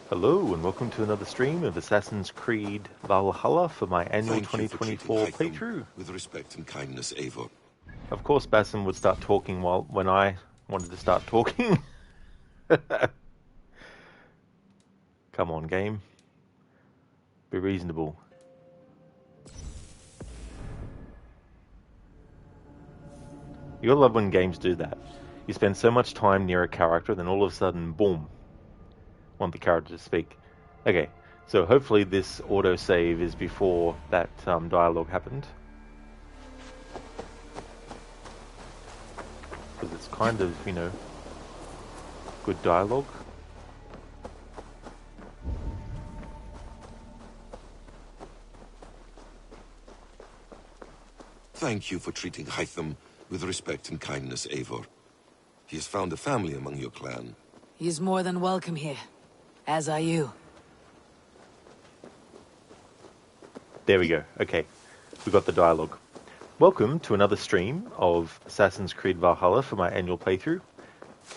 Hello and welcome to another stream of Assassin's Creed Valhalla for my annual Thank you for treating 2024 Hytham playthrough. with respect and kindness, Eivor. Of course, Basim would start talking when I wanted to start talking. Come on, game. Be reasonable. You gotta love when games do that. You spend so much time near a character, then all of a sudden, boom, want the character to speak. Okay, so hopefully this autosave is before that dialogue happened. Because it's kind of, good dialogue. Thank you for treating Hytham with respect and kindness, Eivor. He has found a family among your clan. He's more than welcome here, as are you. There we go. Okay, we got the dialogue. Welcome to another stream of Assassin's Creed Valhalla for my annual playthrough.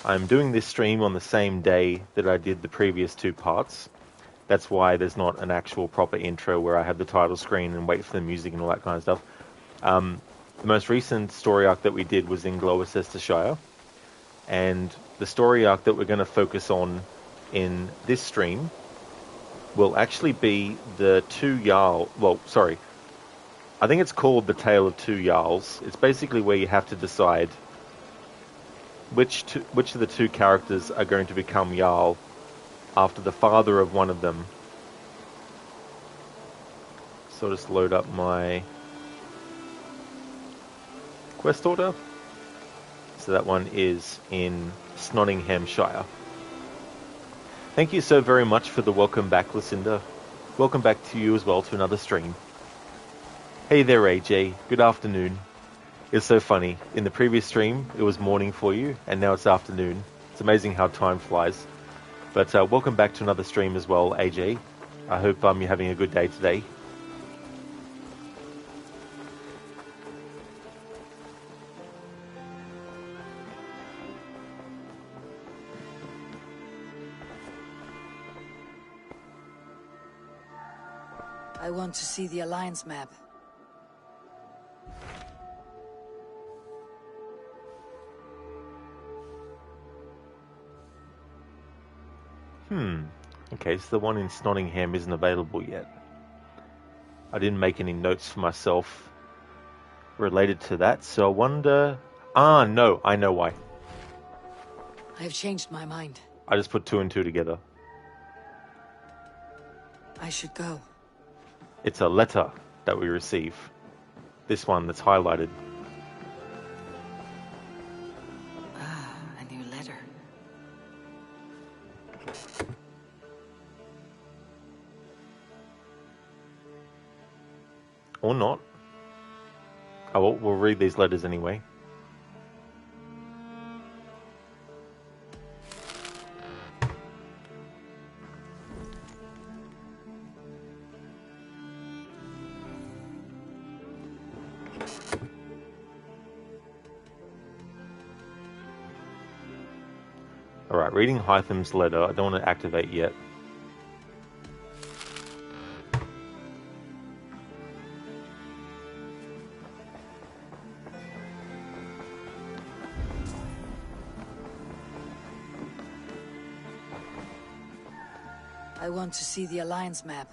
I'm doing this stream on the same day that I did the previous two parts. That's why there's not an actual proper intro where I have the title screen and wait for the music and all that kind of stuff. The most recent story arc that we did was in Gloucestershire, and the story arc that we're going to focus on in this stream will actually be the two Jarl. Well, sorry, I think it's called the Tale of Two Jarls. It's basically where you have to decide which of the two characters are going to become Jarl after the father of one of them. So I'll just load up my quest order. So that one is in Snottinghamshire. Thank you so very much for the welcome back, Lucinda. Welcome back to you as well to another stream. Hey there, AJ. Good afternoon. It's so funny. In the previous stream, it was morning for you, and now it's afternoon. It's amazing how time flies. But welcome back to another stream as well, AJ. I hope you're having a good day today. I want to see the Alliance map. Okay, so the one in Snottingham isn't available yet. I didn't make any notes for myself related to that, so I wonder... no, I know why. I've changed my mind. I just put two and two together. I should go. It's a letter that we receive. This one that's highlighted. A new letter. Or not. Oh, well, we'll read these letters anyway. Alright, reading Hytham's letter. I don't want to activate yet. I want to see the Alliance map.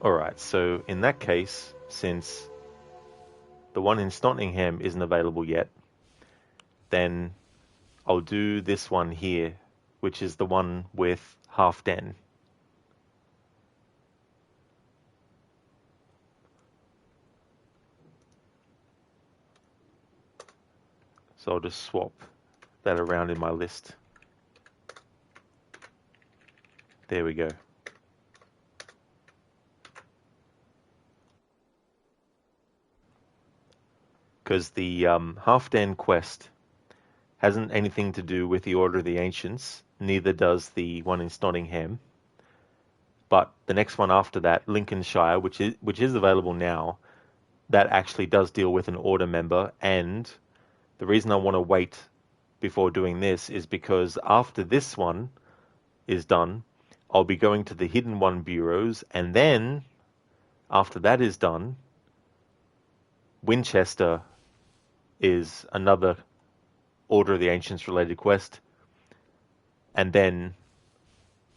Alright, so in that case, since the one in Snottingham isn't available yet, then I'll do this one here, which is the one with Halfdan. So I'll just swap that around in my list. There we go. Because the Halfdan quest hasn't anything to do with the Order of the Ancients, neither does the one in Snottingham. But the next one after that, Lincolnshire, which is available now, that actually does deal with an Order member, and the reason I want to wait before doing this is because after this one is done, I'll be going to the Hidden One bureaus, and then after that is done, Winchester is another Order of the Ancients related quest, and then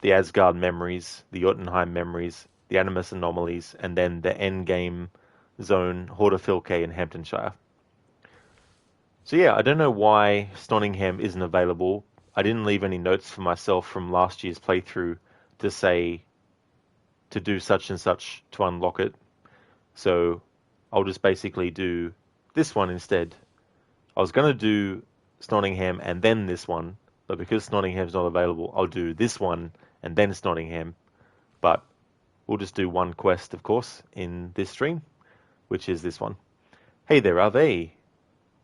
the Asgard memories, the Jotunheim memories, the Animus anomalies, and then the endgame zone, Horderfylke in Hamptonshire. So yeah, I don't know why Snottingham isn't available. I didn't leave any notes for myself from last year's playthrough to say to do such and such to unlock it. So I'll just basically do this one instead. I was going to do Snottingham and then this one, but because Snottingham's not available, I'll do this one and then Snottingham. But we'll just do one quest, of course, in this stream, which is this one. Hey there, Ave.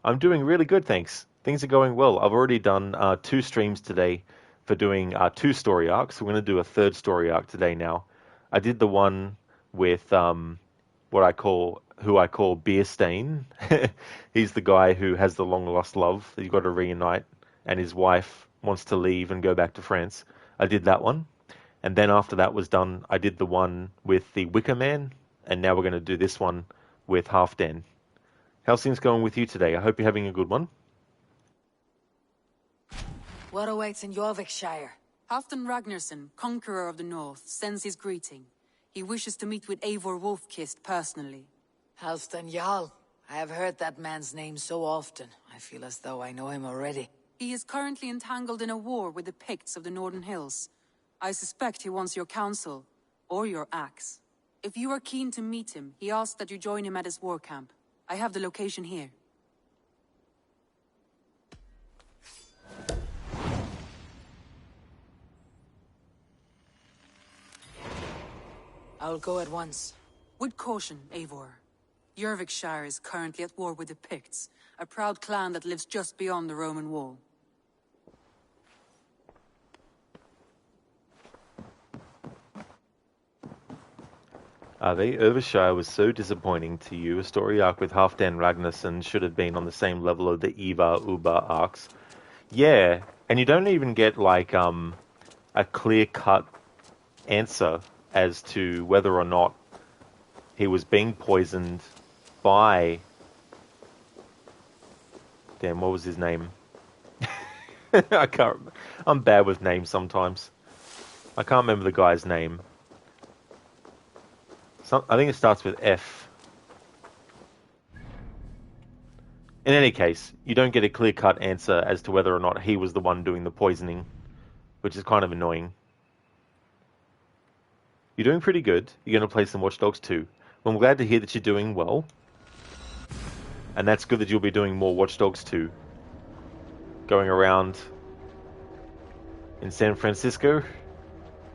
I'm doing really good, thanks. Things are going well. I've already done 2 streams today for doing 2 story arcs. We're going to do a 3rd story arc today now. I did the one with who I call Beerstain. He's the guy who has the long lost love that you've got to reunite, and his wife wants to leave and go back to France. I did that one. And then after that was done, I did the one with the Wicker Man, and now we're going to do this one with Halfdan. How's things going with you today? I hope you're having a good one. What awaits in Jorvikshire? Halfdan Ragnarsson, conqueror of the north, sends his greeting. He wishes to meet with Eivor Wolfkist personally. Halfdan Jarl. I have heard that man's name so often. I feel as though I know him already. He is currently entangled in a war with the Picts of the Northern Hills. I suspect he wants your counsel, or your axe. If you are keen to meet him, he asks that you join him at his war camp. I have the location here. I will go at once. With caution, Eivor. Jorvikshire is currently at war with the Picts, a proud clan that lives just beyond the Roman wall. Overshire was so disappointing to you. A story arc with Halfdan Ragnarsson should have been on the same level of the Eva Uber arcs. Yeah, and you don't even get like a clear-cut answer as to whether or not he was being poisoned by... Damn, what was his name? I can't remember. I'm bad with names sometimes. I can't remember the guy's name. I think it starts with F. In any case, you don't get a clear-cut answer as to whether or not he was the one doing the poisoning, which is kind of annoying. You're doing pretty good. You're going to play some Watch Dogs 2. Well, I'm glad to hear that you're doing well. And that's good that you'll be doing more Watch Dogs 2. Going around in San Francisco,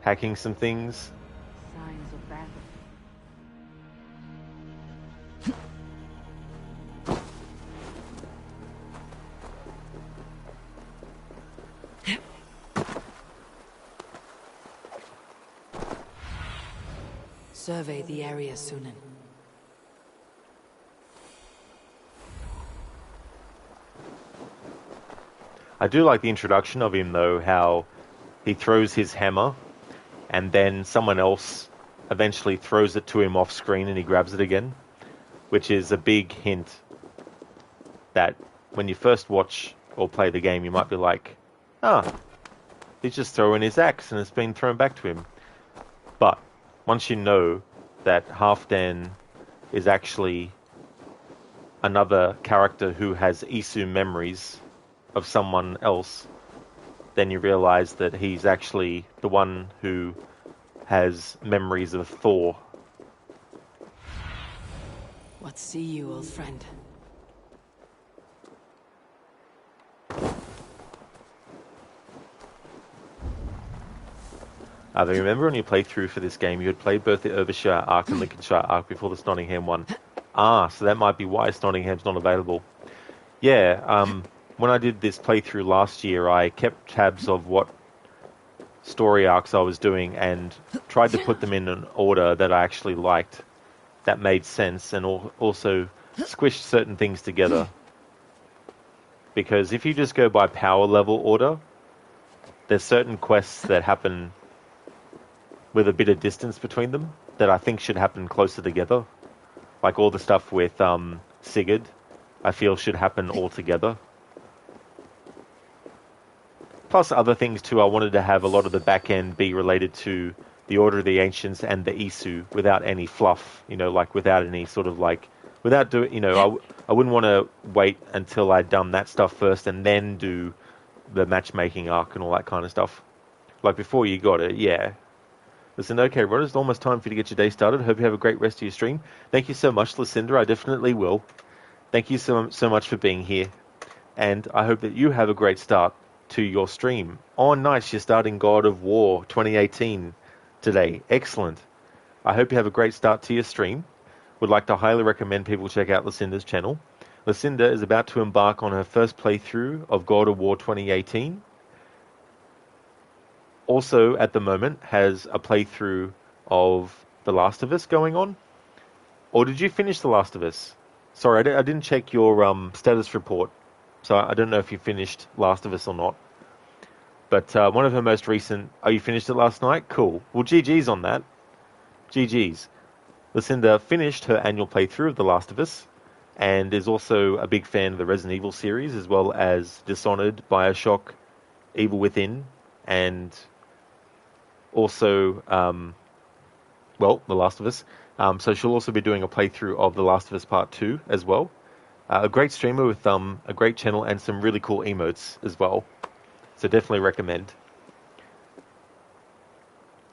hacking some things. Signs of battle. Survey the area, Sunan. I do like the introduction of him, though, how he throws his hammer and then someone else eventually throws it to him off screen and he grabs it again, which is a big hint that when you first watch or play the game, you might be like, he's just throwing his axe and it's been thrown back to him. But once you know that Halfdan is actually another character who has Isu memories of someone else, then you realize that he's actually the one who has memories of Thor. What see you, old friend? I remember on your playthrough for this game, you had played both the Overshire arc and Lincolnshire arc before the Snottingham one. So that might be why Snottingham's not available. Yeah, when I did this playthrough last year, I kept tabs of what story arcs I was doing and tried to put them in an order that I actually liked, that made sense, and also squished certain things together. because if you just go by power level order, there's certain quests that happen with a bit of distance between them that I think should happen closer together. Like all the stuff with Sigurd, I feel should happen all together. Plus other things too, I wanted to have a lot of the back end be related to the Order of the Ancients and the Isu without any fluff, you know, like without any sort of like, without doing, you know, I wouldn't want to wait until I'd done that stuff first and then do the matchmaking arc and all that kind of stuff. Like before you got it, yeah. Listen, okay, Rod, it's almost time for you to get your day started. Hope you have a great rest of your stream. Thank you so much, Lucinda. I definitely will. Thank you so much for being here. And I hope that you have a great start to your stream. Oh, nice. You're starting God of War 2018 today. Excellent. I hope you have a great start to your stream. Would like to highly recommend people check out Lucinda's channel. Lucinda is about to embark on her first playthrough of God of War 2018. Also, at the moment, has a playthrough of The Last of Us going on. Or did you finish The Last of Us? Sorry, I didn't check your status report, so I don't know if you finished Last of Us or not. But one of her most recent... Oh, you finished it last night? Cool. Well, GG's on that. GG's. Lucinda finished her annual playthrough of The Last of Us, and is also a big fan of the Resident Evil series, as well as Dishonored, Bioshock, Evil Within, and... also, The Last of Us. So she'll also be doing a playthrough of The Last of Us Part 2 as well. A great streamer with a great channel and some really cool emotes as well. So definitely recommend.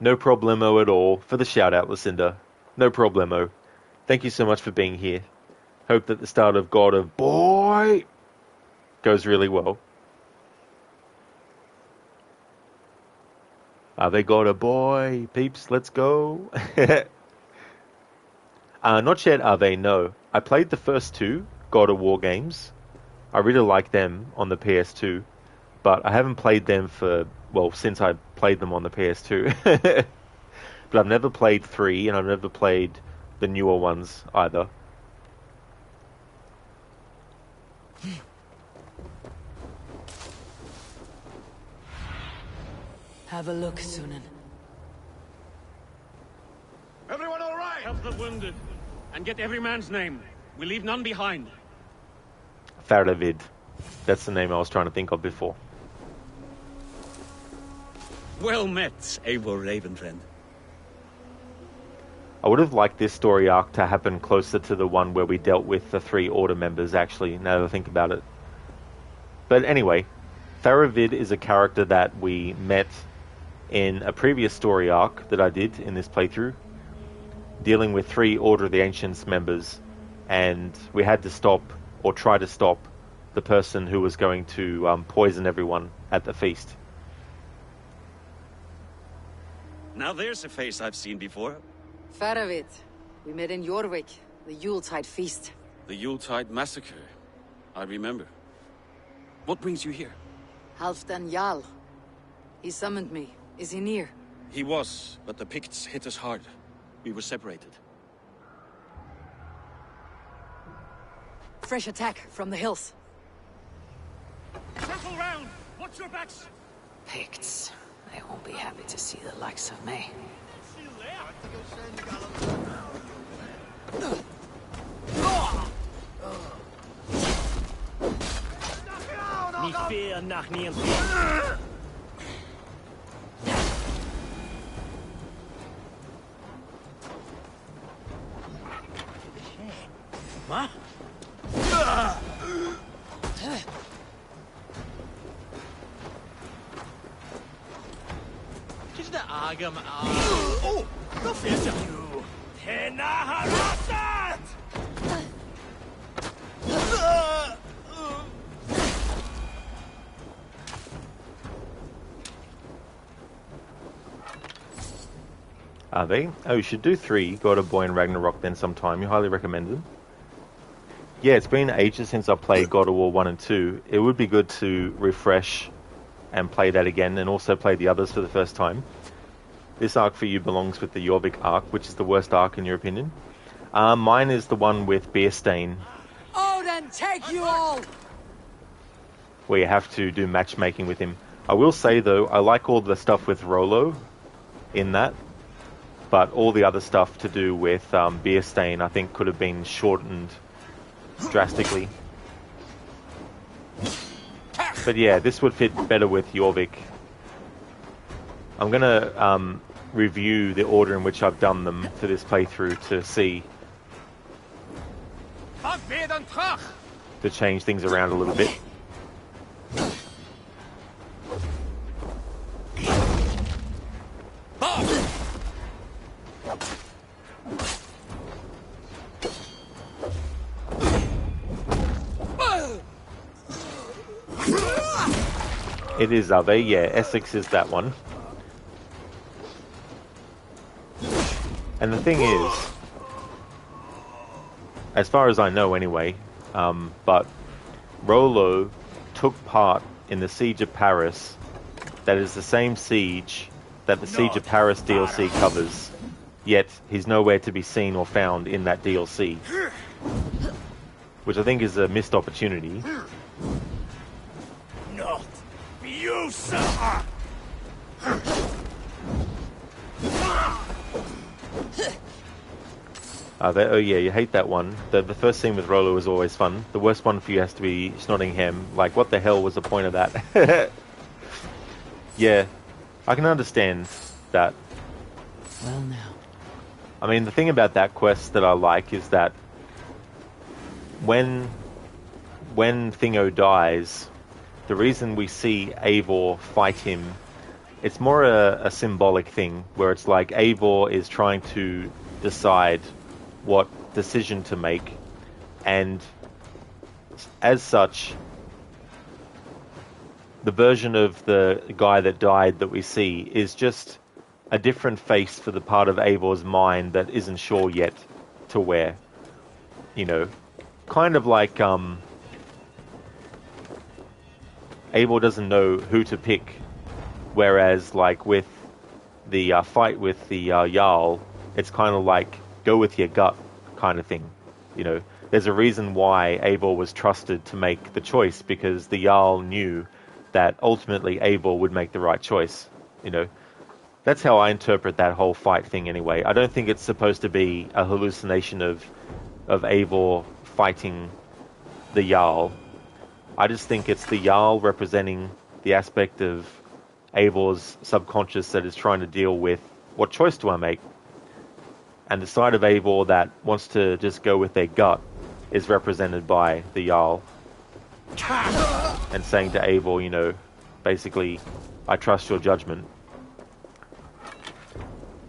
No problemo at all for the shout out, Lucinda. No problemo. Thank you so much for being here. Hope that the start of God of Boy goes really well. They got a boy, peeps, let's go. Not yet, are they? No. I played the first two God of War games. I really like them on the PS2, but I haven't played them since I played them on the PS2. But I've never played 3, and I've never played the newer ones either. Have a look, Sunan. Everyone all right? Help the wounded, and get every man's name. We leave none behind. Faravid. That's the name I was trying to think of before. Well met, Eivor Ravenfriend. I would have liked this story arc to happen closer to the one where we dealt with the 3 Order members, actually, now that I think about it. But anyway, Faravid is a character that we met in a previous story arc that I did in this playthrough, dealing with 3 Order of the Ancients members, and we had to stop, or try to stop, the person who was going to poison everyone at the feast. Now there's a face I've seen before. Faravid. We met in Jorvik, the Yuletide feast. The Yuletide massacre. I remember. What brings you here? Halfdan Jarl. He summoned me. Is he near? He was, but the Picts hit us hard. We were separated. Fresh attack from the hills. Circle round! Watch your backs! Picts. They won't be happy to see the likes of me. Ni fear nach niem. Ma? Is the agam? Oh, no fear you. Tenaharasat! Are they? Oh, you should do 3, God of Boy and Ragnarok then sometime. You highly recommend them. Yeah, it's been ages since I played God of War 1 and 2. It would be good to refresh and play that again, and also play the others for the first time. This arc for you belongs with the Jorvik arc, which is the worst arc in your opinion. Mine is the one with Beerstain. Odin, take you all! where you have to do matchmaking with him. I will say though, I like all the stuff with Rollo in that, but all the other stuff to do with Beerstain I think could have been shortened drastically. But yeah, this would fit better with Jorvik. I'm gonna review the order in which I've done them for this playthrough to see, to change things around a little bit. It is Ave, yeah, Essex is that one. And the thing is, as far as I know anyway, but Rollo took part in the Siege of Paris. That is the same siege that the Siege of Paris DLC covers, yet he's nowhere to be seen or found in that DLC, which I think is a missed opportunity. Not you, sir! Oh yeah, you hate that one. The first scene with Rollo is always fun. The worst one for you has to be Snottingham. Like, what the hell was the point of that? Yeah, I can understand that. Well now. I mean, the thing about that quest that I like is that when Thingo dies, the reason we see Eivor fight him, it's more a symbolic thing, where it's like Eivor is trying to decide what decision to make, and as such, the version of the guy that died that we see is just a different face for the part of Eivor's mind that isn't sure yet to where. You know, kind of like Eivor doesn't know who to pick, whereas like with the fight with the Jarl, it's kind of like go with your gut kind of thing. You know, there's a reason why Eivor was trusted to make the choice, because the Jarl knew that ultimately Eivor would make the right choice. You know, that's how I interpret that whole fight thing anyway. I don't think it's supposed to be a hallucination of Eivor fighting the Jarl. I just think it's the Jarl representing the aspect of Eivor's subconscious that is trying to deal with what choice do I make? And the side of Eivor that wants to just go with their gut is represented by the Jarl. And saying to Eivor, you know, basically, I trust your judgment.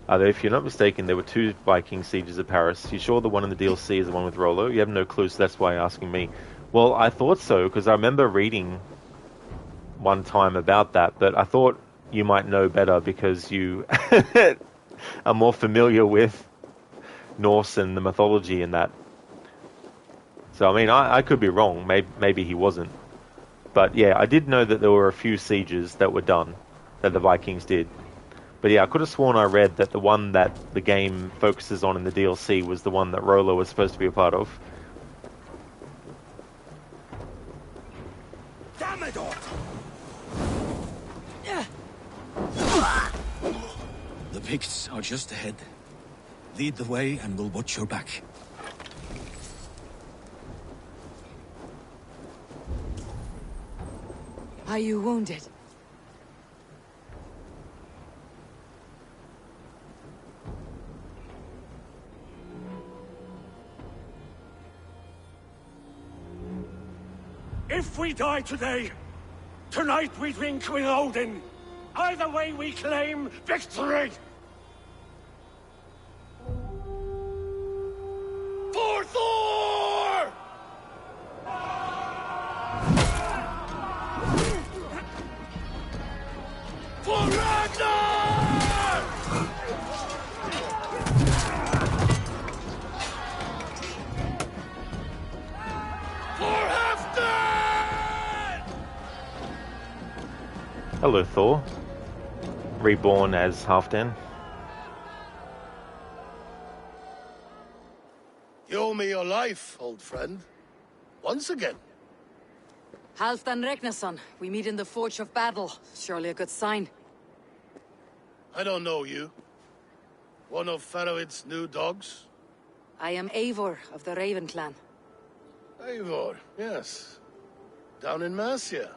If you're not mistaken, there were 2 Viking sieges of Paris. You sure the one in the DLC is the one with Rollo? You have no clue, so that's why you're asking me. Well, I thought so, because I remember reading one time about that, but I thought you might know better because you are more familiar with Norse and the mythology in that. So, I mean, I could be wrong. Maybe he wasn't. But yeah, I did know that there were a few sieges that were done, that the Vikings did. But yeah, I could have sworn I read that the one that the game focuses on in the DLC was the one that Rollo was supposed to be a part of. Damn it all! The Picts are just ahead. Lead the way and we'll watch your back. Are you wounded? If we die today, tonight we drink with Odin. Either way we claim victory! For Thor! For Ragnar! For Halfdan! Hello, Thor. Reborn as Halfdan. You owe me your life, old friend. Once again. Halfdan Ragnarsson, we meet in the Forge of Battle. Surely a good sign. I don't know you. One of Faroid's new dogs? I am Eivor of the Raven clan. Eivor, yes. Down in Mercia.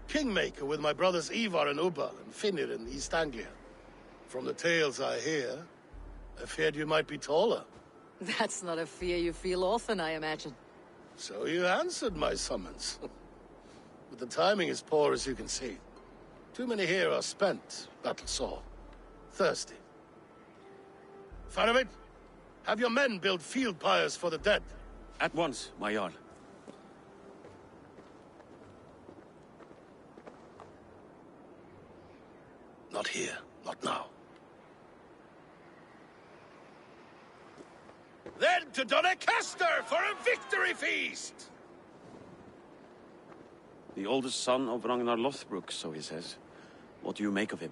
Kingmaker with my brothers Eivor and Ubba and Finnir in East Anglia. From the tales I hear, I feared you might be taller. That's not a fear you feel often, I imagine. So you answered my summons. But the timing is poor, as you can see. Too many here are spent, battle sore. Thirsty. Faramir, have your men build field pyres for the dead. At once, my Jarl. Not here, not now. Then to Doncaster for a victory feast! The oldest son of Ragnar Lothbrok, so he says. What do you make of him?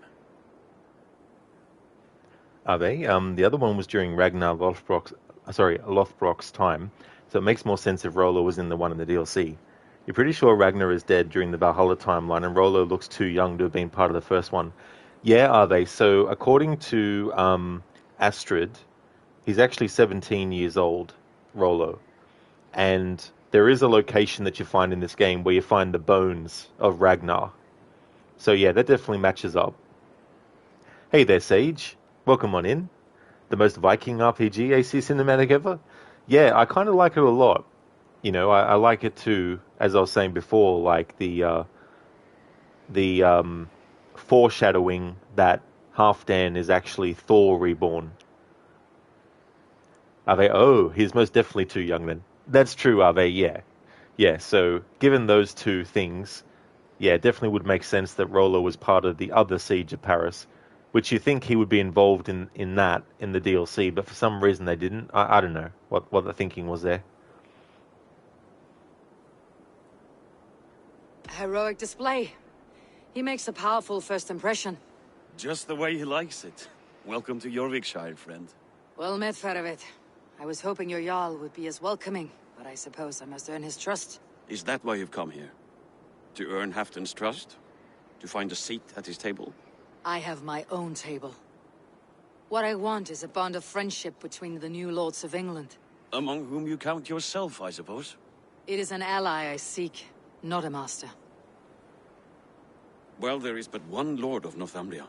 Are they? The other one was during Ragnar Lothbrok's time, so it makes more sense if Rollo was in the one in the DLC. You're pretty sure Ragnar is dead during the Valhalla timeline, and Rollo looks too young to have been part of the first one. Yeah, are they? So according to Astrid, he's actually 17 years old, Rollo. And there is a location that you find in this game where you find the bones of Ragnar. So yeah, that definitely matches up. Hey there, Sage. Welcome on in. The most Viking RPG AC cinematic ever? Yeah, I kind of like it a lot. You know, I like it too, as I was saying before, like the foreshadowing that Halfdan is actually Thor reborn. Ave, oh, he's most definitely too young then. That's true, Ave, yeah. Yeah, so given those two things, yeah, it definitely would make sense that Rollo was part of the other Siege of Paris, which you think he would be involved in the DLC, but for some reason they didn't. I don't know what the thinking was there. Heroic display. He makes a powerful first impression. Just the way he likes it. Welcome to Jorvikshire, friend. Well met, Faramir. I was hoping your Jarl would be as welcoming, but I suppose I must earn his trust. Is that why you've come here? To earn Halfdan's trust? To find a seat at his table? I have my own table. What I want is a bond of friendship between the new lords of England. Among whom you count yourself, I suppose? It is an ally I seek, not a master. Well, there is but one lord of Northumbria.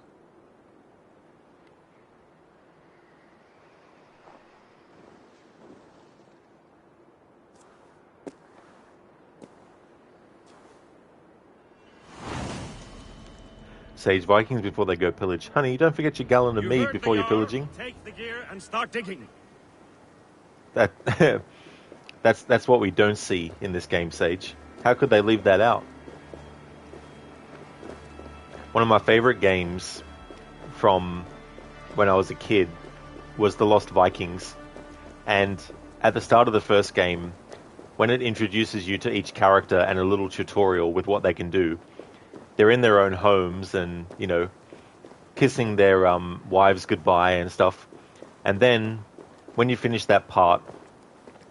Sage Vikings before they go pillage. Honey, don't forget your gallon of mead before you're pillaging. Take the gear and start digging. That that's what we don't see in this game, Sage. How could they leave that out? One of my favorite games from when I was a kid was The Lost Vikings. And at the start of the first game, when it introduces you to each character and a little tutorial with what they can do, they're in their own homes and, you know, kissing their wives goodbye and stuff. And then, when you finish that part,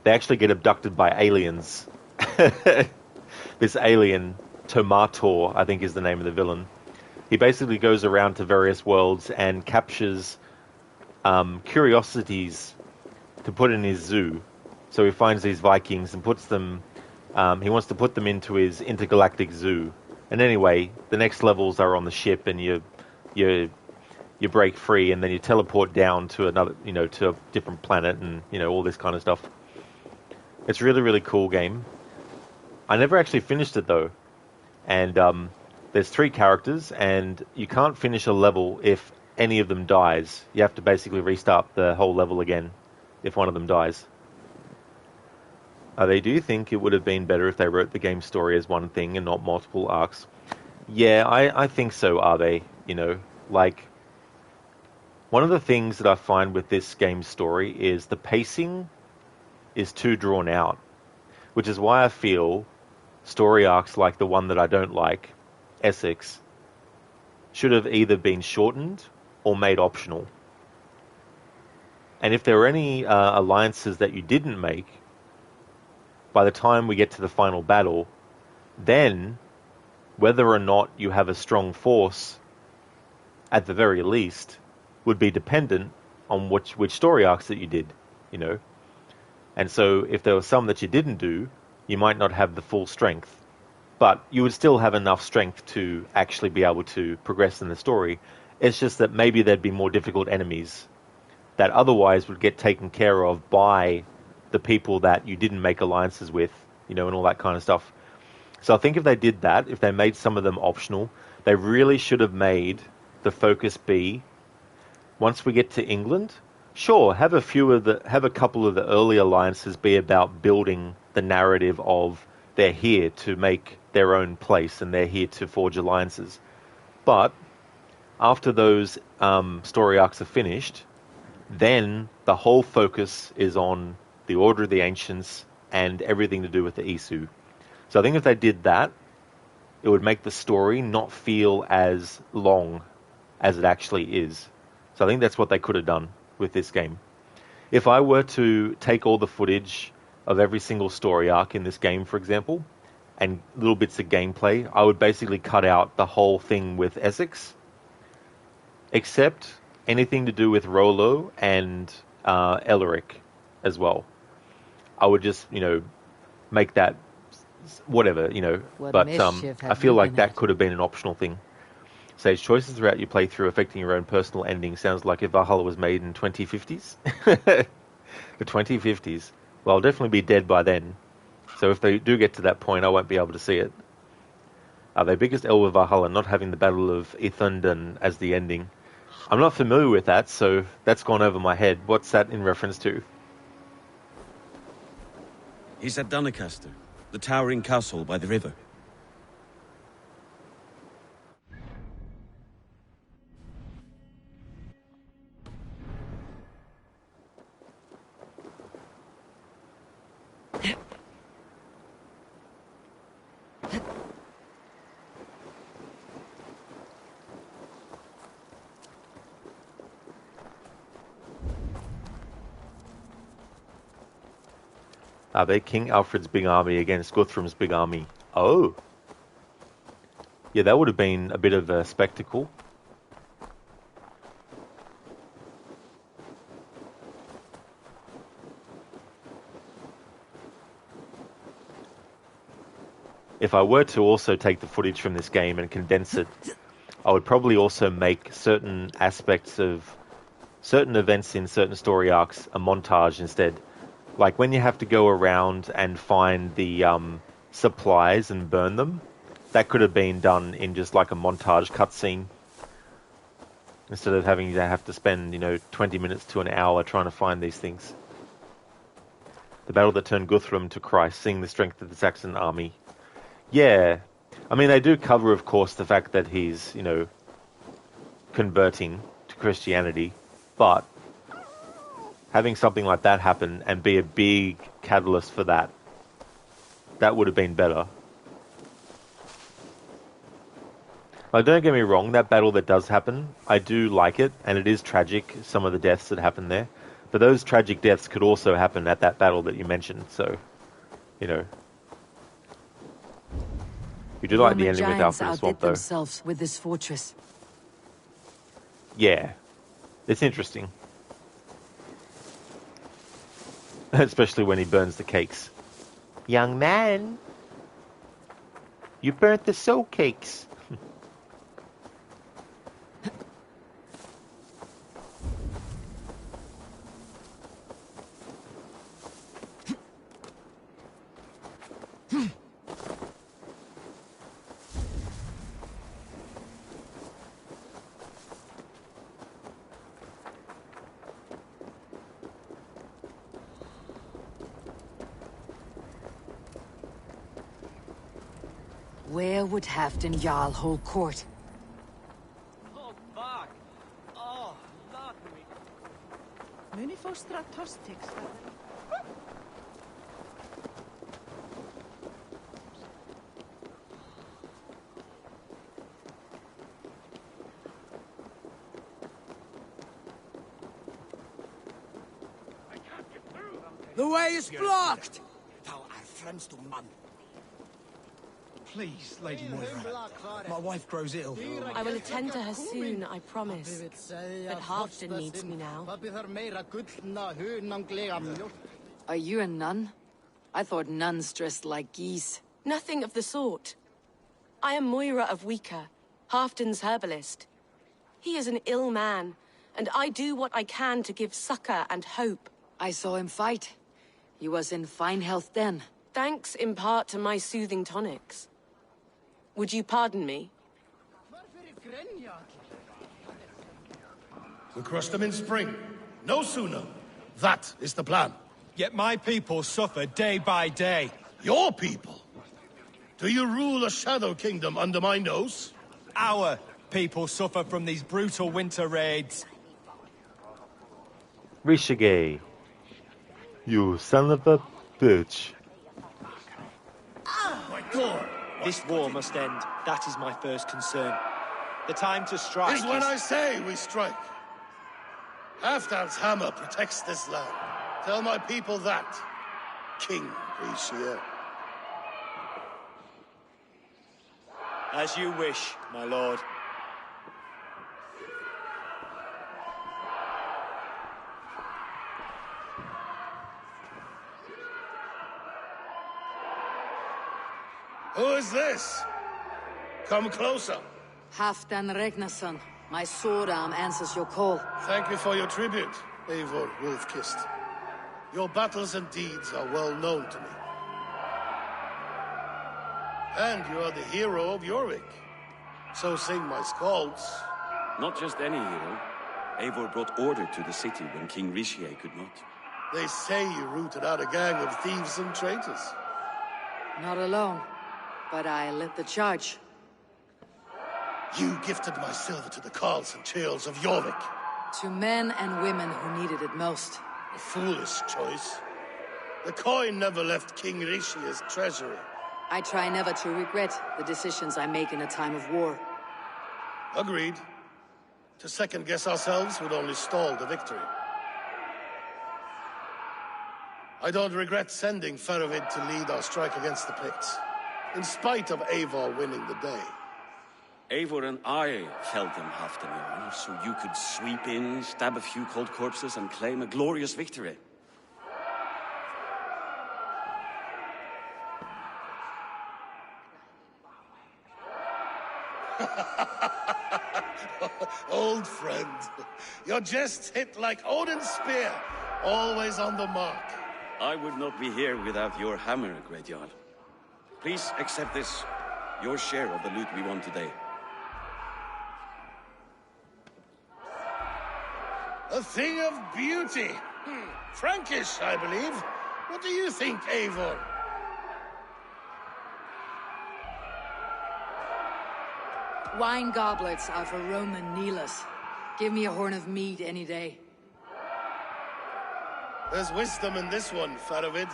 they actually get abducted by aliens. This alien, Tomator, I think is the name of the villain. He basically goes around to various worlds and captures curiosities to put in his zoo. So he finds these Vikings and puts them... he wants to put them into his intergalactic zoo. And anyway, the next levels are on the ship, and you break free, and then you teleport down to another, you know, to a different planet, and you know all this kind of stuff. It's really, really cool game. I never actually finished it though, and there's 3 characters, and you can't finish a level if any of them dies. You have to basically restart the whole level again if one of them dies. Do you think it would have been better if they wrote the game story as one thing and not multiple arcs? Yeah, I think so, are they? You know, like, one of the things that I find with this game's story is the pacing is too drawn out, which is why I feel story arcs like the one that I don't like, Essex, should have either been shortened or made optional. And if there were any alliances that you didn't make, by the time we get to the final battle, then whether or not you have a strong force, at the very least, would be dependent on which story arcs that you did, you know. And so if there were some that you didn't do, you might not have the full strength, but you would still have enough strength to actually be able to progress in the story. It's just that maybe there'd be more difficult enemies that otherwise would get taken care of by the people that you didn't make alliances with, you know, and all that kind of stuff. So I think if they did that, if they made some of them optional, they really should have made the focus be, once we get to England, sure, have a couple of the early alliances be about building the narrative of they're here to make their own place and they're here to forge alliances. But after those story arcs are finished, then the whole focus is on the Order of the Ancients and everything to do with the Isu. So I think if they did that, it would make the story not feel as long as it actually is. So I think that's what they could have done with this game. If I were to take all the footage of every single story arc in this game, for example, and little bits of gameplay, I would basically cut out the whole thing with Essex, except anything to do with Rollo and Elric as well. I would just, you know, make that whatever, you know. But I feel like that could have been an optional thing. Sage, choices throughout your playthrough affecting your own personal ending sounds like if Valhalla was made in 2050s. The 2050s. Well, I'll definitely be dead by then. So if they do get to that point, I won't be able to see it. Are their biggest L with Valhalla not having the Battle of Ithundan as the ending? I'm not familiar with that, so that's gone over my head. What's that in reference to? He's at Doncaster, the towering castle by the river. Are they King Alfred's big army against Guthrum's big army? Oh. Yeah, that would have been a bit of a spectacle. If I were to also take the footage from this game and condense it, I would probably also make certain aspects of certain events in certain story arcs a montage instead. Like when you have to go around and find the supplies and burn them, that could have been done in just like a montage cutscene. Instead of having to have to spend, you know, 20 minutes to an hour trying to find these things. The battle that turned Guthrum to Christ, seeing the strength of the Saxon army. Yeah, I mean, they do cover, of course, the fact that he's, you know, converting to Christianity, but having something like that happen and be a big catalyst for that, that would have been better. Like, don't get me wrong, that battle that does happen, I do like it, and it is tragic, some of the deaths that happen there, but those tragic deaths could also happen at that battle that you mentioned, so, you know. You do like the ending with Alfred and Swamp, though. Themselves with this fortress. Yeah, it's interesting. Especially when he burns the cakes. Young man, you burnt the soul cakes. Where would Halfdan Jarl hold court? Hold back! Oh, not me. Muni fóstra tostikst. The way is blocked! Thou art friends to man. Please, Lady Moira. My wife grows ill. I will attend to her soon, I promise. But Halfdan needs me now. Are you a nun? I thought nuns dressed like geese. Nothing of the sort. I am Moira of Wika, Halfdan's herbalist. He is an ill man, and I do what I can to give succor and hope. I saw him fight. He was in fine health then. Thanks in part to my soothing tonics. Would you pardon me? We crush them in spring. No sooner. That is the plan. Yet my people suffer day by day. Your people? Do you rule a shadow kingdom under my nose? Our people suffer from these brutal winter raids. Rishige, you son of a bitch. My God! This war must end. That is my first concern. The time to strike is when I say we strike. Halfdan's hammer protects this land. Tell my people that, King Rishier. As you wish, my lord. Who is this? Come closer. Halfdan Regnason. My sword arm answers your call. Thank you for your tribute, Eivor Wolf-Kissed. Your battles and deeds are well known to me. And you are the hero of Jorvik. So sing my skalds. Not just any hero. Eivor brought order to the city when King Rishier could not. They say you rooted out a gang of thieves and traitors. Not alone, but I led the charge. You gifted my silver to the carls and churls of Jorvik. To men and women who needed it most. A foolish choice. The coin never left King Rishier's treasury. I try never to regret the decisions I make in a time of war. Agreed. To second-guess ourselves would only stall the victory. I don't regret sending Faravid to lead our strike against the Picts, in spite of Eivor winning the day. Eivor and I felled them, Halfdan, so you could sweep in, stab a few cold corpses, and claim a glorious victory. Old friend, your jests hit like Odin's spear, always on the mark. I would not be here without your hammer, Greatyard. Please accept this, your share of the loot we won today. A thing of beauty. Frankish, I believe. What do you think, Eivor? Wine goblets are for Roman kneelers. Give me a horn of mead any day. There's wisdom in this one, Faravid.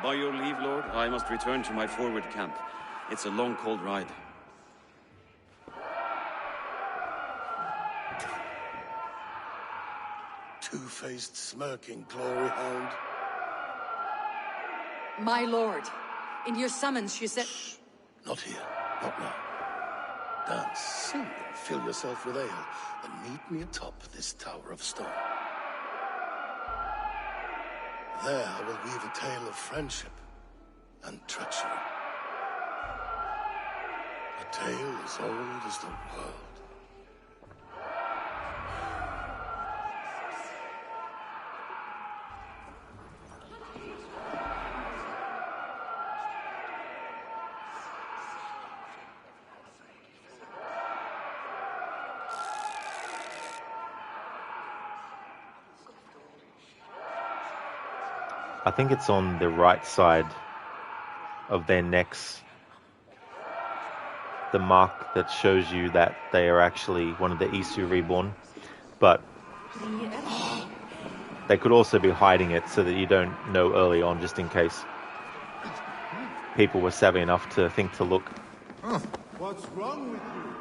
By your leave, Lord, I must return to my forward camp. It's a long, cold ride. Two-faced, smirking glory hound. My lord, in your summons you said... Shh. Not here. Not now. Dance, sing, and fill yourself with ale, and meet me atop this tower of stone. There I will weave a tale of friendship and treachery. A tale as old as the world. I think it's on the right side of their necks. The mark that shows you that they are actually one of the Isu reborn. But they could also be hiding it so that you don't know early on, just in case people were savvy enough to think to look. What's wrong with you?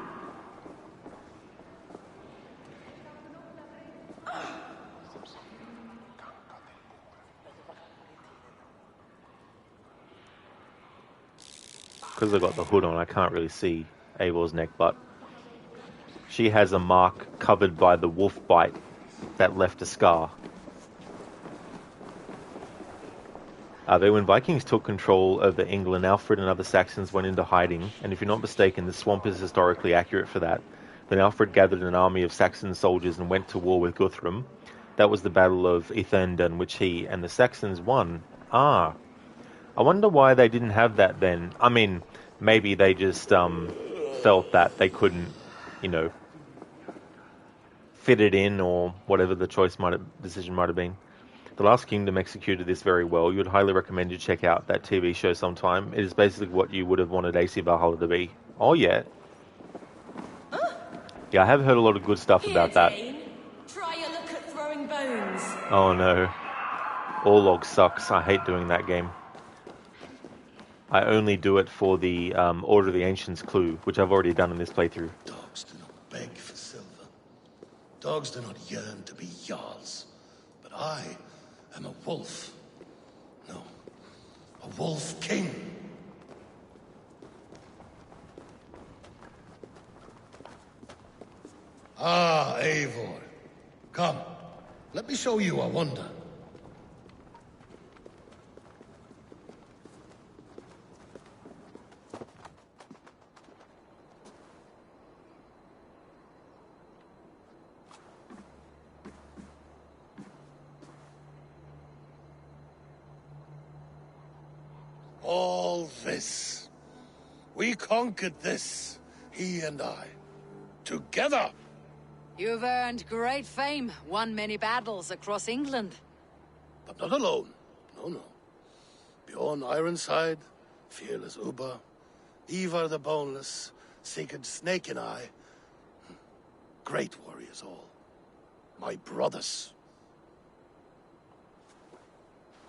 because I've got the hood on, I can't really see Eivor's neck, but she has a mark covered by the wolf bite that left a scar. Then when Vikings took control over England, Alfred and other Saxons went into hiding, and if you're not mistaken, the swamp is historically accurate for that. Then Alfred gathered an army of Saxon soldiers and went to war with Guthrum. That was the Battle of Ithenden, which he and the Saxons won. I wonder why they didn't have that then. I mean, maybe they just felt that they couldn't, fit it in, or whatever the decision might have been. The Last Kingdom executed this very well. You would highly recommend you check out that TV show sometime. It is basically what you would have wanted AC Valhalla to be. Oh, yeah. Yeah, I have heard a lot of good stuff about that. Try a look at throwing bones. Oh, no. Orlog sucks. I hate doing that game. I only do it for the Order of the Ancients clue, which I've already done in this playthrough. Dogs do not beg for silver. Dogs do not yearn to be jarls. But I am a wolf. No, a wolf king. Ah, Eivor. Come, let me show you a wonder. All this. We conquered this, he and I. Together! You've earned great fame, won many battles across England. But not alone. No. Bjorn Ironside, fearless Ubba, Eivor the Boneless, Synched Snake and I. Great warriors all. My brothers.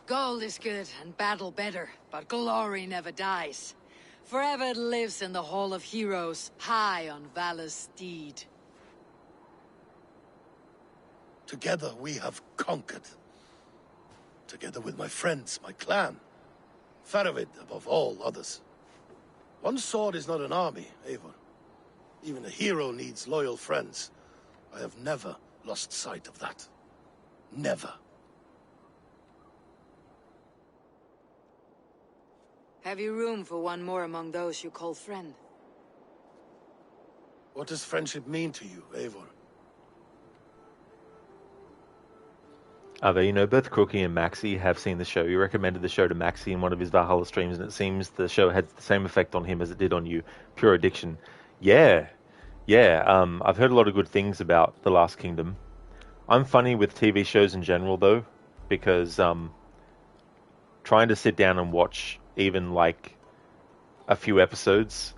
Gold is good and battle better, but glory never dies. Forever it lives in the Hall of Heroes, high on valor's steed. Together we have conquered. Together with my friends, my clan. Faravid above all others. One sword is not an army, Eivor. Even a hero needs loyal friends. I have never lost sight of that. Never. Have you room for one more among those you call friend? What does friendship mean to you, Eivor? Both Crookie and Maxi have seen the show. You recommended the show to Maxi in one of his Valhalla streams, and it seems the show had the same effect on him as it did on you. Pure addiction. Yeah. I've heard a lot of good things about The Last Kingdom. I'm funny with TV shows in general, though, because trying to sit down and watch even like a few episodes,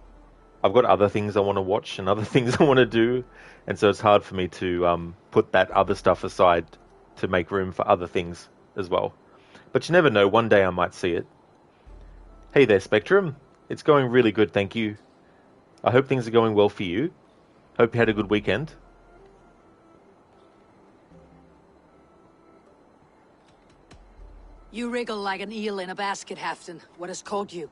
I've got other things I want to watch and other things I want to do, and so it's hard for me to put that other stuff aside to make room for other things as well. But you never know, one day I might see it. Hey there, Spectrum. It's going really good, thank you. I hope things are going well for you. Hope you had a good weekend. You wriggle like an eel in a basket, Halfdan. What has caught you?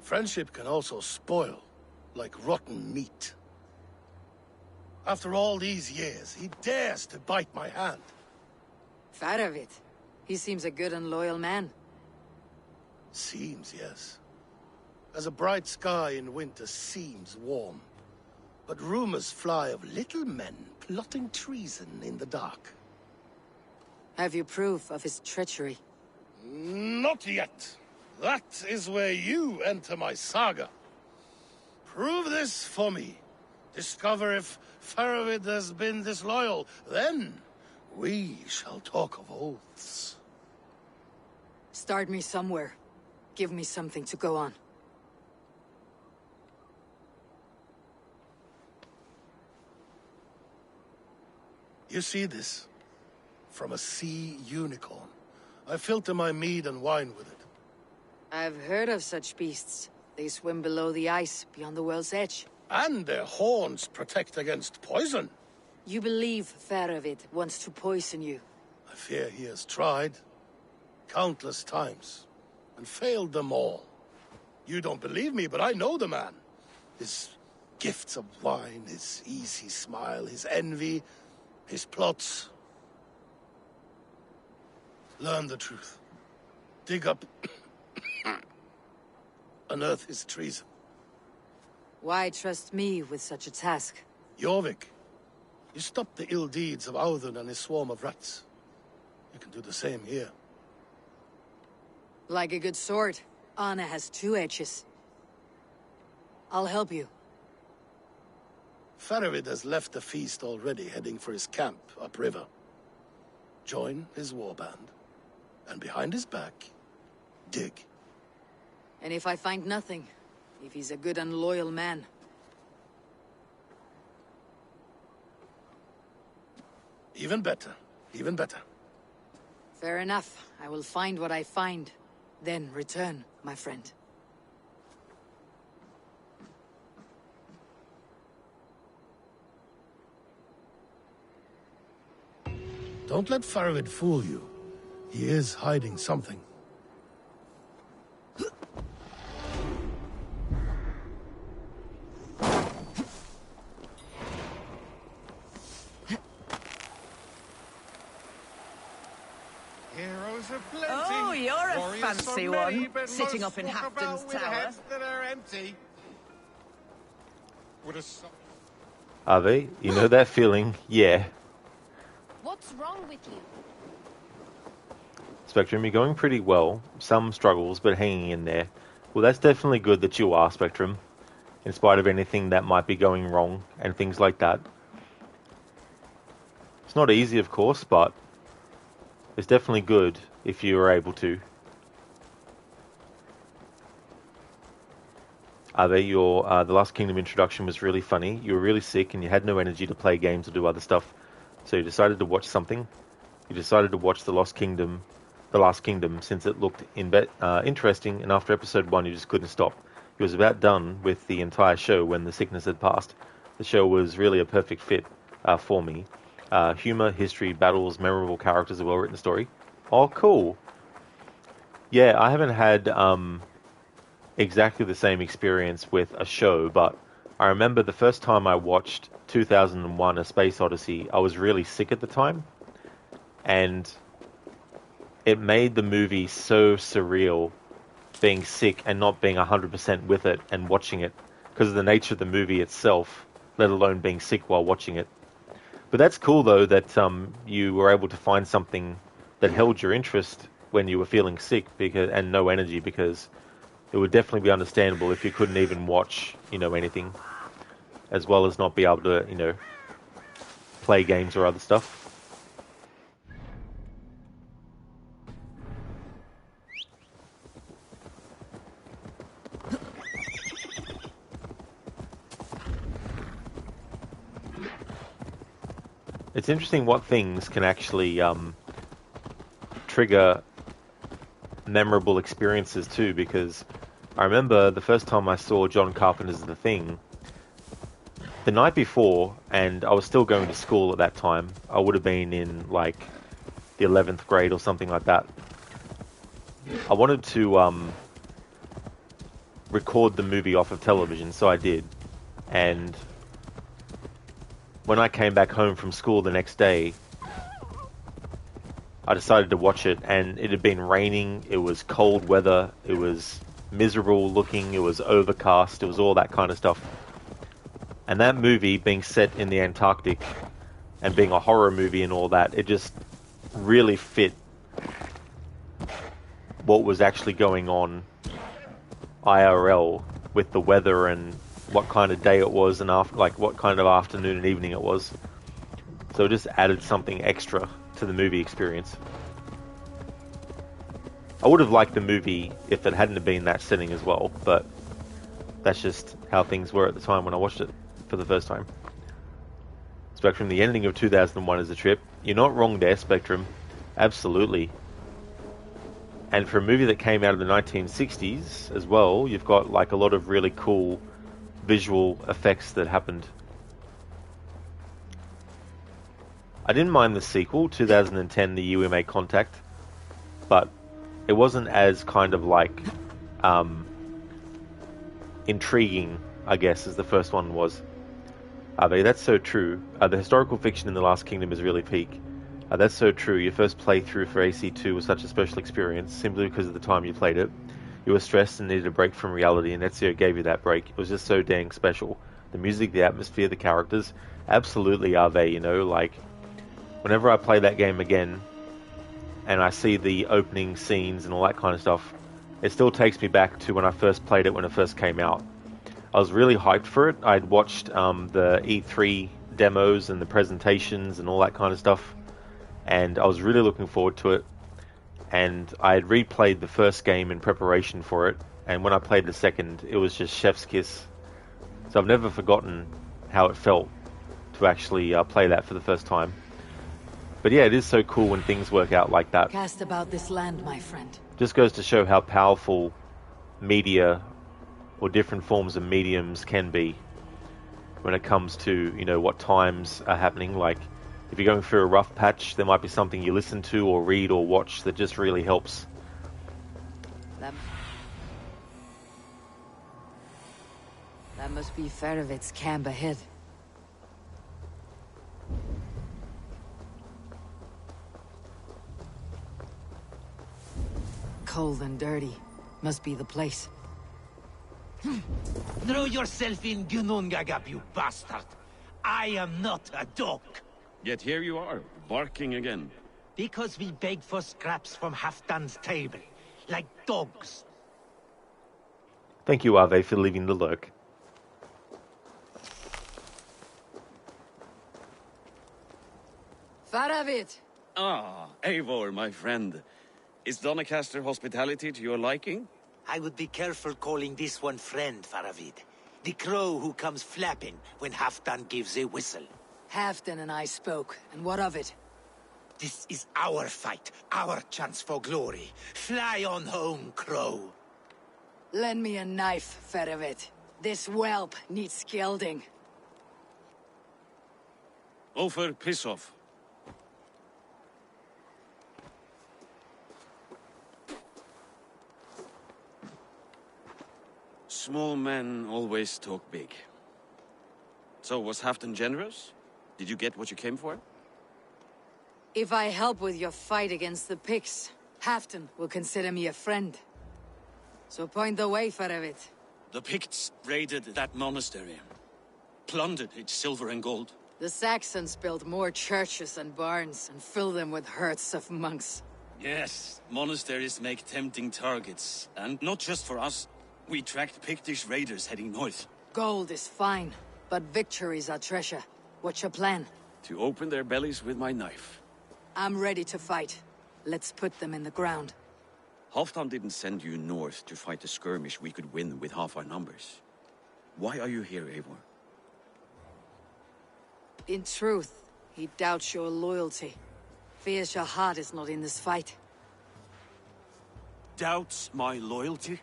Friendship can also spoil, like rotten meat. After all these years, he dares to bite my hand. Faravid. He seems a good and loyal man. Seems, yes. As a bright sky in winter seems warm. But rumors fly of little men plotting treason in the dark. Have you proof of his treachery? Not yet. That is where you enter my saga. Prove this for me. Discover if Faravid has been disloyal. Then we shall talk of oaths. Start me somewhere. Give me something to go on. You see this? From a sea unicorn. I filter my mead and wine with it. I've heard of such beasts. They swim below the ice, beyond the world's edge. And their horns protect against poison. You believe Faravid wants to poison you? I fear he has tried countless times and failed them all. You don't believe me, but I know the man. His gifts of wine, his easy smile, his envy, his plots. Learn the truth. Dig up, unearth his treason. Why trust me with such a task? Jorvik, you stopped the ill deeds of Audun and his swarm of rats. You can do the same here. Like a good sword, Anna has two edges. I'll help you. Faravid has left the feast already, heading for his camp upriver. Join his warband, and behind his back, dig. And if I find nothing, if he's a good and loyal man? Even better, even better. Fair enough. I will find what I find. Then return, my friend. Don't let Faravid fool you. He is hiding something. Heroes of plenty. Oh, you're a Warriors fancy so many, one, but sitting most up in walk Halfdan's about with tower. heads that are empty. Would a Ave, you know that feeling? Yeah. What's wrong with you? Spectrum, you're going pretty well. Some struggles, but hanging in there. Well, that's definitely good that you are, Spectrum. In spite of anything that might be going wrong and things like that. It's not easy, of course, but it's definitely good if you are able to. Ave, your the Last Kingdom introduction was really funny. You were really sick and you had no energy to play games or do other stuff. So you decided to watch something. You decided to watch The Last Kingdom, since it looked interesting, and after episode 1 you just couldn't stop. He was about done with the entire show when the sickness had passed. The show was really a perfect fit for me. Humor, history, battles, memorable characters, a well-written story. Oh, cool. Yeah, I haven't had exactly the same experience with a show, but I remember the first time I watched 2001: A Space Odyssey, I was really sick at the time, and it made the movie so surreal, being sick and not being 100% with it and watching it, because of the nature of the movie itself, let alone being sick while watching it. But that's cool, though, that you were able to find something that held your interest when you were feeling sick and no energy, because it would definitely be understandable if you couldn't even watch, anything, as well as not be able to, play games or other stuff. It's interesting what things can actually trigger memorable experiences too, because I remember the first time I saw John Carpenter's The Thing, the night before, and I was still going to school at that time. I would have been in like the 11th grade or something like that. I wanted to record the movie off of television, so I did. And when I came back home from school the next day, I decided to watch it, and it had been raining, it was cold weather, it was miserable looking, it was overcast, it was all that kind of stuff. And that movie, being set in the Antarctic, and being a horror movie and all that, it just really fit what was actually going on IRL with the weather and what kind of day it was and what kind of afternoon and evening it was. So it just added something extra to the movie experience. I would have liked the movie if it hadn't been that setting as well, but that's just how things were at the time when I watched it for the first time. Spectrum, the ending of 2001 is a trip. You're not wrong there, Spectrum. Absolutely. And for a movie that came out of the 1960s as well, you've got like a lot of really cool visual effects that happened. I didn't mind the sequel, 2010, the year we made contact, but it wasn't as kind of like intriguing, I guess, as the first one was. That's so true. The historical fiction in The Last Kingdom is really peak. That's so true. Your first playthrough for AC2 was such a special experience, simply because of the time you played it. You were stressed and needed a break from reality, and Ezio gave you that break. It was just so dang special. The music, the atmosphere, the characters, absolutely Ave, you know, like, whenever I play that game again, and I see the opening scenes and all that kind of stuff, it still takes me back to when I first played it when it first came out. I was really hyped for it. I'd watched the E3 demos and the presentations and all that kind of stuff, and I was really looking forward to it. And I had replayed the first game in preparation for it, and when I played the second, it was just chef's kiss. So I've never forgotten how it felt to actually play that for the first time. But yeah, it is so cool when things work out like that. Cast about this land, my friend. Just goes to show how powerful media or different forms of mediums can be when it comes to, you know, what times are happening. Like, if you're going through a rough patch, there might be something you listen to or read or watch that just really helps. That must be Ferovit's camp ahead. Cold and dirty. Must be the place. Throw yourself in Gunungagap, you bastard! I am not a dog! Yet here you are, barking again. Because we beg for scraps from Halfdan's table, like dogs. Thank you, Ave, for leaving the lurk. Faravit! Ah, Eivor, my friend. Is Doncaster hospitality to your liking? I would be careful calling this one friend, Faravid. The crow who comes flapping when Halfdan gives a whistle. Halfdan and I spoke, and what of it? This is our fight, our chance for glory. Fly on home, crow. Lend me a knife, Ferovit. This whelp needs scalding. Over, piss off. Small men always talk big. So, was Halfdan generous? Did you get what you came for? If I help with your fight against the Picts, Halfdan will consider me a friend. So point the way, Ferovit. The Picts raided that monastery. Plundered its silver and gold. The Saxons built more churches and barns, and filled them with herds of monks. Yes, monasteries make tempting targets. And not just for us. We tracked Pictish raiders heading north. Gold is fine, but victories are treasure. What's your plan? To open their bellies with my knife. I'm ready to fight. Let's put them in the ground. Halfdan didn't send you north to fight a skirmish we could win with half our numbers. Why are you here, Eivor? In truth, he doubts your loyalty. Fears your heart is not in this fight. Doubts my loyalty?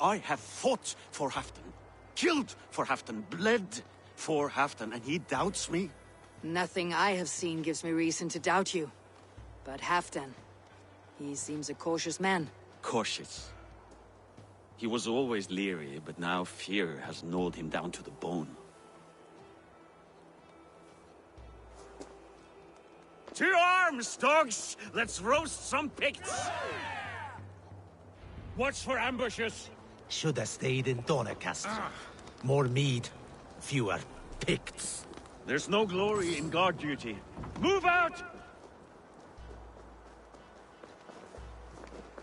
I have fought for Halfdan, killed for Halfdan, bled for Halfdan, and he doubts me? Nothing I have seen gives me reason to doubt you. But Halfdan, he seems a cautious man. Cautious. He was always leery, but now fear has gnawed him down to the bone. To arms, dogs! Let's roast some Picts! Watch for ambushes! Should have stayed in Doncaster. More mead, fewer Picts. There's no glory in guard duty. Move out!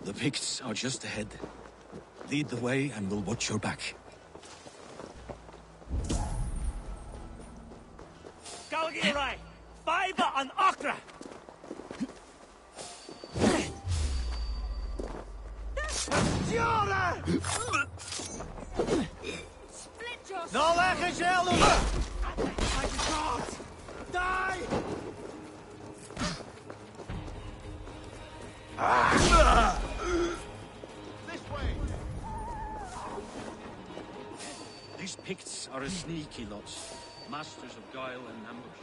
The Picts are just ahead. Lead the way and we'll watch your back. Galgirai! Fiber and Okra! No leggen, Die! This way! These Picts are a sneaky lot. Masters of guile and ambush.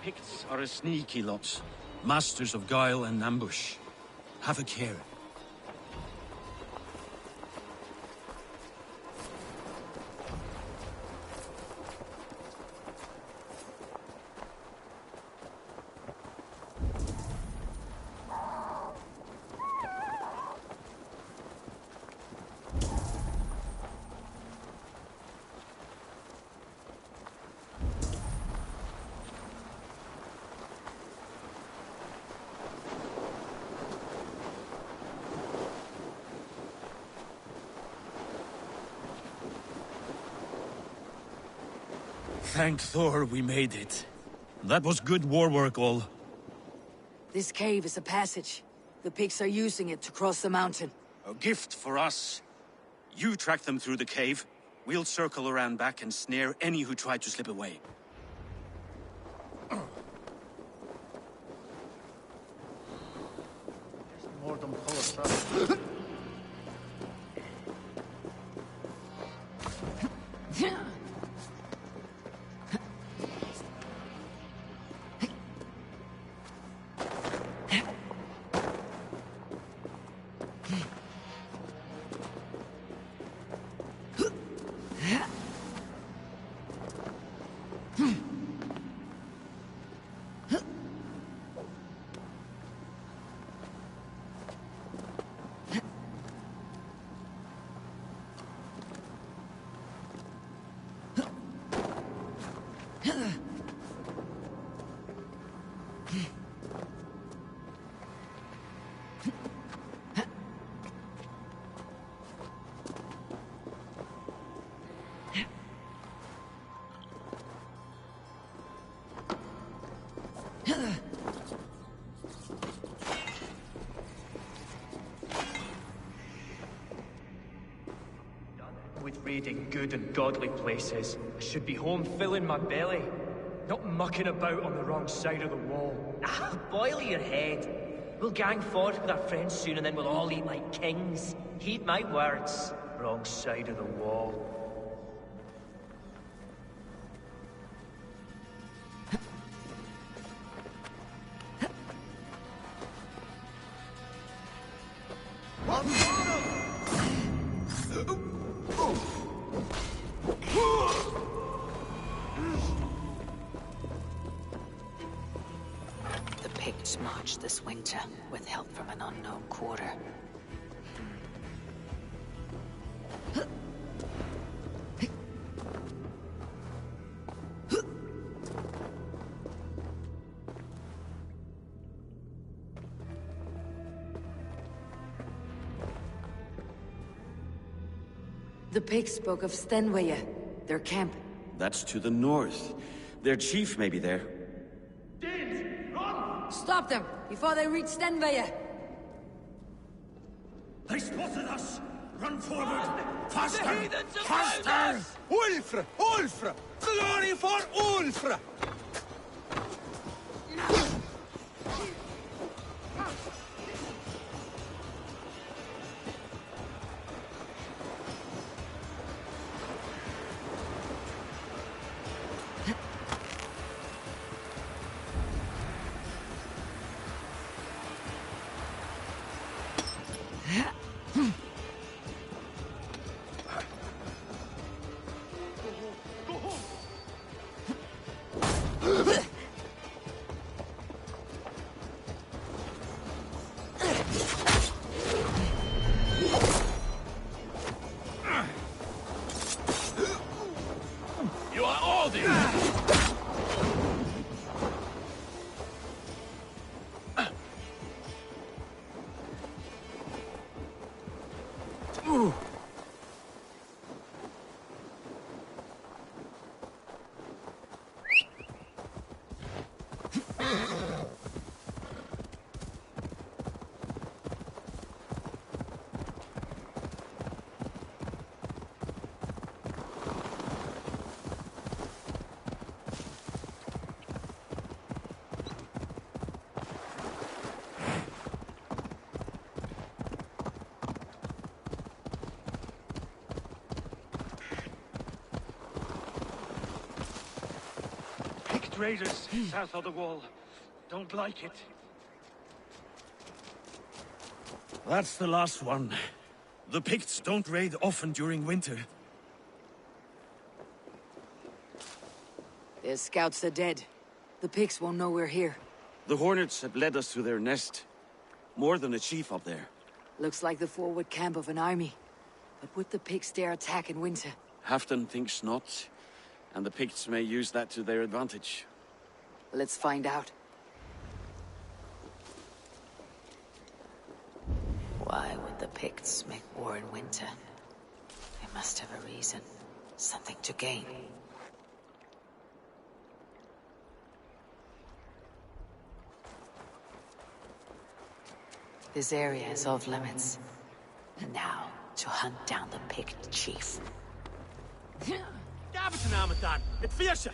Picts are a sneaky lot, masters of guile and ambush. Have a care. Thank Thor we made it. That was good war work, all. This cave is a passage. The pigs are using it to cross the mountain. A gift for us. You track them through the cave. We'll circle around back and snare any who try to slip away. With raiding good and godly places, I should be home filling my belly, not mucking about on the wrong side of the wall. Boil your head. We'll gang forth with our friends soon and then we'll all eat like kings. Heed my words. Wrong side of the wall. The Picts marched this winter with help from an unknown quarter. The Picts spoke of Stenwaya, their camp. That's to the north. Their chief may be there. Stop them, before they reach Stenwaya! They spotted us! Run forward! Faster! The heathens have found Faster! us! Ulfra! Ulfra! Glory for Ulfra! Raiders south of the wall. Don't like it. That's the last one. The Picts don't raid often during winter. Their scouts are dead. The Picts won't know we're here. The Hornets have led us to their nest. More than a chief up there. Looks like the forward camp of an army. But would the Picts dare attack in winter? Halfdan thinks not. And the Picts may use that to their advantage. Let's find out. Why would the Picts make war in winter? They must have a reason. Something to gain. This area is off limits. And now, to hunt down the Pict chief. Davidson Amadan, it's fierce.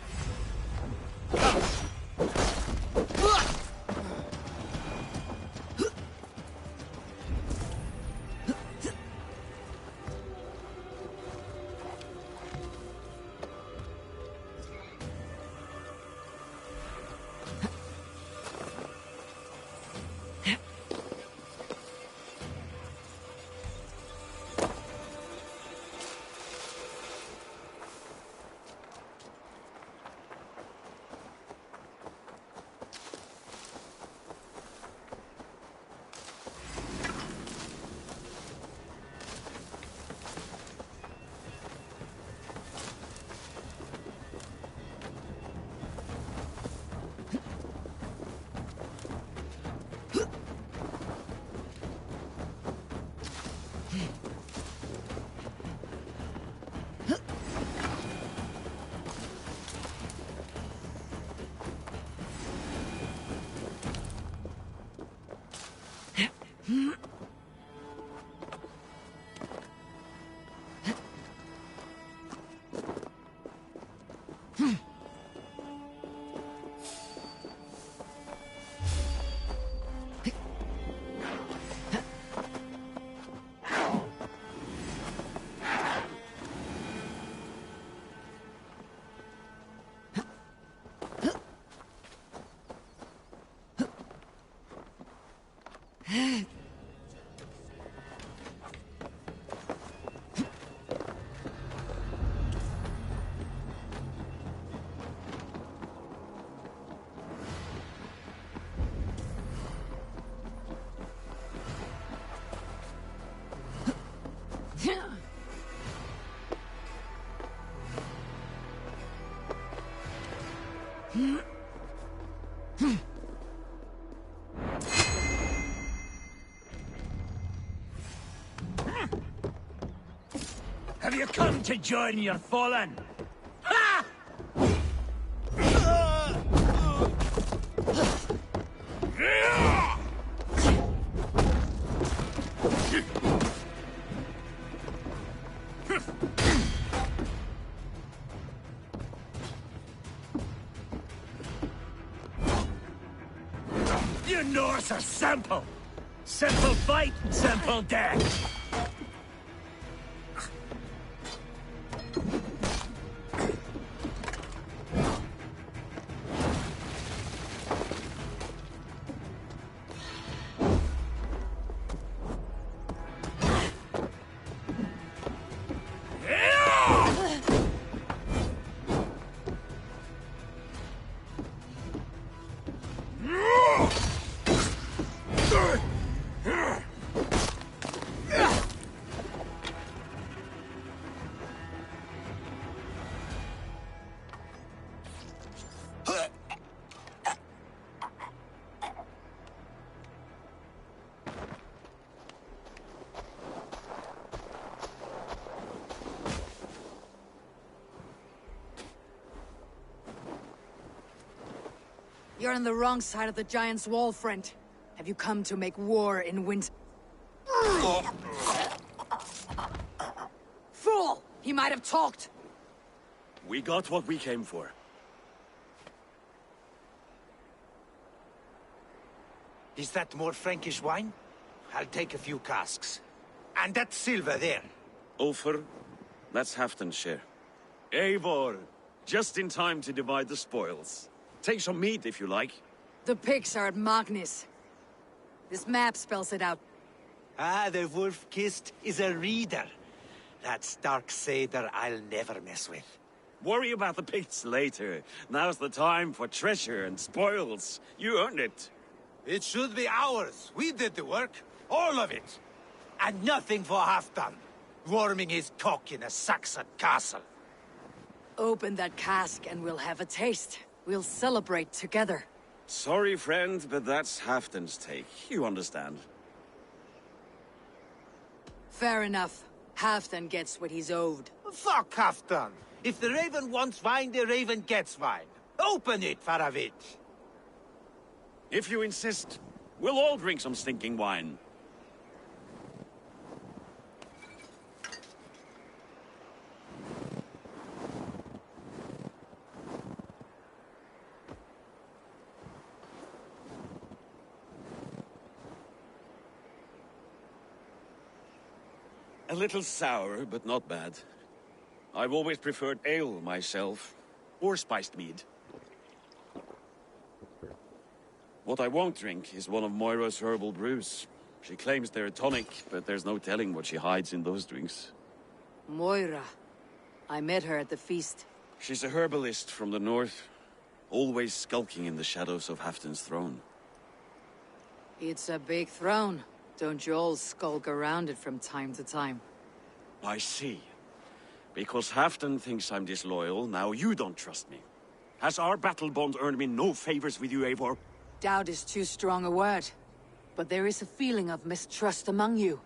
Have you come to join your fallen? Ha! You Norse are simple. Simple fight, simple death. You're on the wrong side of the Giant's Wall, friend. Have you come to make war in winter? Fool! He might have talked! We got what we came for. Is that more Frankish wine? I'll take a few casks. And that silver there. Ulfr, that's Halfdan's share. Eivor, just in time to divide the spoils. Take some meat if you like. The pigs are at Magnus. This map spells it out. Ah, the wolf-kissed is a reader. That stark satyr I'll never mess with. Worry about the pigs later. Now's the time for treasure and spoils. You earned it. It should be ours. We did the work. All of it. And nothing for Halfdan. Warming his cock in a Saxon castle. Open that cask and we'll have a taste. We'll celebrate together. Sorry, friend, but that's Halfdan's take. You understand. Fair enough. Halfdan gets what he's owed. Fuck Halfdan. If the Raven wants wine, the Raven gets wine. Open it, Faravid. If you insist, we'll all drink some stinking wine. A little sour, but not bad. I've always preferred ale myself, or spiced mead. What I won't drink is one of Moira's herbal brews. She claims they're a tonic, but there's no telling what she hides in those drinks. Moira. I met her at the feast. She's a herbalist from the north, always skulking in the shadows of Halfdan's throne. It's a big throne. Don't you all skulk around it from time to time? I see. Because Halfdan thinks I'm disloyal, now you don't trust me. Has our battle bond earned me no favors with you, Eivor? Doubt is too strong a word. But there is a feeling of mistrust among you.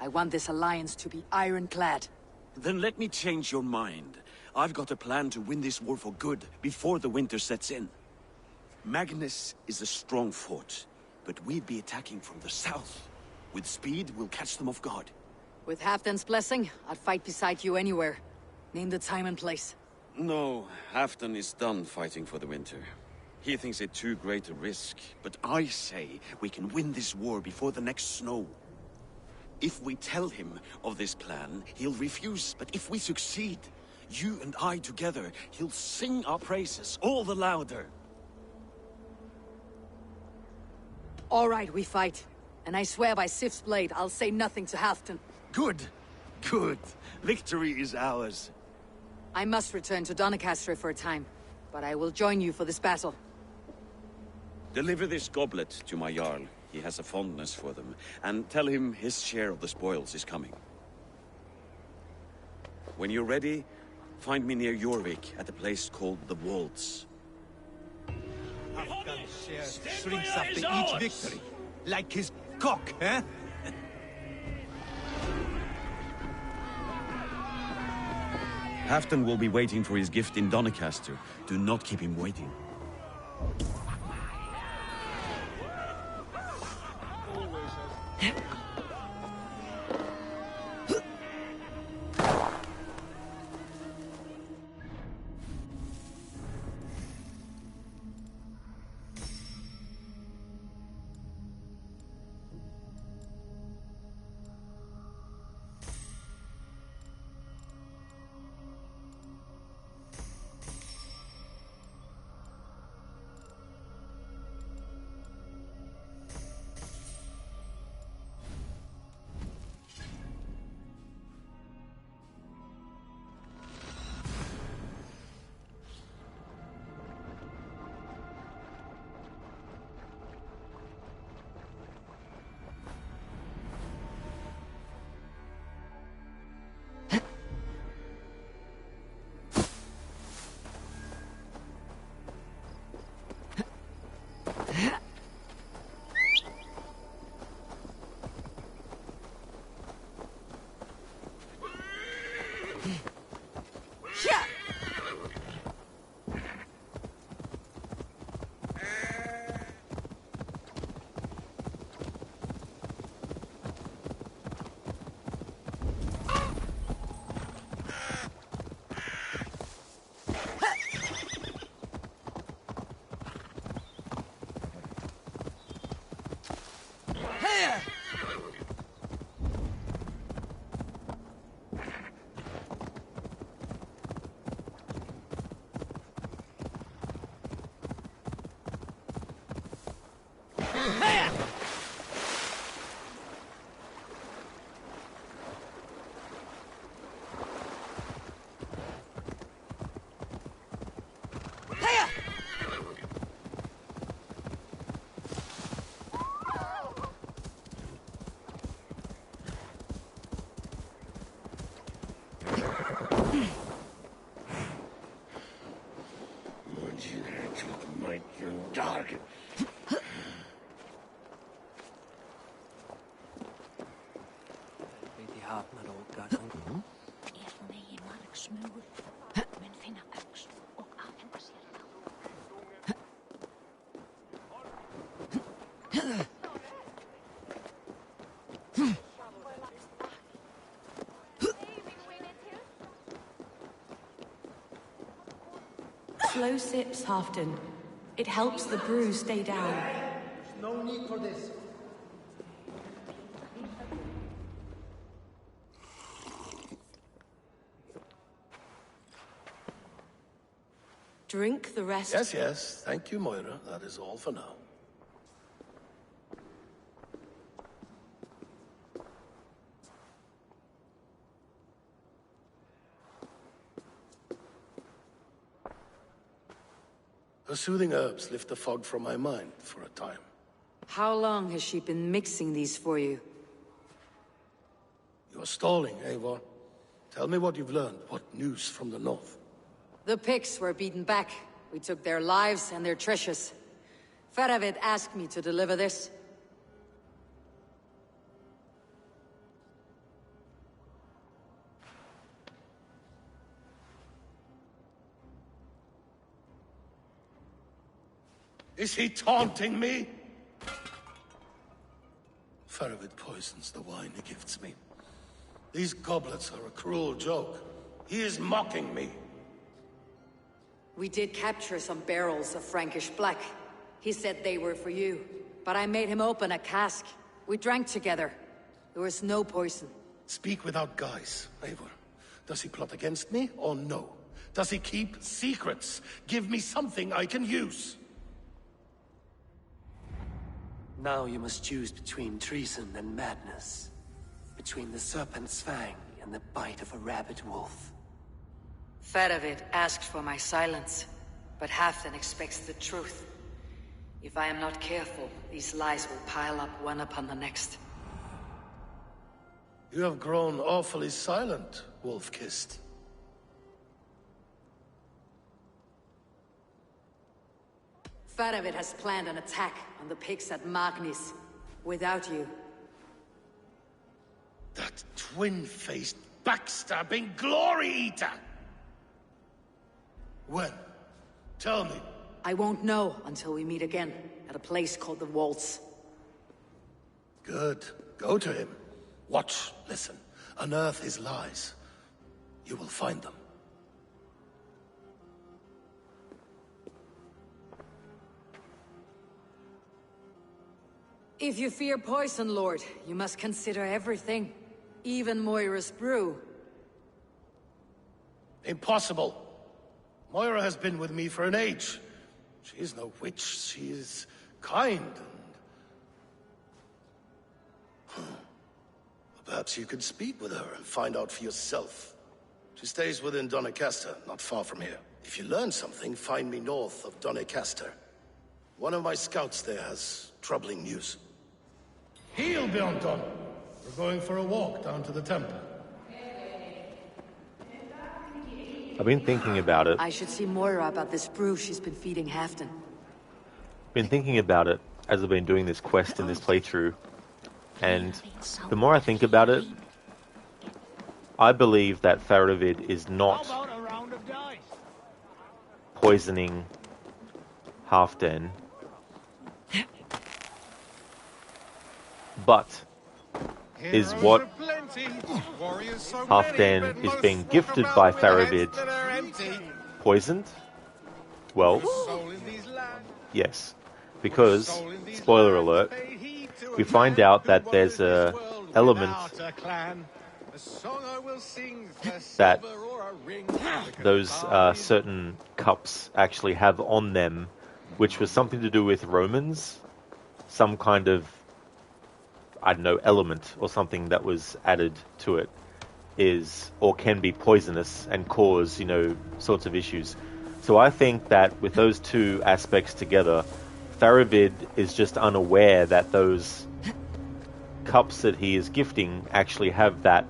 I want this alliance to be ironclad. Then let me change your mind. I've got a plan to win this war for good, before the winter sets in. Magnus is a strong fort, but we'd be attacking from the south. With speed, we'll catch them off guard. With Halfdan's blessing, I'd fight beside you anywhere. Name the time and place. No, Halfdan is done fighting for the winter. He thinks it too great a risk, but I say we can win this war before the next snow. If we tell him of this plan, he'll refuse, but if we succeed, you and I together, he'll sing our praises all the louder. All right, we fight. And I swear by Sif's blade, I'll say nothing to Halfdan. Good. Good. Victory is ours. I must return to Doncaster for a time, but I will join you for this battle. Deliver this goblet to my Jarl. He has a fondness for them. And tell him his share of the spoils is coming. When you're ready, find me near Jorvik at a place called the Waltz. Halfdan's share shrinks after each victory. Like his cock, eh? Halfdan will be waiting for his gift in Doncaster. Do not keep him waiting. Slow sips, Halfdan. It helps the brew stay down. No need for this. Drink the rest. Yes, yes. Thank you, Moira. That is all for now. Her soothing herbs lift the fog from my mind for a time. How long has she been mixing these for you? You're stalling, Eivor. Tell me what you've learned. What news from the north? The Picts were beaten back. We took their lives and their treasures. Faravid asked me to deliver this. Is he taunting me? Faravid poisons the wine he gifts me. These goblets are a cruel joke. He is mocking me. We did capture some barrels of Frankish black. He said they were for you, but I made him open a cask. We drank together. There was no poison. Speak without guise, Eivor. Does he plot against me or no? Does he keep secrets? Give me something I can use. Now you must choose between treason and madness. Between the serpent's fang and the bite of a rabid wolf. Faravid asked for my silence, but Halfdan expects the truth. If I am not careful, these lies will pile up one upon the next. You have grown awfully silent, Wolf-Kissed. Faravid has planned an attack on the Picts at Magnis, without you. That twin-faced, backstabbing glory-eater! When? Tell me. I won't know until we meet again, at a place called the Waltz. Good. Go to him. Watch, listen. Unearth his lies. You will find them. If you fear poison, Lord, you must consider everything. Even Moira's brew. Impossible. Moira has been with me for an age. She is no witch. She is kind and... Perhaps you could speak with her and find out for yourself. She stays within Doncaster, not far from here. If you learn something, find me north of Doncaster. One of my scouts there has troubling news. Heal, Bjornton! We're going for a walk down to the temple. I've been thinking about it. I should see Moira about this brew she's been feeding Halfdan. Been thinking about it as I've been doing this quest in this playthrough. And the more I think about it, I believe that Faravid is not poisoning Halfdan, but is what Halfdan is being gifted by Faravid poisoned? Well, yes, because, spoiler alert, we find out that there's a element that those certain cups actually have on them, which was something to do with Romans, some kind of, I don't know, element or something that was added to it is, or can be poisonous and cause, you know, sorts of issues. So I think that with those two aspects together, Faravid is just unaware that those cups that he is gifting actually have that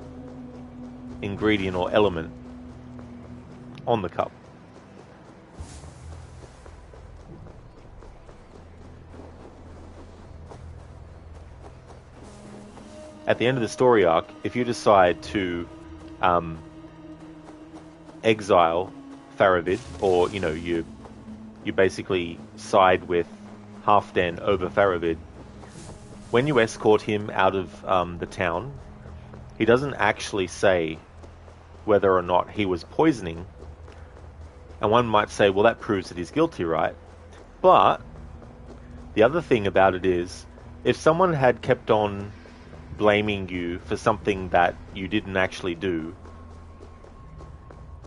ingredient or element on the cup. at the end of the story arc, if you decide to exile Faravid, or you basically side with Halfdan over Faravid, when you escort him out of the town, he doesn't actually say whether or not he was poisoning. And one might say, well, that proves that he's guilty, right? But the other thing about it is, if someone had kept on blaming you for something that you didn't actually do,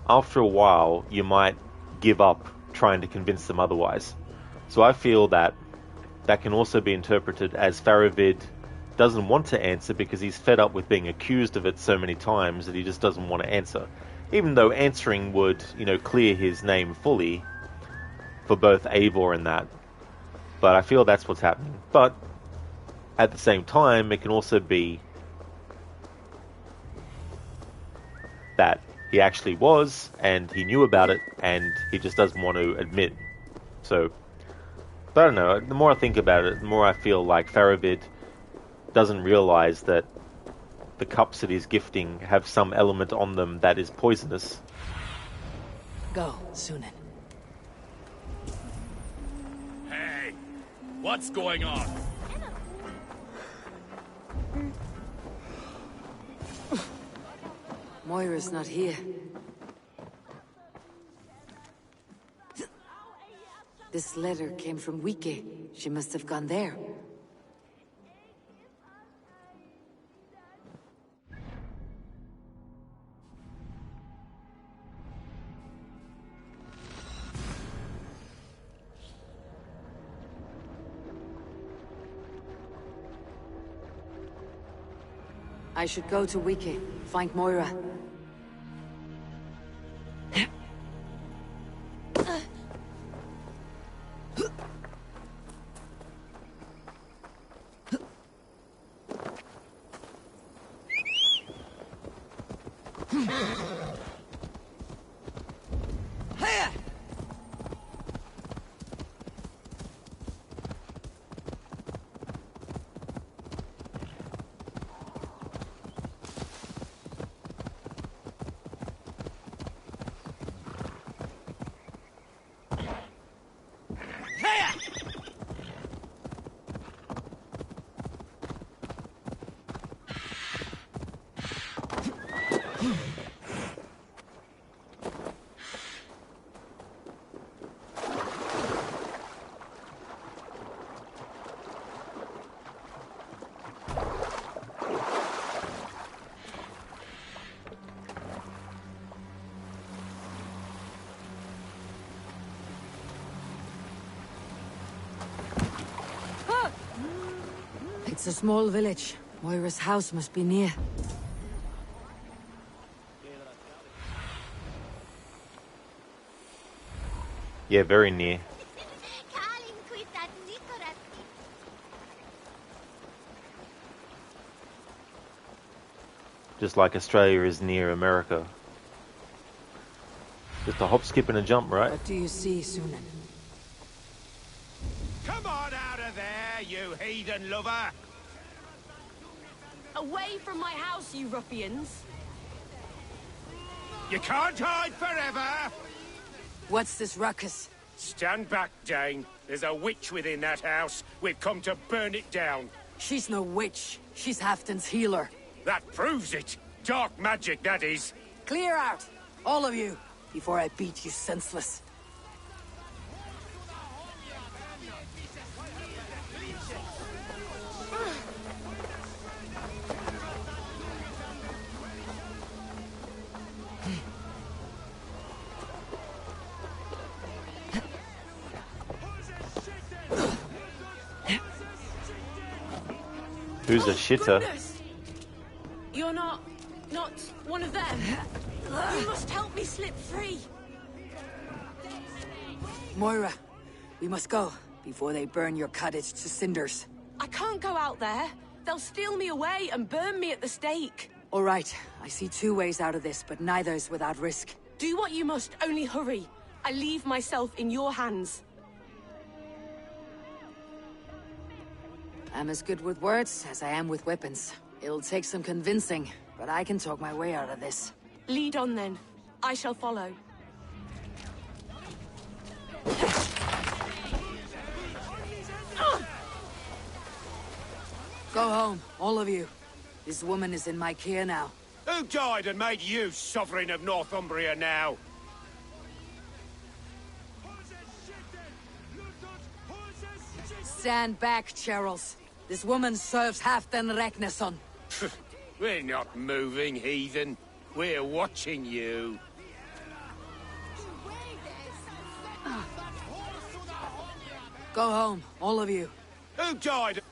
after a while, you might give up trying to convince them otherwise. So I feel that can also be interpreted as Faravid doesn't want to answer because he's fed up with being accused of it so many times that he just doesn't want to answer. Even though answering would, clear his name fully for both Eivor and that. But I feel that's what's happening. But at the same time, it can also be that he actually was, and he knew about it, and he just doesn't want to admit. So, but I don't know, the more I think about it, the more I feel like Faravid doesn't realize that the cups that he's gifting have some element on them that is poisonous. Go, Sunan. Hey, what's going on? Moira's not here. This letter came from Wike. She must have gone there. I should go to Wike, find Moira. It's a small village. Moira's house must be near. Yeah, very near. Just like Australia is near America. Just a hop, skip and a jump, right? What do you see, Sunan? Come on out of there, you heathen lover! Away from my house, you ruffians! You can't hide forever! What's this ruckus? Stand back, Dane. There's a witch within that house. We've come to burn it down. She's no witch. She's Halfdan's healer. That proves it. Dark magic, that is. Clear out, all of you, before I beat you senseless. Who's a shitter? Goodness. You're not one of them. You must help me slip free. Moira, we must go before they burn your cottage to cinders. I can't go out there. They'll steal me away and burn me at the stake. All right, I see two ways out of this, but neither is without risk. Do what you must, only hurry. I leave myself in your hands. I'm as good with words as I am with weapons. It'll take some convincing, but I can talk my way out of this. Lead on then. I shall follow. Go home, all of you. This woman is in my care now. Who died and made you sovereign of Northumbria now? Stand back, Charles. This woman serves Halfdan Ragnarsson. We're not moving, heathen. We're watching you. Go home, all of you. Who died?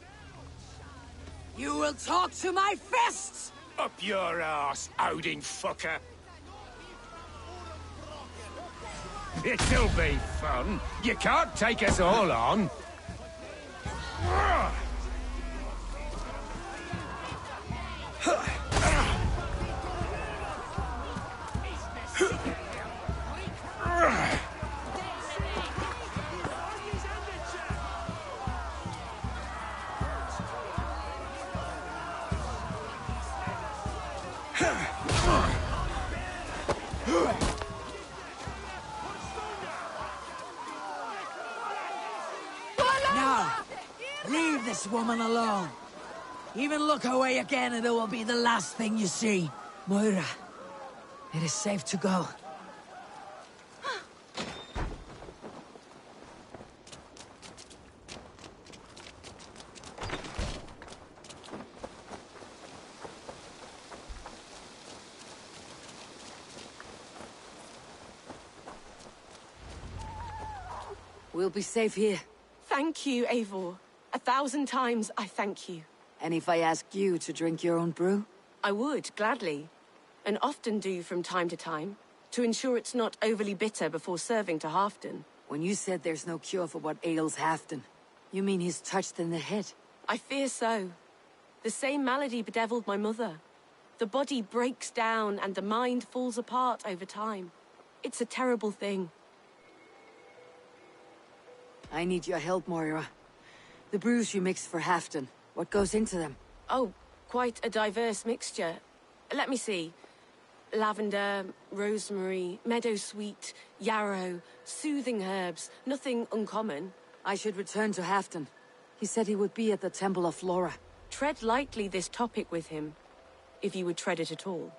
You will talk to my fists! Up your ass, Odin fucker. It'll be fun. You can't take us all on. Now, leave this woman alone. Even look away again and it will be the last thing you see. Moira, it is safe to go. We'll be safe here. Thank you, Eivor. 1,000 times I thank you. And if I ask you to drink your own brew? I would, gladly. And often do from time to time, to ensure it's not overly bitter before serving to Halfdan. When you said there's no cure for what ails Halfdan, you mean he's touched in the head? I fear so. The same malady bedeviled my mother. The body breaks down and the mind falls apart over time. It's a terrible thing. I need your help, Moira. The brews you mixed for Halfdan, what goes into them? Oh, quite a diverse mixture. Let me see. Lavender, rosemary, meadowsweet, yarrow, soothing herbs, nothing uncommon. I should return to Halfdan. He said he would be at the Temple of Flora. Tread lightly this topic with him, if you would tread it at all.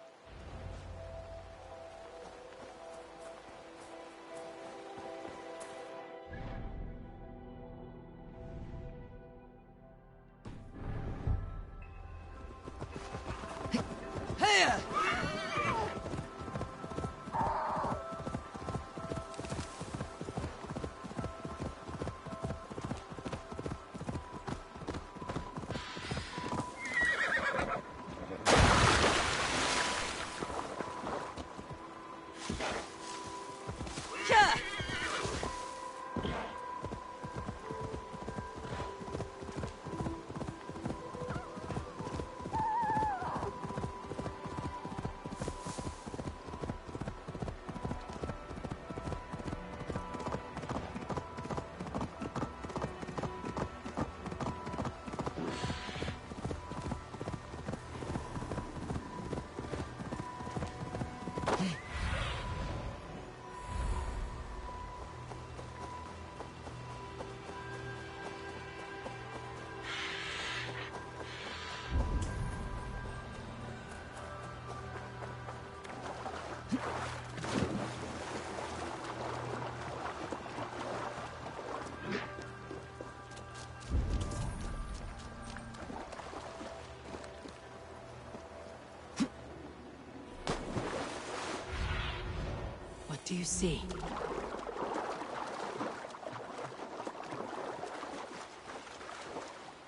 What do you see?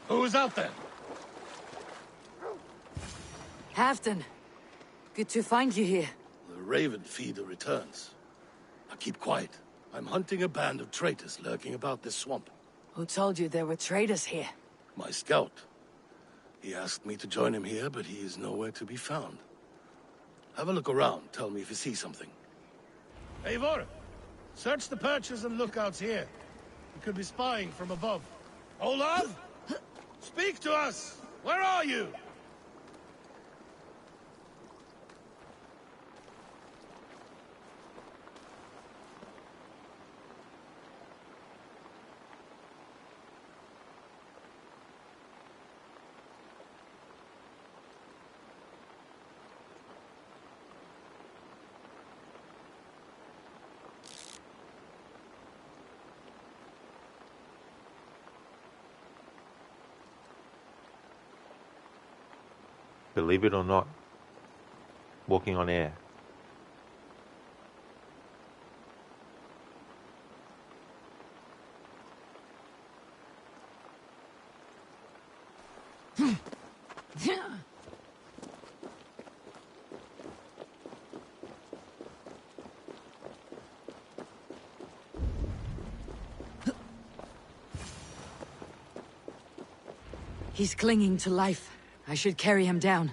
Who's out there? Halfdan. Good to find you here. The Raven feeder returns. Now keep quiet. I'm hunting a band of traitors lurking about this swamp. Who told you there were traitors here? My scout. He asked me to join him here, but he is nowhere to be found. Have a look around. Tell me if you see something. Eivor! Search the perches and lookouts here. We could be spying from above. Olav! Speak to us! Where are you? Believe it or not, walking on air. He's clinging to life. I should carry him down.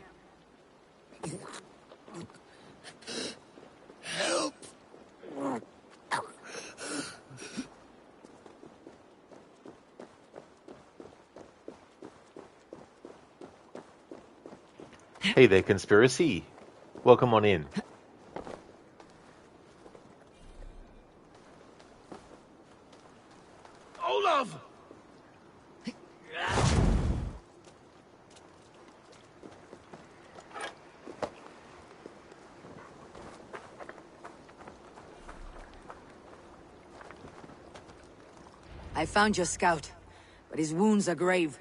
Help! Hey there, conspiracy. Welcome on in. Olaf! I found your scout, but his wounds are grave.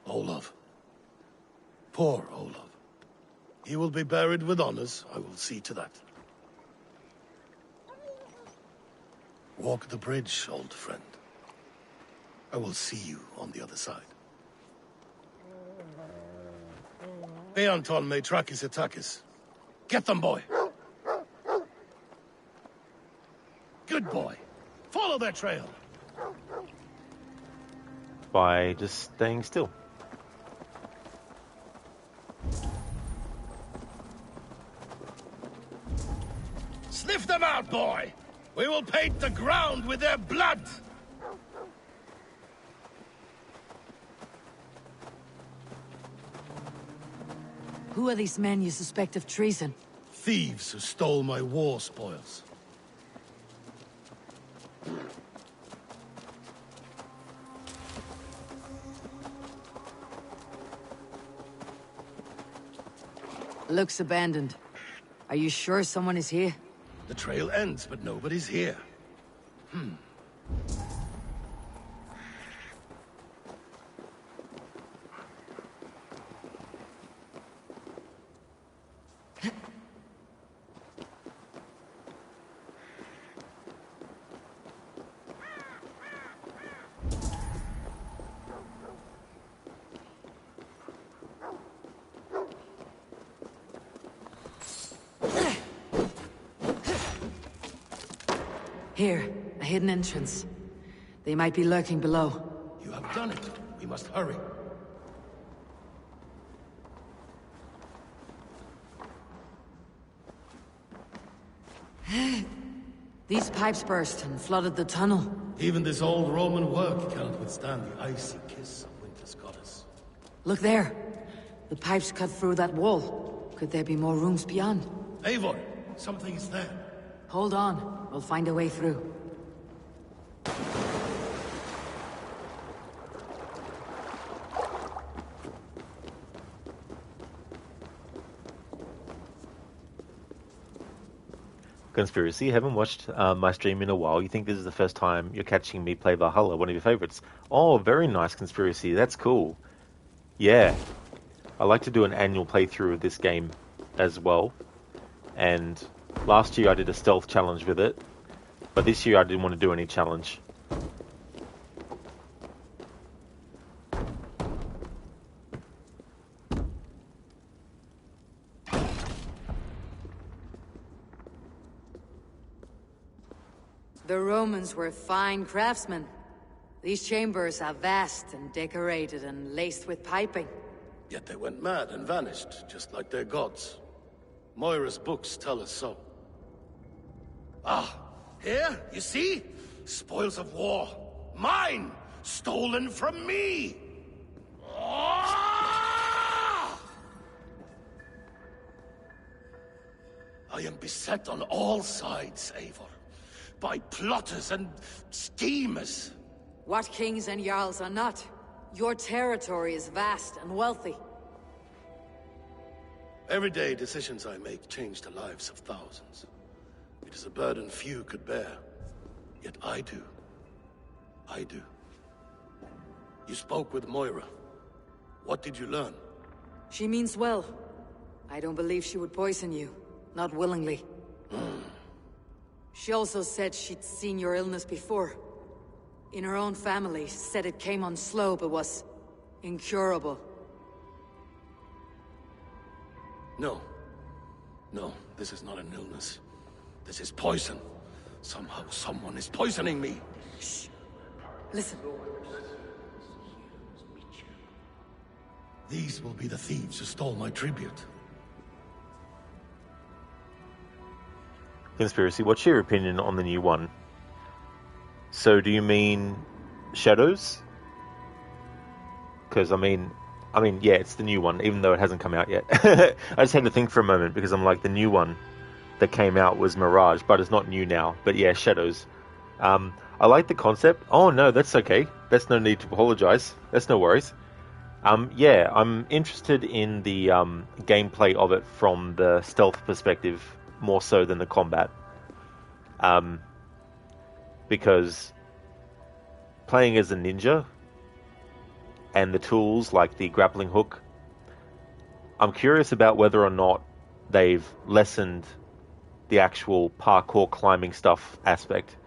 Olaf. Poor Olaf. He will be buried with honors. I will see to that. Walk the bridge, old friend. I will see you on the other side. Beanton may track his attackers. Get them, boy! Good boy. Follow their trail. By just staying still. Sniff them out, boy! We will paint the ground with their blood! Who are these men you suspect of treason? Thieves who stole my war spoils. Looks abandoned. Are you sure someone is here? The trail ends, but nobody's here. Here, a hidden entrance. They might be lurking below. You have done it. We must hurry. These pipes burst and flooded the tunnel. Even this old Roman work cannot withstand the icy kiss of winter's goddess. Look there. The pipes cut through that wall. Could there be more rooms beyond? Eivor, something is there. Hold on. We'll find a way through. Conspiracy, haven't watched my stream in a while. You think this is the first time you're catching me play Valhalla, one of your favorites. Oh, very nice, Conspiracy. That's cool. Yeah. I like to do an annual playthrough of this game as well. And last year I did a stealth challenge with it. But this year I didn't want to do any challenge. The Romans were fine craftsmen. These chambers are vast and decorated and laced with piping. Yet they went mad and vanished, just like their gods. Moira's books tell us so. Ah, here, you see? Spoils of war. Mine! Stolen from me! Ah! I am beset on all sides, Eivor. By plotters and schemers. What kings and jarls are not? Your territory is vast and wealthy. Everyday decisions I make change the lives of thousands. It is a burden few could bear. Yet I do. I do. You spoke with Moira. What did you learn? She means well. I don't believe she would poison you. Not willingly. She also said she'd seen your illness before. In her own family, said it came on slow but was incurable. No. No, this is not an illness. This is poison. Somehow someone is poisoning me. Shh. Listen. These will be the thieves who stole my tribute. Conspiracy, what's your opinion on the new one? So do you mean Shadows? Because I mean, yeah, it's the new one, even though it hasn't come out yet. I just had to think for a moment, because I'm like, the new one that came out was Mirage, but it's not new now. But yeah, Shadows. I like the concept. Oh no, that's okay. That's no need to apologize. That's no worries. Yeah, I'm interested in the gameplay of it from the stealth perspective, more so than the combat. Because playing as a ninja and the tools like the grappling hook, I'm curious about whether or not they've lessened the actual parkour climbing stuff aspect.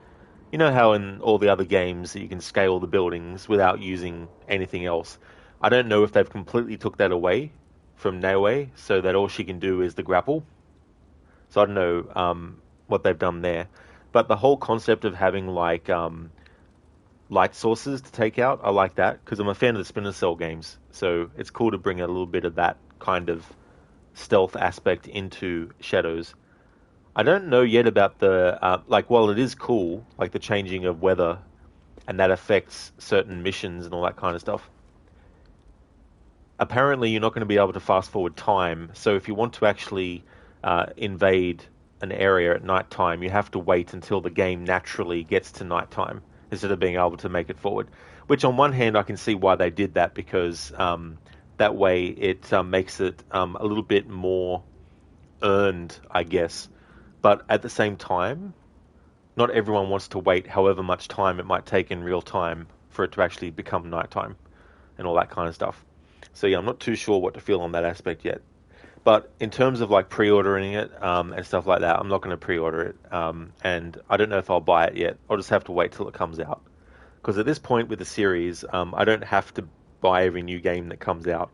You know how in all the other games you can scale the buildings without using anything else? I don't know if they've completely took that away from Naoe, so that all she can do is the grapple. So I don't know what they've done there. But the whole concept of having like light sources to take out, I like that, because I'm a fan of the Splinter Cell games. So it's cool to bring a little bit of that kind of stealth aspect into Shadows. I don't know yet about the, while it is cool, like the changing of weather, and that affects certain missions and all that kind of stuff. Apparently you're not going to be able to fast forward time, so if you want to actually invade an area at night time, you have to wait until the game naturally gets to night time, instead of being able to make it forward. Which on one hand I can see why they did that, because that way it makes it a little bit more earned, I guess. But at the same time, not everyone wants to wait however much time it might take in real time for it to actually become nighttime and all that kind of stuff. So yeah, I'm not too sure what to feel on that aspect yet. But in terms of like pre-ordering it and stuff like that, I'm not going to pre-order it. And I don't know if I'll buy it yet. I'll just have to wait till it comes out. Because at this point with the series, I don't have to buy every new game that comes out.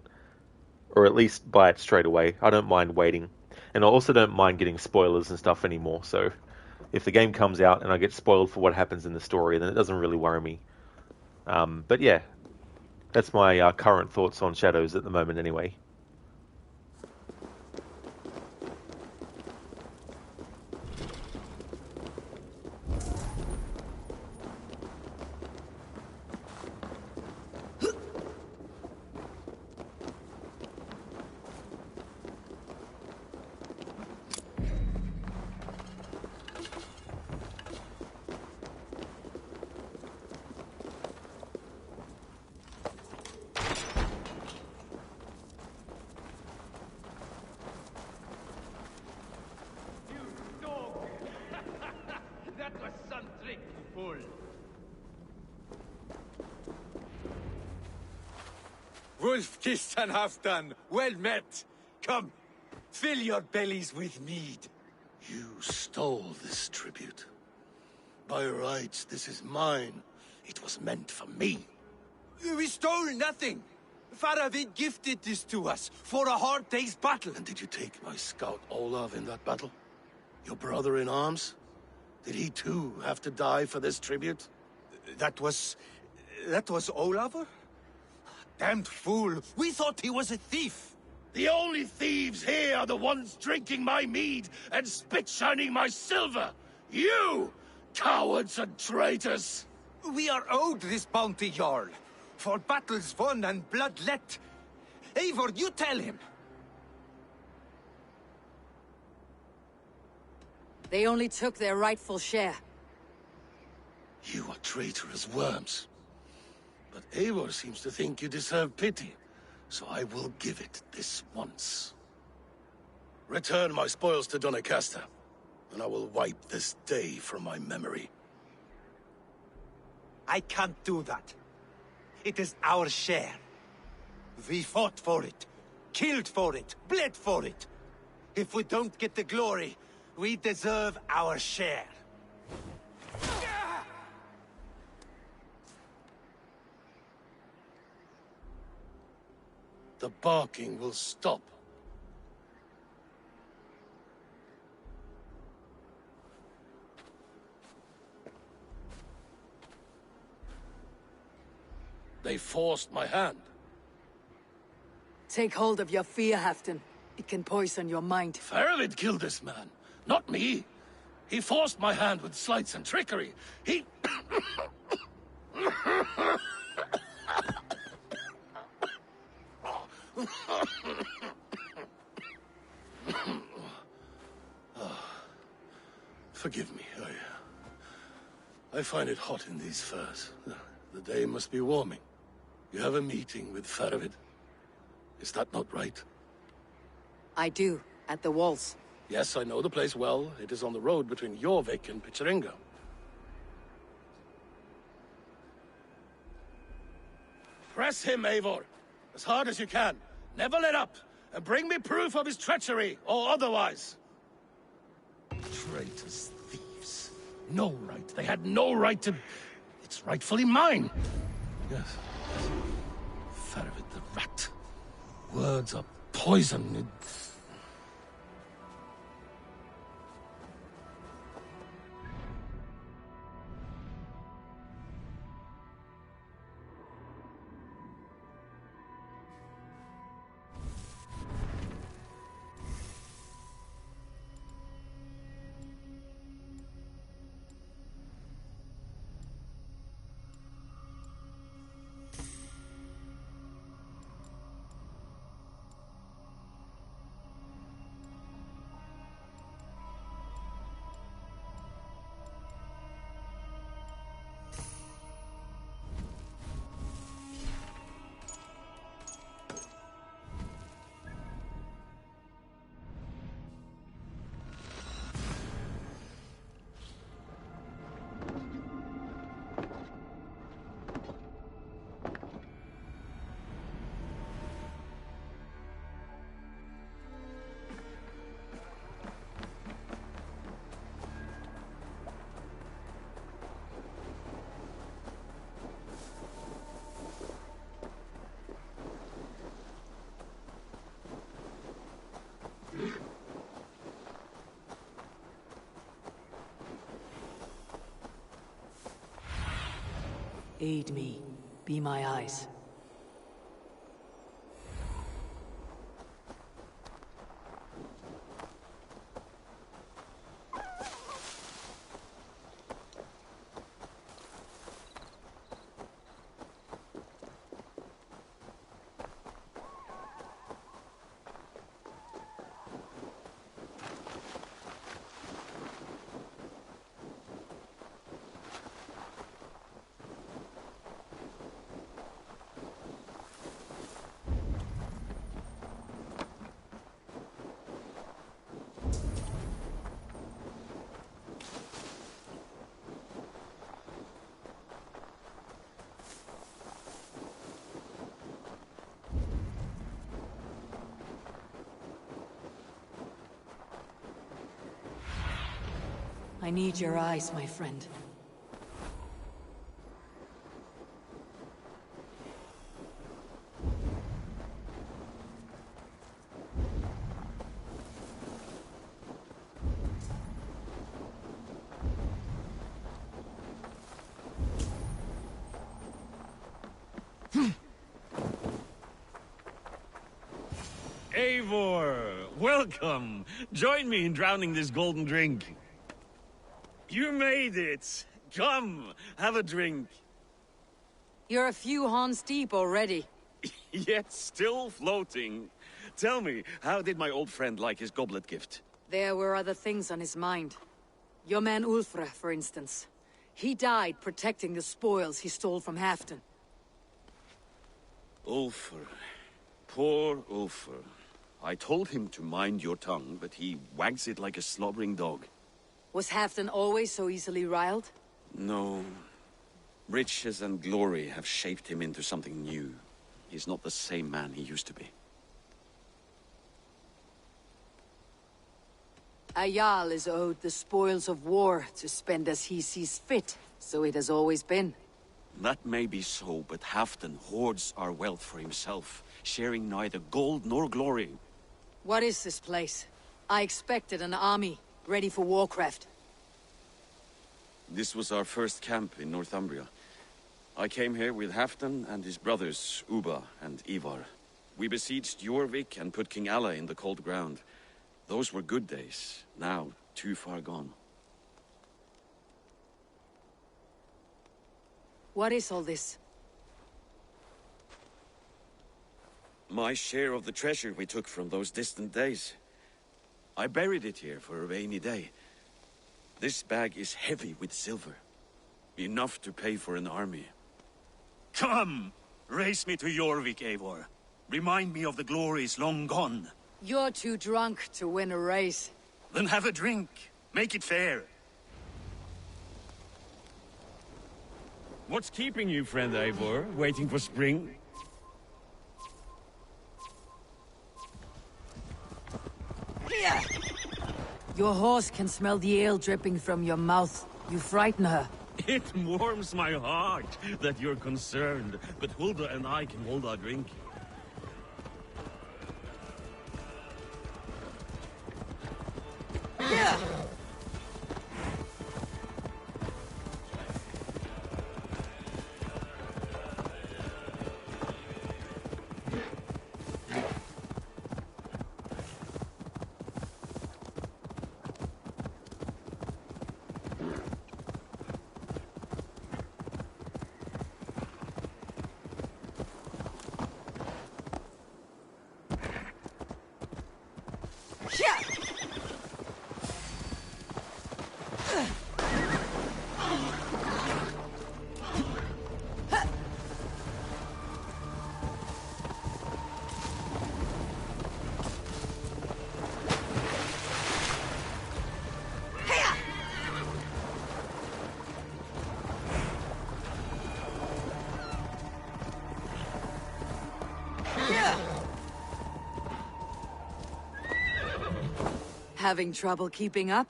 Or at least buy it straight away. I don't mind waiting. And I also don't mind getting spoilers and stuff anymore. So if the game comes out and I get spoiled for what happens in the story, then it doesn't really worry me. But yeah, that's my current thoughts on Shadows at the moment anyway. Wolf-kissed and half done. Well met. Come, fill your bellies with mead. You stole this tribute. By rights, this is mine. It was meant for me. We stole nothing. Faravid gifted this to us for a hard day's battle. And did you take my scout Olav in that battle? Your brother in arms? Did he too have to die for this tribute? That was Olav? Damned fool! We thought he was a thief! The only thieves here are the ones drinking my mead and spit-shining my silver! You! Cowards and traitors! We are owed this bounty, Jarl, for battles won and blood let. Eivor, you tell him! They only took their rightful share. You are traitorous worms. But Eivor seems to think you deserve pity, so I will give it this once. Return my spoils to Doncaster, and I will wipe this day from my memory. I can't do that. It is our share. We fought for it, killed for it, bled for it. If we don't get the glory, we deserve our share. The barking will stop. They forced my hand. Take hold of your fear, Halfdan. It can poison your mind. Faravid killed this man, not me. He forced my hand with sleights and trickery. He... Forgive me, I find it hot in these furs. The day must be warming. You have a meeting with Faravid. Is that not right? I do, at the walls. Yes, I know the place well. It is on the road between Jorvik and Picheringa. Press him, Eivor, as hard as you can. Never let up, and bring me proof of his treachery, or otherwise. Traitors, thieves. No right. They had no right to... It's rightfully mine. Yes. Faravid the rat. Words are poison. Aid me. Be my eyes. I need your eyes, my friend. Eivor, welcome. Join me in drowning this golden drink. You made it. Come, have a drink. You're a few horns deep already. Yet still floating. Tell me, how did my old friend like his goblet gift? There were other things on his mind. Your man Ulfre, for instance. He died protecting the spoils he stole from Halfdan. Ulfr. Poor Ulfr. I told him to mind your tongue, but he wags it like a slobbering dog. Was Halfdan always so easily riled? No. Riches and glory have shaped him into something new. He's not the same man he used to be. A Jarl is owed the spoils of war to spend as he sees fit, so it has always been. That may be so, but Halfdan hoards our wealth for himself, sharing neither gold nor glory. What is this place? I expected an army, ready for warcraft. This was our first camp in Northumbria. I came here with Halfdan and his brothers, Ubba and Eivor. We besieged Jorvik and put King Alla in the cold ground. Those were good days, now too far gone. What is all this? My share of the treasure we took from those distant days. I buried it here for a rainy day. This bag is heavy with silver. Enough to pay for an army. Come! Race me to Jorvik, Eivor. Remind me of the glories long gone. You're too drunk to win a race. Then have a drink. Make it fair. What's keeping you, friend Eivor? Waiting for spring? Your horse can smell the ale dripping from your mouth. You frighten her. It warms my heart that you're concerned, but Hulda and I can hold our drink. Having trouble keeping up?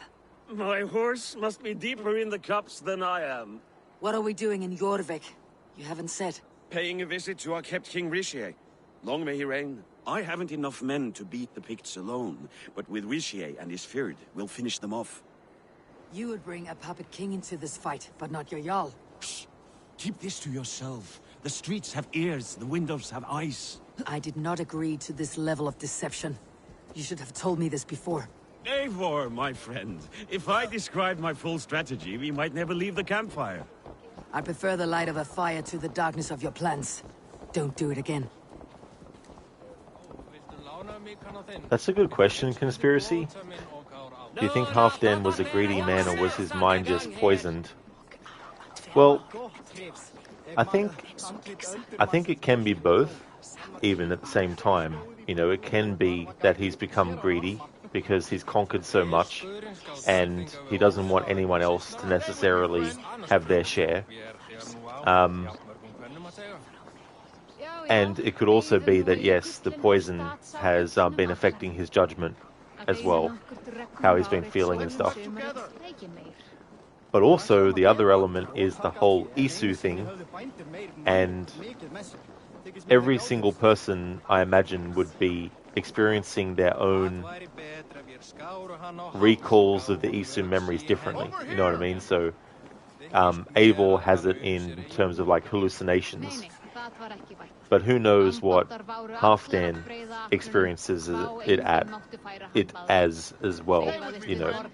My horse must be deeper in the cups than I am. What are we doing in Jorvik? You haven't said. Paying a visit to our kept King Rishi. Long may he reign. I haven't enough men to beat the Picts alone, but with Rishi and his Fyrd, we'll finish them off. You would bring a puppet king into this fight, but not your Jarl. Psst. Keep this to yourself. The streets have ears, the windows have eyes. I did not agree to this level of deception. You should have told me this before. Eivor, my friend. If I described my full strategy, we might never leave the campfire. I prefer the light of a fire to the darkness of your plans. Don't do it again. That's a good question, Conspiracy. Do you think Halfdan was a greedy man, or was his mind just poisoned? Well, I think it can be both, even at the same time. You know, it can be that he's become greedy because he's conquered so much and he doesn't want anyone else to necessarily have their share. And it could also be that, yes, the poison has been affecting his judgment as well, how he's been feeling and stuff. But also, the other element is the whole Isu thing, and every single person, I imagine, would be experiencing their own recalls of the Isu memories differently, you know what I mean? So, Eivor has it in terms of like hallucinations, but who knows what Halfdan experiences it as well, you know.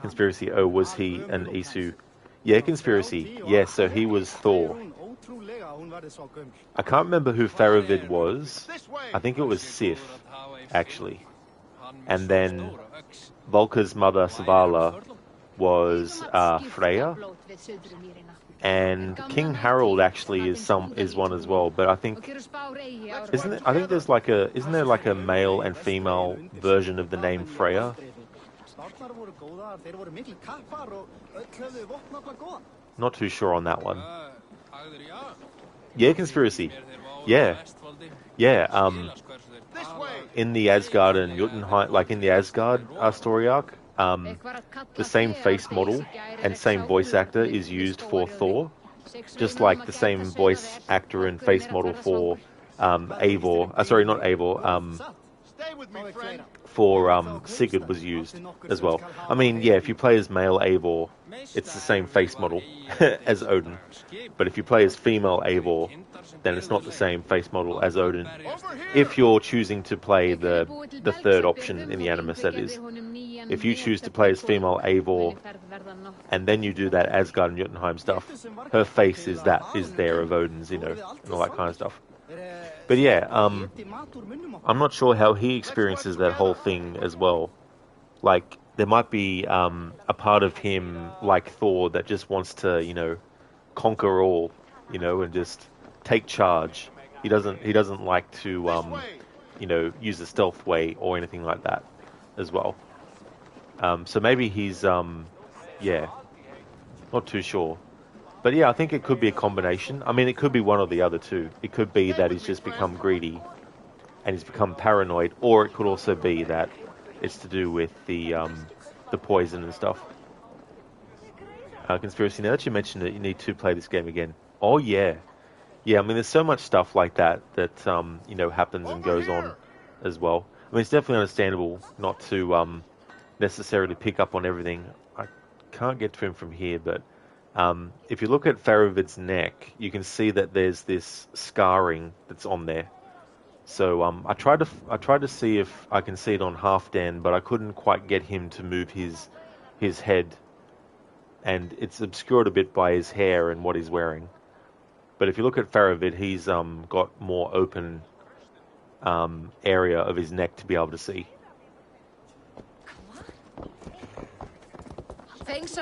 Conspiracy, oh, was he an Isu? Yeah, Conspiracy, yeah, so he was Thor. I can't remember who Faravid was. I think it was Sif, actually. And then Volker's mother, Savala, was Freya. And King Harold actually is one as well, but I think isn't there like a male and female version of the name Freya? Not too sure on that one. Yeah, Conspiracy. Yeah. in the Asgard and Jotunheim, like in the Asgard story arc, the same face model and same voice actor is used for Thor, just like the same voice actor and face model for Eivor. Sorry, not Eivor. For Sigurd was used as well. I mean, yeah, if you play as male Eivor, it's the same face model as Odin. But if you play as female Eivor, then it's not the same face model as Odin. If you're choosing to play the third option in the animus, that is. If you choose to play as female Eivor, and then you do that Asgard and Jotunheim stuff, her face is there of Odin's, you know, and all that kind of stuff. But yeah, I'm not sure how he experiences that whole thing as well. Like, there might be a part of him, like Thor, that just wants to, you know, conquer all, you know, and just take charge. He doesn't like to, you know, use the stealth way or anything like that as well. So maybe he's, yeah, not too sure. But yeah, I think it could be a combination. I mean, it could be one or the other too. It could be that he's just become greedy and he's become paranoid, or it could also be that it's to do with the poison and stuff. Conspiracy, now that you mentioned it, you need to play this game again. Oh yeah. Yeah, I mean, there's so much stuff like that you know, happens and goes on as well. I mean, it's definitely understandable not to necessarily pick up on everything. I can't get to him from here, but if you look at Faravid's neck, you can see that there's this scarring that's on there. So I tried to see if I can see it on Halfdan, but I couldn't quite get him to move his head, and it's obscured a bit by his hair and what he's wearing. But if you look at Faravid, he's got more open area of his neck to be able to see. Thanks.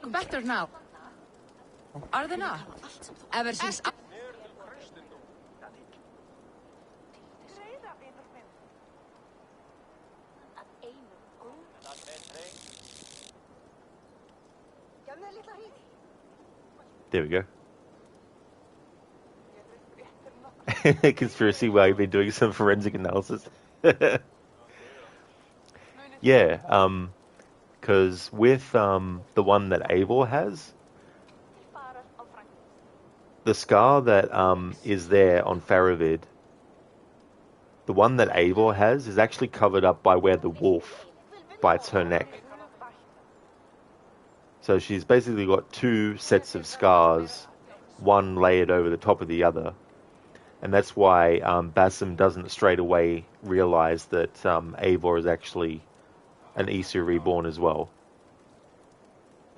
Better now. Are they not? Ever since. There we go. Conspiracy, where you've been doing some forensic analysis. Yeah, because with the one that Eivor has, the scar that is there on Faravid, the one that Eivor has is actually covered up by where the wolf bites her neck. So she's basically got two sets of scars, one layered over the top of the other. And that's why Basim doesn't straight away realize that Eivor is actually an Isu reborn as well.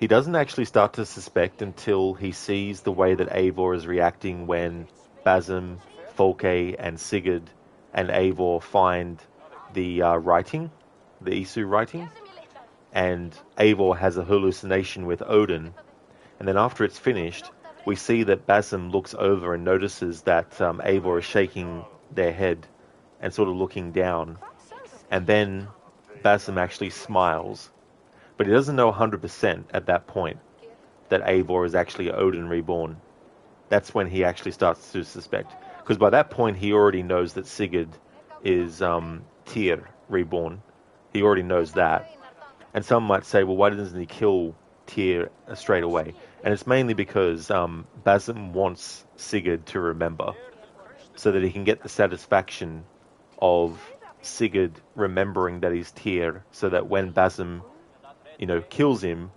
He doesn't actually start to suspect until he sees the way that Eivor is reacting when Basim, Folke, and Sigurd and Eivor find the writing, the Isu writing. And Eivor has a hallucination with Odin. And then after it's finished, we see that Basim looks over and notices that Eivor is shaking their head and sort of looking down. And then Basim actually smiles. But he doesn't know 100% at that point that Eivor is actually Odin reborn. That's when he actually starts to suspect. Because by that point, he already knows that Sigurd is Tyr reborn. He already knows that. And some might say, well, why doesn't he kill Tyr straight away? And it's mainly because Basim wants Sigurd to remember, so that he can get the satisfaction of Sigurd remembering that he's Tyr, so that when Basim, you know, kills him,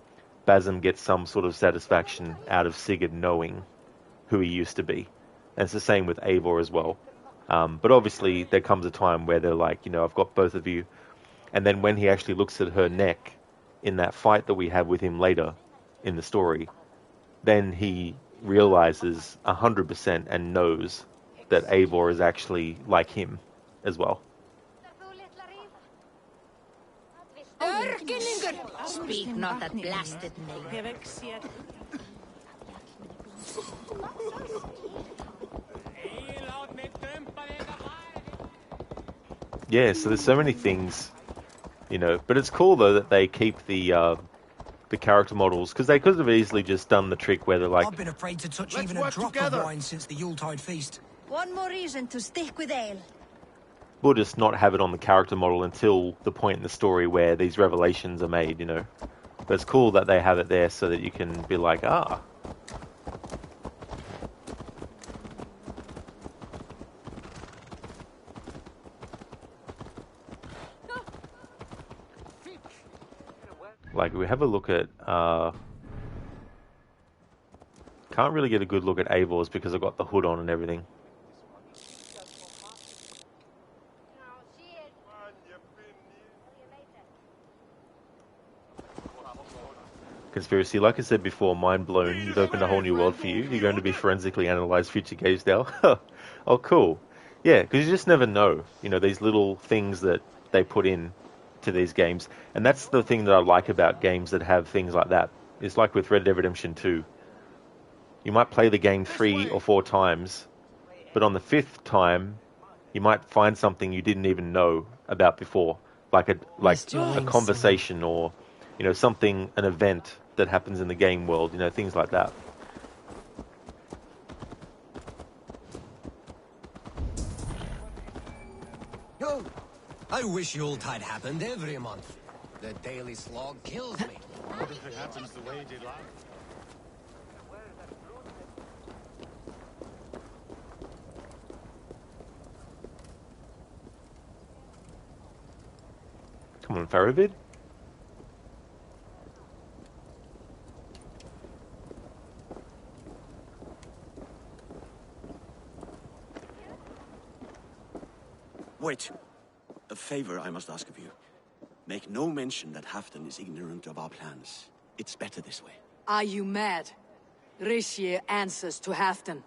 Basim gets some sort of satisfaction out of Sigurd knowing who he used to be. And it's the same with Eivor as well. But obviously there comes a time where they're like, you know, I've got both of you. And then when he actually looks at her neck in that fight that we have with him later in the story, then he realizes 100% and knows that Eivor is actually like him as well. Speak not that blasted name. Yeah, so there's so many things, you know, but it's cool though that they keep the the character models, because they could have easily just done the trick where they're like, I've been afraid to touch Let's even a work drop together. of wine since the Yuletide feast. One more reason to stick with ale. we'll just not have it on the character model until the point in the story where these revelations are made, you know. But it's cool that they have it there so that you can be like, ah. Like, we have a look at, can't really get a good look at Eivor's because I've got the hood on and everything. Conspiracy, like I said before, mind blown. You've opened a whole new world for you. You're going to be forensically analysed future games now. Oh, cool. Yeah, because you just never know. You know, these little things that they put in to these games. And that's the thing that I like about games that have things like that. It's like with Red Dead Redemption 2. You might play the game 3 or 4 times, but on the 5th time, you might find something you didn't even know about before. Like a conversation or, you know, something, an event that happens in the game world, you know, things like that. Oh, I wish Yuletide happened every month. The daily slog kills me. What if it happens the way it did last? Come on, Faravid. Wait. A favor I must ask of you. Make no mention that Halfdan is ignorant of our plans. It's better this way. Are you mad? Rishi answers to Halfdan.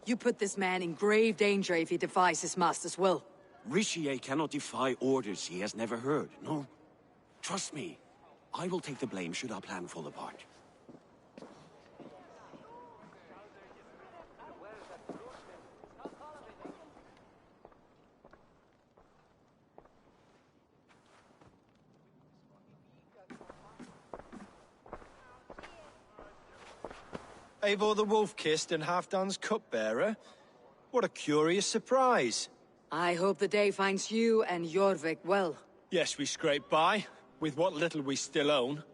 You put this man in grave danger if he defies his master's will. Rishi cannot defy orders he has never heard, no? Trust me. I will take the blame should our plan fall apart. Eivor the Wolf-Kissed and Halfdan's cupbearer? What a curious surprise. I hope the day finds you and Jorvik well. Yes, we scrape by, with what little we still own.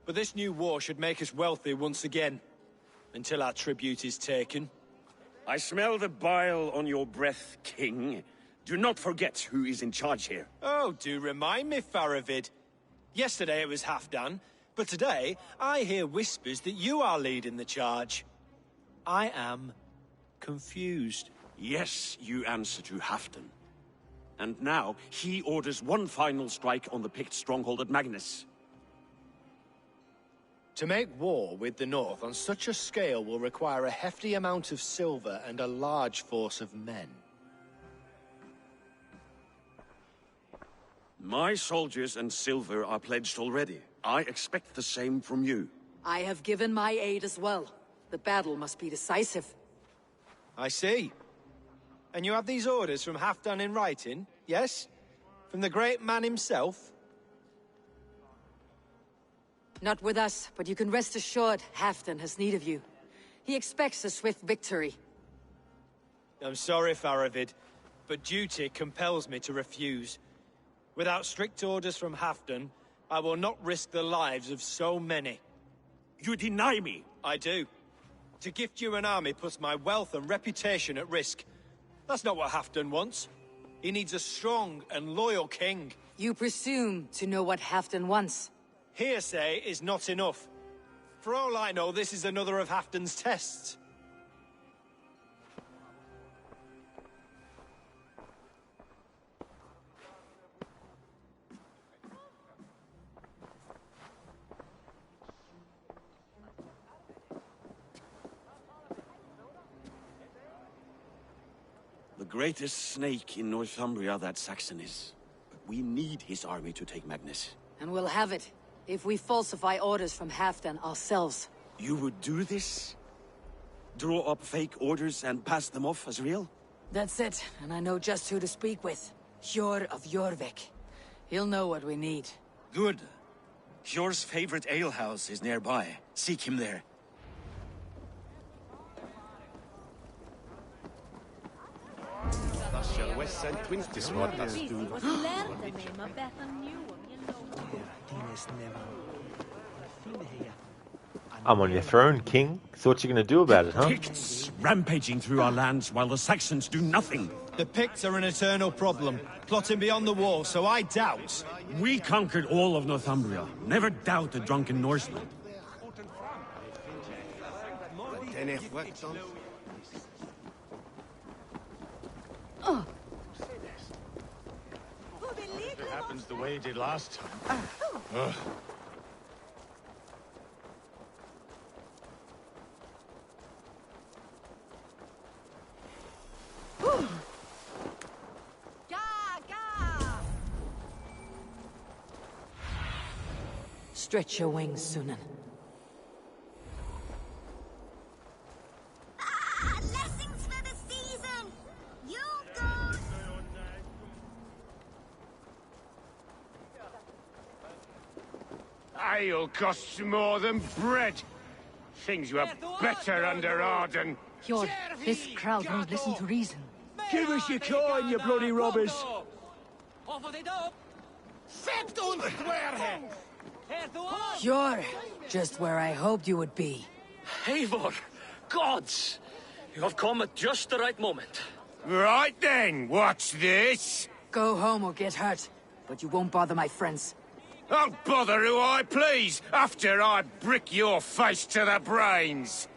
But this new war should make us wealthy once again. Until our tribute is taken. I smell the bile on your breath, King. Do not forget who is in charge here. Oh, do remind me, Faravid. Yesterday it was Halfdan, but today I hear whispers that you are leading the charge. I am confused. Yes, you answer to Halfdan. And now, he orders one final strike on the Pict stronghold at Magnus. To make war with the North on such a scale will require a hefty amount of silver and a large force of men. My soldiers and silver are pledged already. I expect the same from you. I have given my aid as well. The battle must be decisive. I see. And you have these orders from Halfdan in writing, yes? From the great man himself? Not with us, but you can rest assured Halfdan has need of you. He expects a swift victory. I'm sorry, Faravid, but duty compels me to refuse. Without strict orders from Halfdan, I will not risk the lives of so many. You deny me? I do. To gift you an army puts my wealth and reputation at risk. That's not what Halfdan wants. He needs a strong and loyal king. You presume to know what Halfdan wants. Hearsay is not enough. For all I know, this is another of Halfdan's tests. The greatest snake in Northumbria that Saxon is. But we need his army to take Magnus. And we'll have it, if we falsify orders from Halfdan ourselves. You would do this? Draw up fake orders and pass them off as real? That's it, and I know just who to speak with. Hjor of Jorvik. He'll know what we need. Good. Hjor's favorite alehouse is nearby. Seek him there. I'm on your throne, King. So what you gonna do about it, huh? Picts rampaging through our lands while the Saxons do nothing. The Picts are an eternal problem, plotting beyond the wall, so I doubt... We conquered all of Northumbria. Never doubt a drunken Norseman. Oh. If it happens the way it did last time. Ugh. Stretch your wings, Sunan. Blessings for the season! You go! Ale costs more than bread. Things were better under Arden. Hjor, this crowd won't listen to reason. Give us your coin, you bloody robbers! Hjor, just where I hoped you would be. Eivor, gods! You have come at just the right moment. Right then, what's this? Go home or get hurt, but you won't bother my friends. I'll bother who I please, after I brick your face to the brains.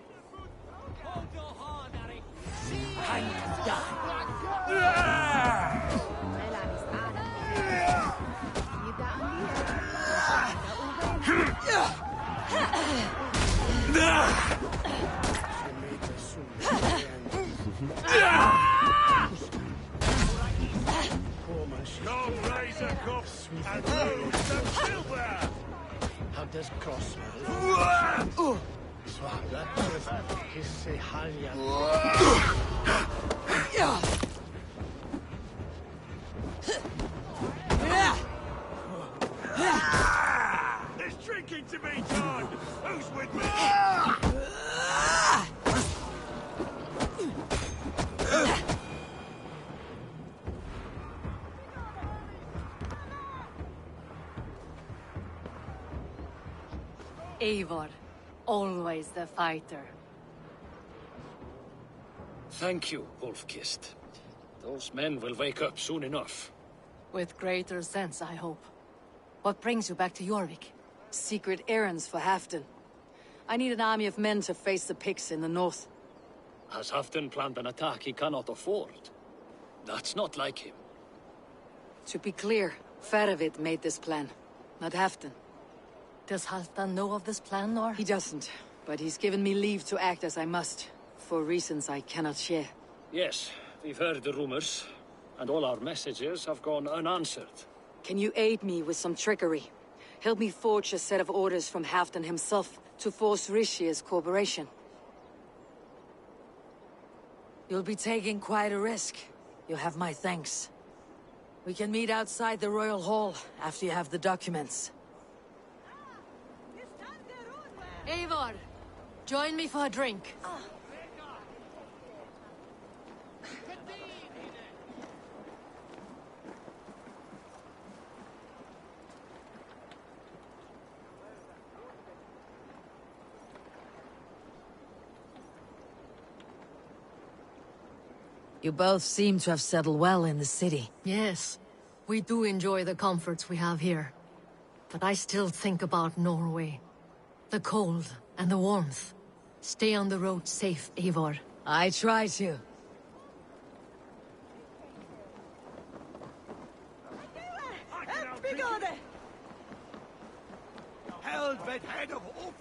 There's drinking to be done! Who's with me? Eivor, always the fighter. Thank you, Wolf-Kissed. Those men will wake up soon enough. With greater sense, I hope. What brings you back to Jorvik? Secret errands for Halfdan. I need an army of men to face the Picts in the north. Has Halfdan planned an attack he cannot afford? That's not like him. To be clear, Faravid made this plan, not Halfdan. Does Halfdan know of this plan, or...? He doesn't, but he's given me leave to act as I must, for reasons I cannot share. Yes, we've heard the rumors, and all our messages have gone unanswered. Can you aid me with some trickery? Help me forge a set of orders from Halfdan himself to force Rishia's cooperation. You'll be taking quite a risk. You'll have my thanks. We can meet outside the Royal Hall after you have the documents. Eivor, join me for a drink. You both seem to have settled well in the city. Yes, we do enjoy the comforts we have here. But I still think about Norway. The cold and the warmth. Stay on the road safe, Eivor. I try to. Helvete head of hope!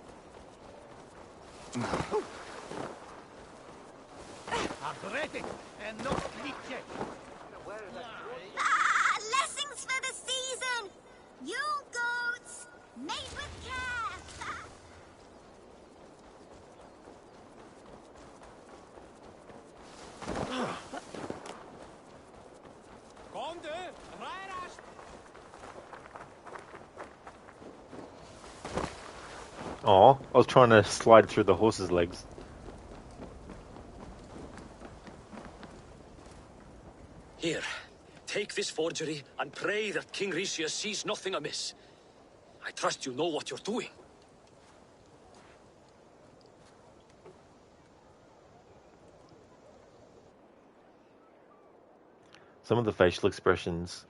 Athletic and not cliché. Blessings for the season! You goats, made with care! Oh, I was trying to slide through the horse's legs. Here, take this forgery and pray that King Ricius sees nothing amiss. I trust you know what you're doing. Some of the facial expressions.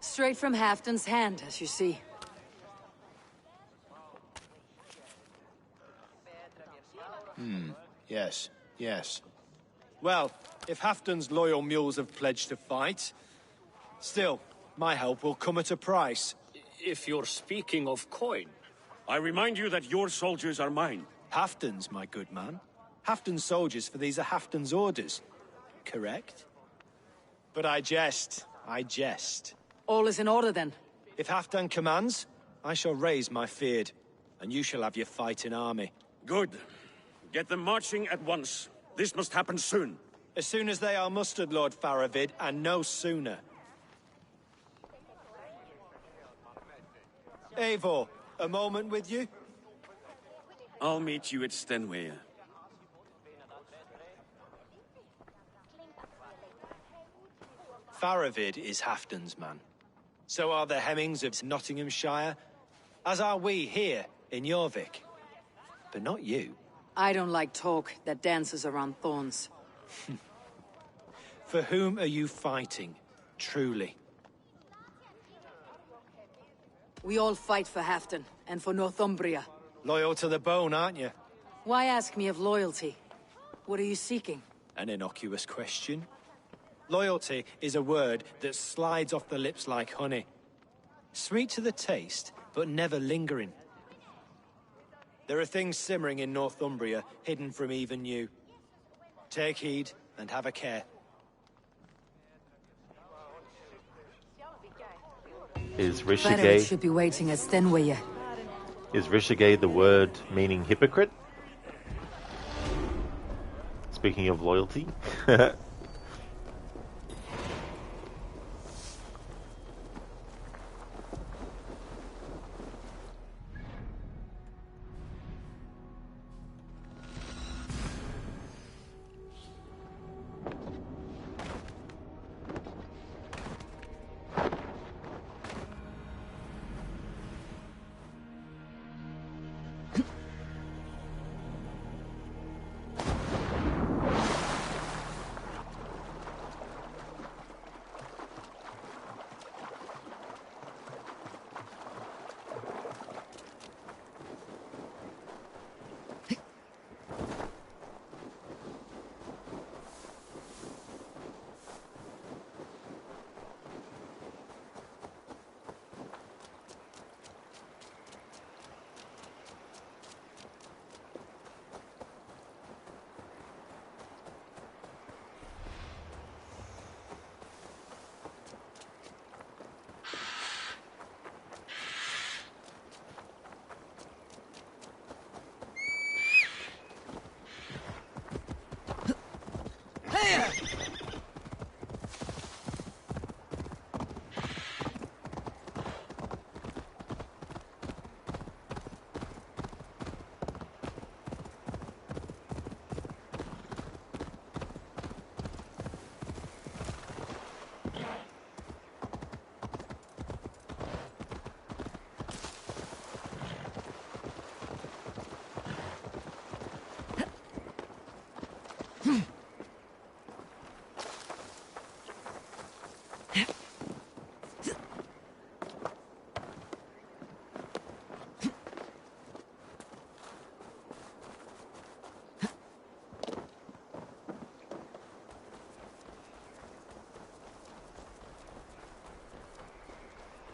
Straight from Halfton's hand, as you see. Yes, yes. Well, if Halfton's loyal mules have pledged to fight, still, my help will come at a price. If you're speaking of coin. I remind you that your soldiers are mine. Halfton's, my good man. Halfton's soldiers, for these are Halfton's orders. Correct? But I jest. I jest. All is in order, then. If Halfdan commands, I shall raise my feared, and you shall have your fighting army. Good. Get them marching at once. This must happen soon. As soon as they are mustered, Lord Faravid, and no sooner. Eivor, a moment with you? I'll meet you at Stenway. Faravid is Halfdan's man. So are the Hemmings of Nottinghamshire, as are we here in Jorvik. But not you. I don't like talk that dances around thorns. For whom are you fighting, truly? We all fight for Halfdan, and for Northumbria. Loyal to the bone, aren't you? Why ask me of loyalty? What are you seeking? An innocuous question. Loyalty is a word that slides off the lips like honey. Sweet to the taste, but never lingering. There are things simmering in Northumbria, hidden from even you. Take heed, and have a care. Is Better Rishigay... should be waiting at Stenway. Is Rishigay the word meaning hypocrite? Speaking of loyalty.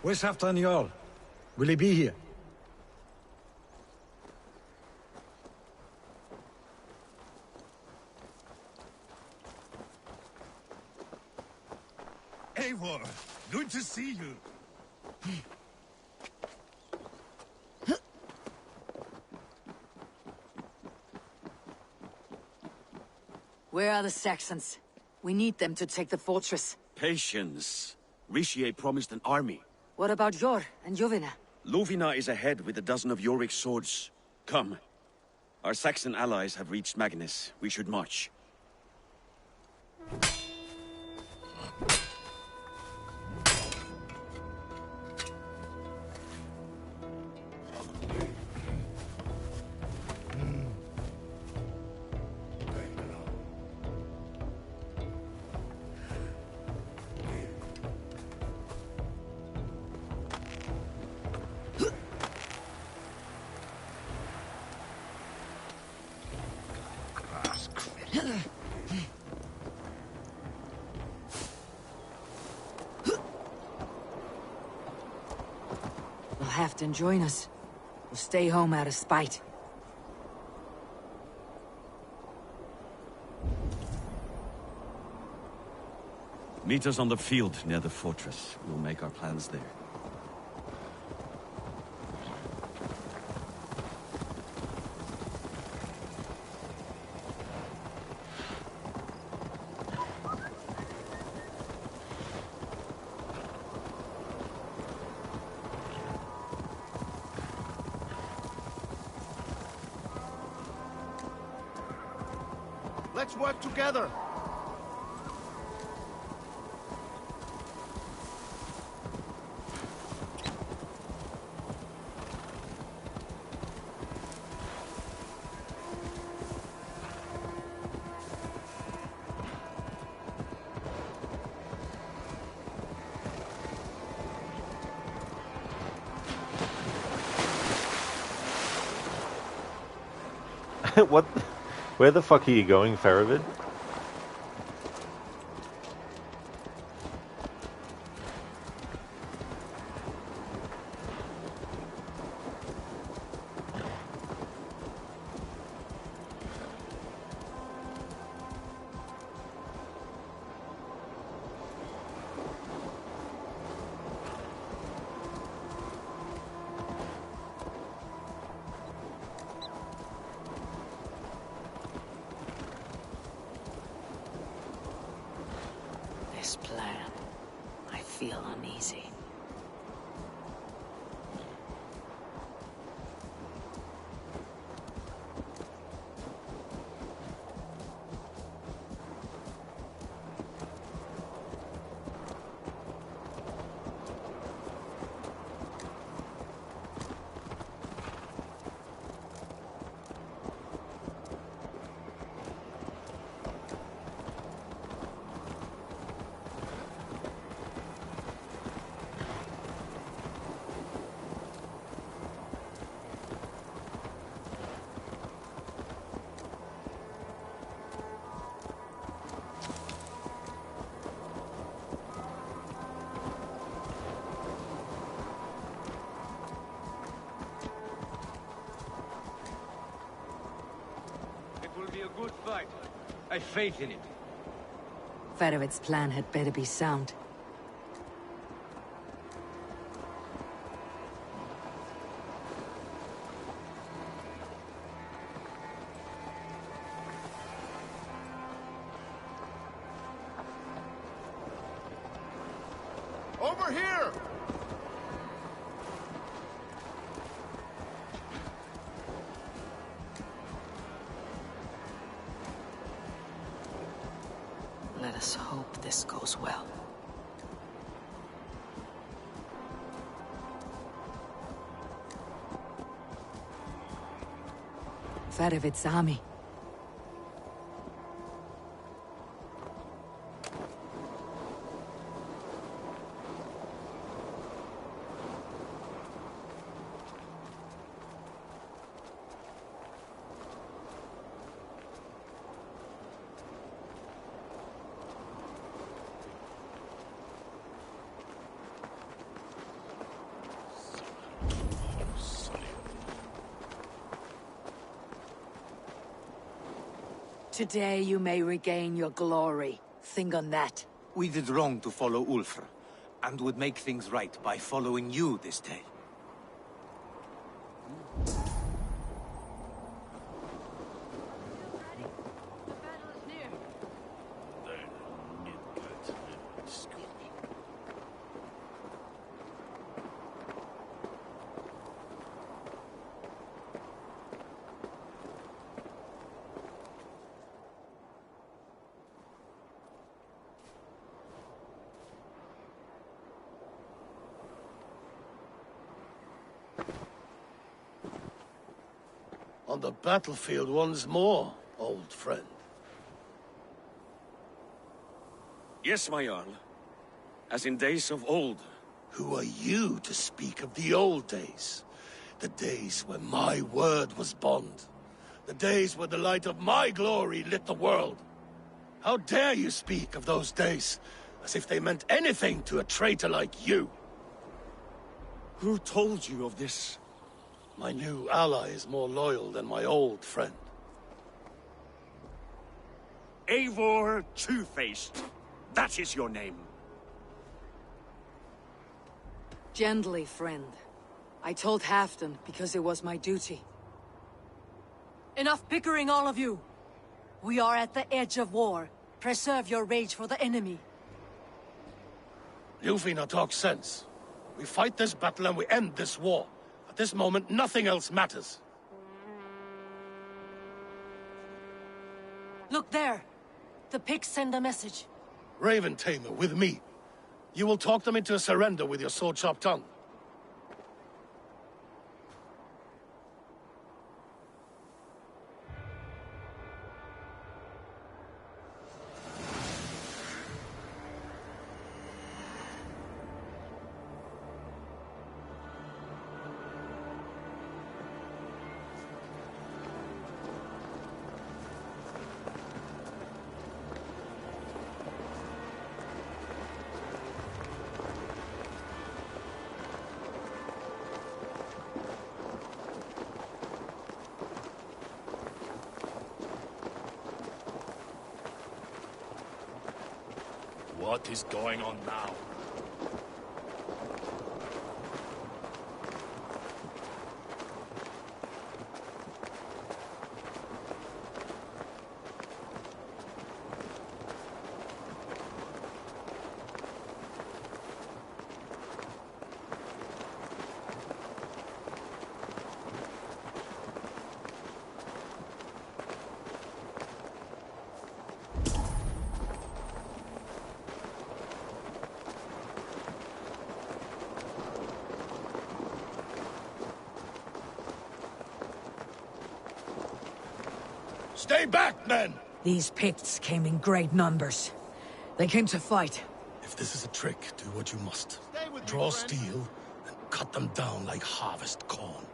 Where's Halfdan Jarl? Will he be here? Eivor, good to see you. Where are the Saxons? We need them to take the fortress. Patience. Ricier promised an army. What about Jor and Jovina? Lovina is ahead with a dozen of Yorick's swords. Come. Our Saxon allies have reached Magnus. We should march. Will Halfdan join us? We'll stay home out of spite. Meet us on the field near the fortress. We'll make our plans there. Let's work together. What? Where the fuck are you going, Faravid? This plan. I feel uneasy. Be a good fight. I have faith in it. Faravid's plan had better be sound. Over here! Let us hope this goes well. Faravid's army. Today you may regain your glory. Think on that. We did wrong to follow Ulfr, and would make things right by following you this day. On the battlefield once more, old friend. Yes, my Jarl. As in days of old. Who are you to speak of the old days? The days when my word was bond. The days when the light of my glory lit the world. How dare you speak of those days, as if they meant anything to a traitor like you? Who told you of this? My new ally is more loyal than my old friend. Eivor Two-Faced. That is your name. Gently, friend. I told Halfdan because it was my duty. Enough bickering, all of you! We are at the edge of war. Preserve your rage for the enemy. Ljufina talks sense. We fight this battle and we end this war. At this moment, nothing else matters. Look there! The pigs send a message. Raven Tamer, with me. You will talk them into a surrender with your sword-sharp tongue. What is going on now? Stay back, men! These Picts came in great numbers. They came to fight. If this is a trick, do what you must. Draw steel and cut them down like harvest corn.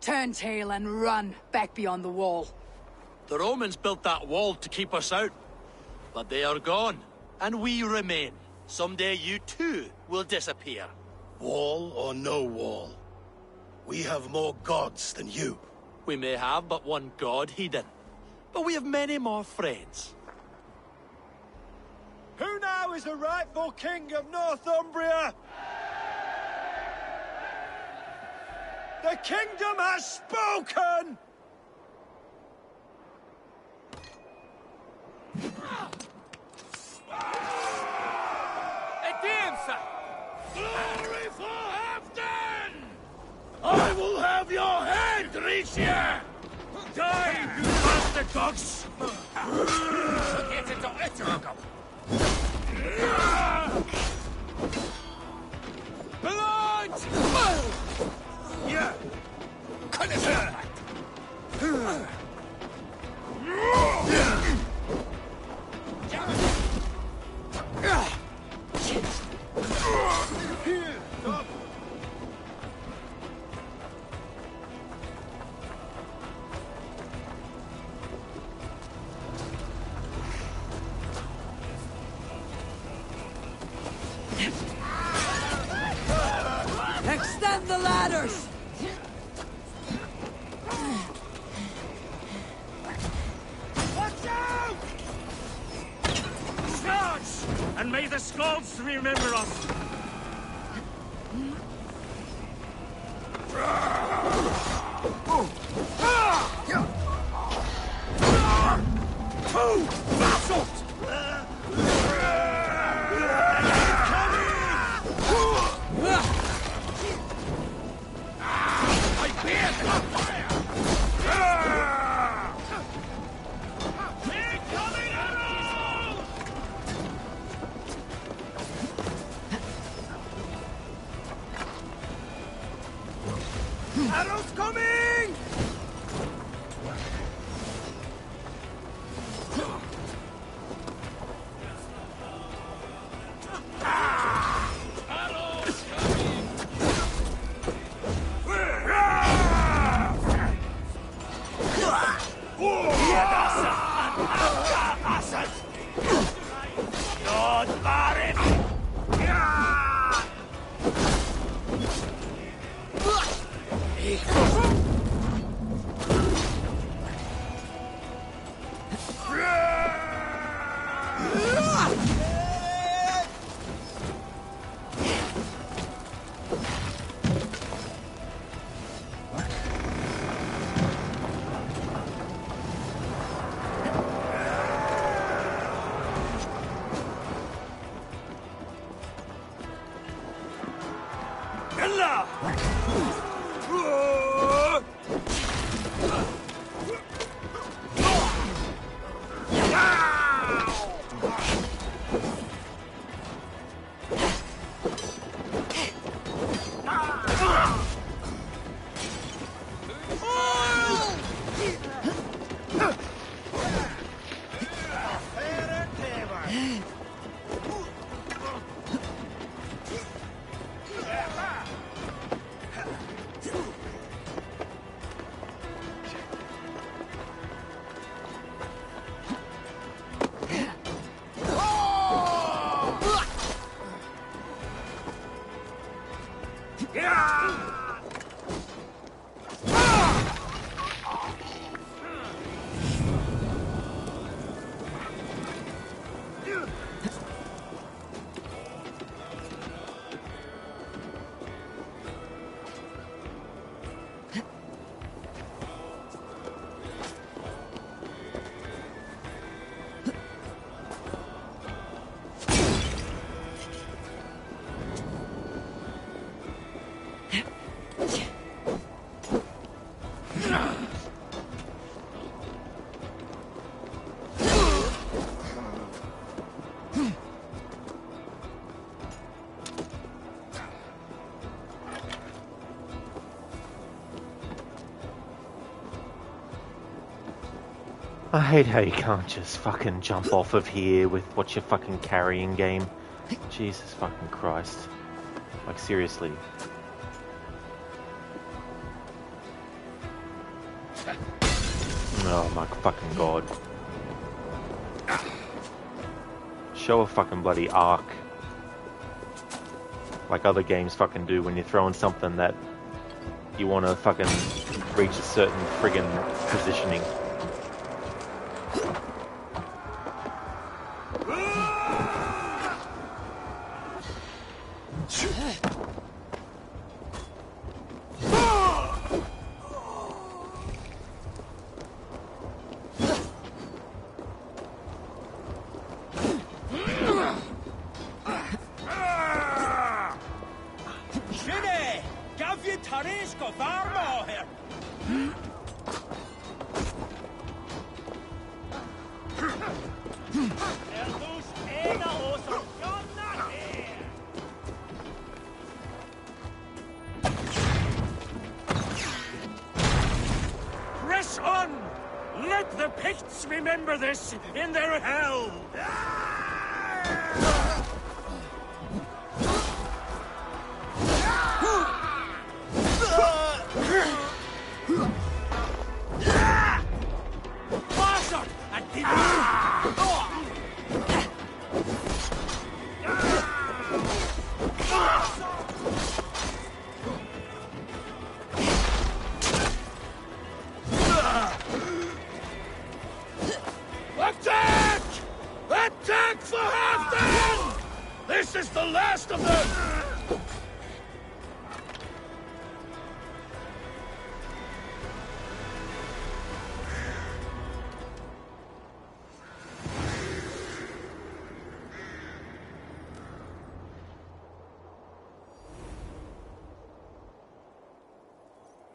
Turn tail and run back beyond the wall. The Romans built that wall to keep us out. But they are gone, and we remain. Someday you too will disappear. Wall or no wall, we have more gods than you. We may have but one god hidden, but we have many more friends. Who now is the rightful king of Northumbria? The kingdom has spoken! Glory for Halfdan! I will have your head, Ricia! Die, you bastard dogs! Blood! Yeah! Extend the ladders! Watch out! Charge! And may the Skalds remember us! Arrows coming! I hate how you can't just fucking jump off of here with what you're fucking carrying, game. Jesus fucking Christ. Like, seriously. Oh my fucking god. Show a fucking bloody arc. Like other games fucking do when you're throwing something that you want to fucking reach a certain friggin' positioning. Press on! Let the Picts remember this in their hell! Bastard! And Attack! Attack for Halfdan! This is the last of them!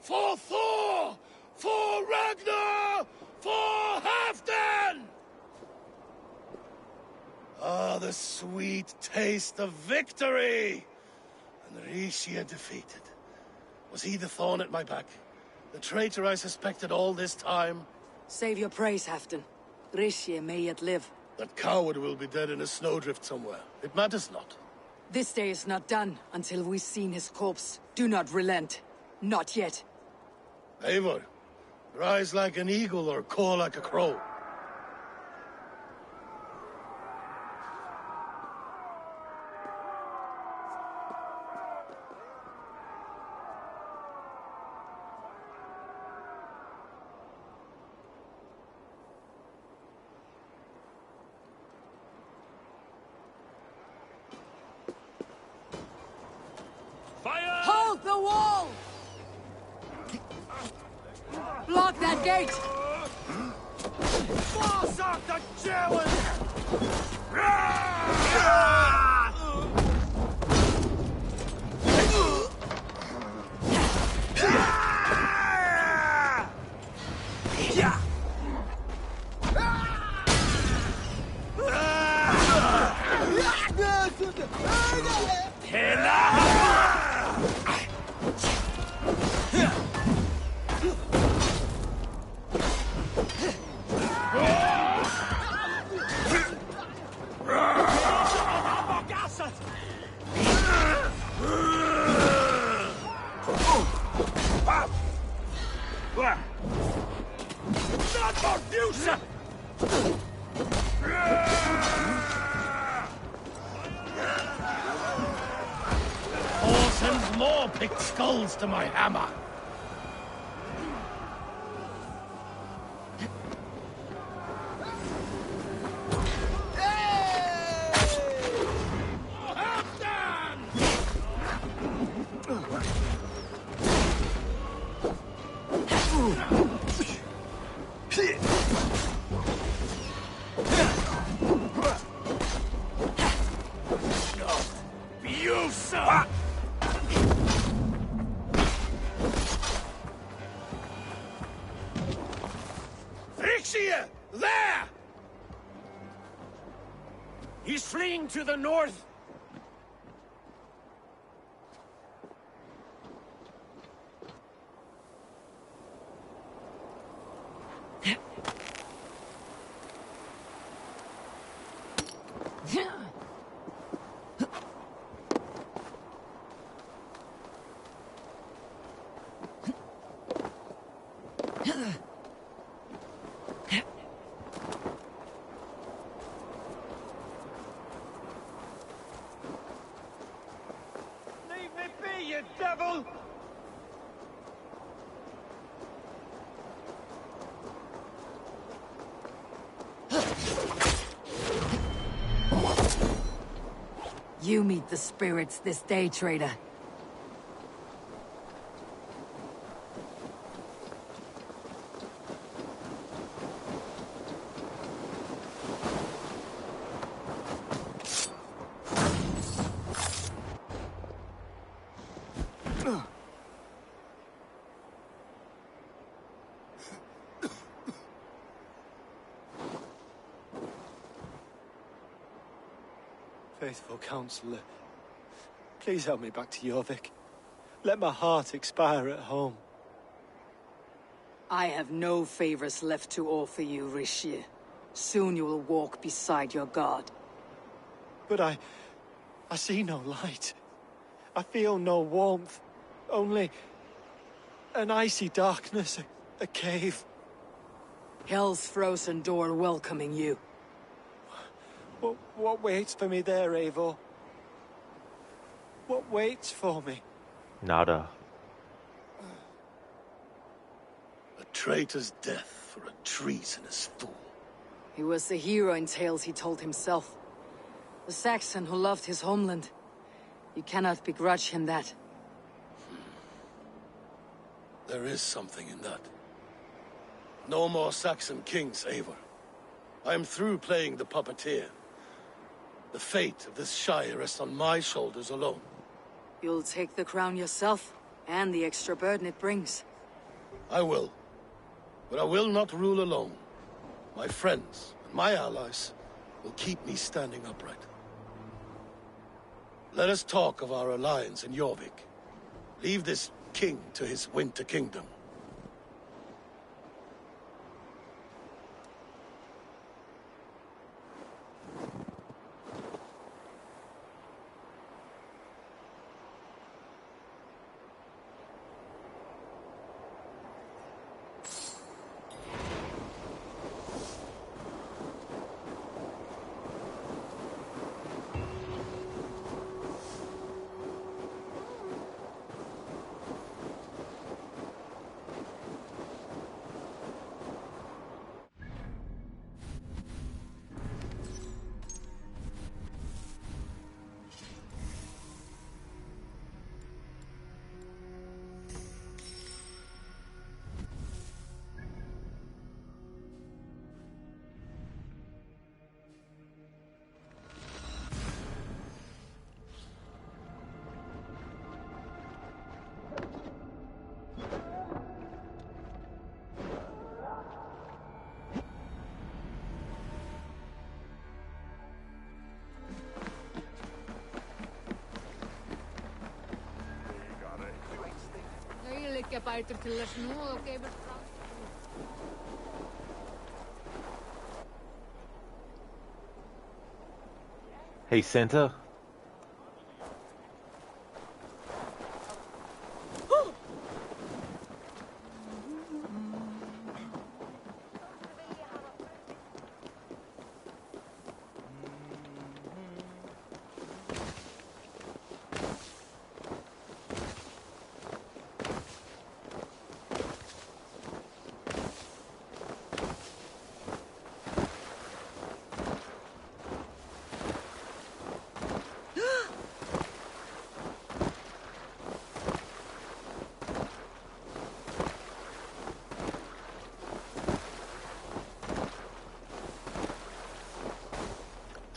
For Thor! For Ragnar! For Halfdan! Ah, the sweet taste of victory! And Rishia defeated. Was he the thorn at my back? The traitor I suspected all this time? Save your praise, Halfdan. Rishi may yet live. That coward will be dead in a snowdrift somewhere. It matters not. This day is not done until we've seen his corpse. Do not relent. Not yet. Eivor, rise like an eagle or caw like a crow. Hold the wall! Block that gate! Force out the Germans! Not for you, sir! Or sends more picked skulls to my hammer. You, sir! Ixia! There! He's fleeing to the north. Leave me be, you devil! You meet the spirits this day, traitor. Faithful counselor, please help me back to Jorvik. Let my heart expire at home. I have no favors left to offer you, Rishi. Soon you will walk beside your god. But I see no light. I feel no warmth. Only an icy darkness, a cave. Hell's frozen door welcoming you. What waits for me there, Eivor? What waits for me? Nada. A traitor's death for a treasonous fool. He was the hero in tales he told himself. The Saxon who loved his homeland. You cannot begrudge him that. There is something in that. No more Saxon kings, Eivor. I am through playing the puppeteer. The fate of this Shire rests on my shoulders alone. You'll take the crown yourself, and the extra burden it brings. I will. But I will not rule alone. My friends and my allies will keep me standing upright. Let us talk of our alliance in Jorvik. Leave this king to his winter kingdom. Liggja bætur til að snúa og gefur frá. Hey, Santa.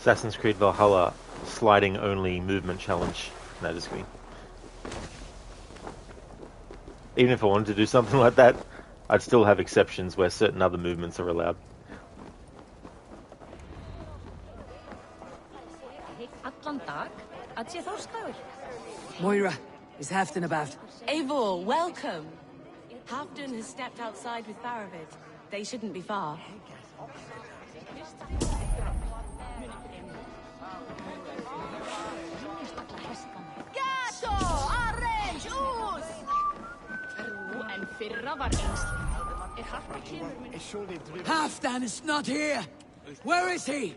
Assassin's Creed Valhalla sliding only movement challenge. No, just kidding. Even if I wanted to do something like that, I'd still have exceptions where certain other movements are allowed. Moira, is Halfdan about? Eivor, welcome. Halfdan has stepped outside with Baravid. They shouldn't be far. Halfdan is not here! Where is he?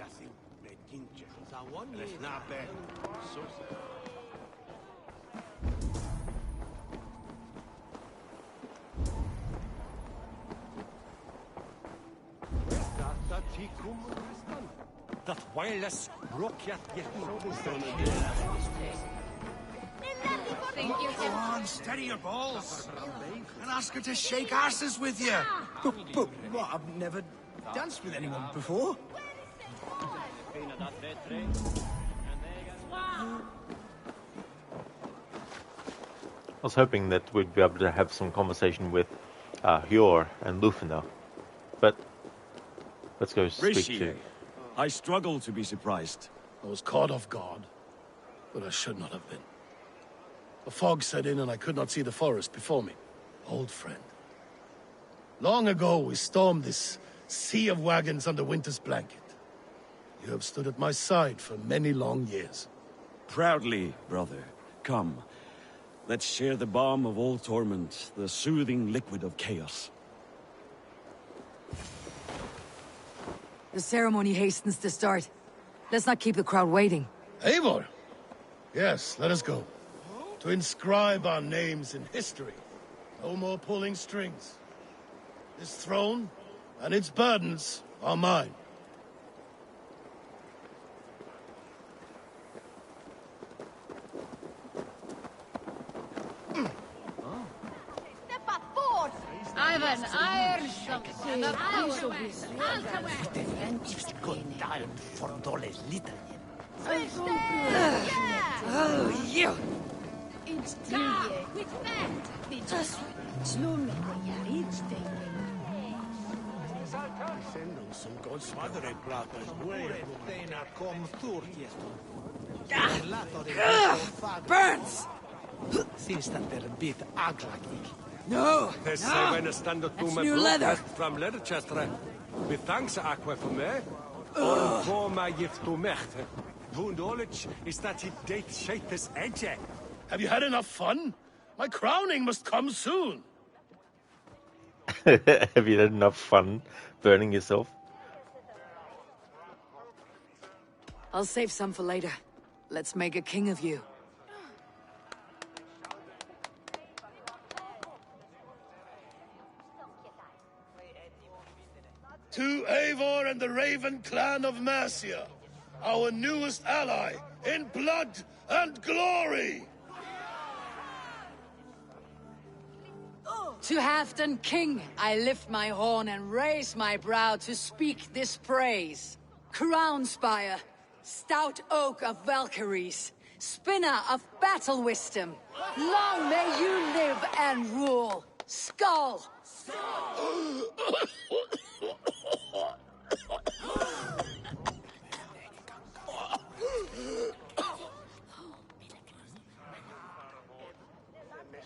That wireless rocket Go on, steady your balls. And ask her to shake asses with you. But what, I've never danced with anyone before. I was hoping that we'd be able to have some conversation with Eivor and Lufina, but let's go speak to... I struggle to be surprised. I was caught off guard, but I should not have been. A fog set in and I could not see the forest before me. Old friend. Long ago we stormed this sea of wagons under winter's blanket. You have stood at my side for many long years. Proudly, brother. Come. Let's share the balm of old torment, the soothing liquid of chaos. The ceremony hastens to start. Let's not keep the crowd waiting. Eivor! Yes, let us go. To inscribe our names in history. No more pulling strings. This throne and its burdens are mine. Ivan, iron something. Oh, you! Burns! Syns that they're a bit ugly. No! That's new leather! From Leatherchester. With thanks, Aqua, for me. Or for my gift to Mecht. Knowledge is that he date shape his edge. Have you had enough fun? My crowning must come soon. Have you had enough fun burning yourself? I'll save some for later. Let's make a king of you. To Eivor and the Raven clan of Mercia, our newest ally in blood and glory! To Halfdan King, I lift my horn and raise my brow to speak this praise. Crown spire, stout oak of Valkyries, spinner of battle wisdom, long may you live and rule. Skull!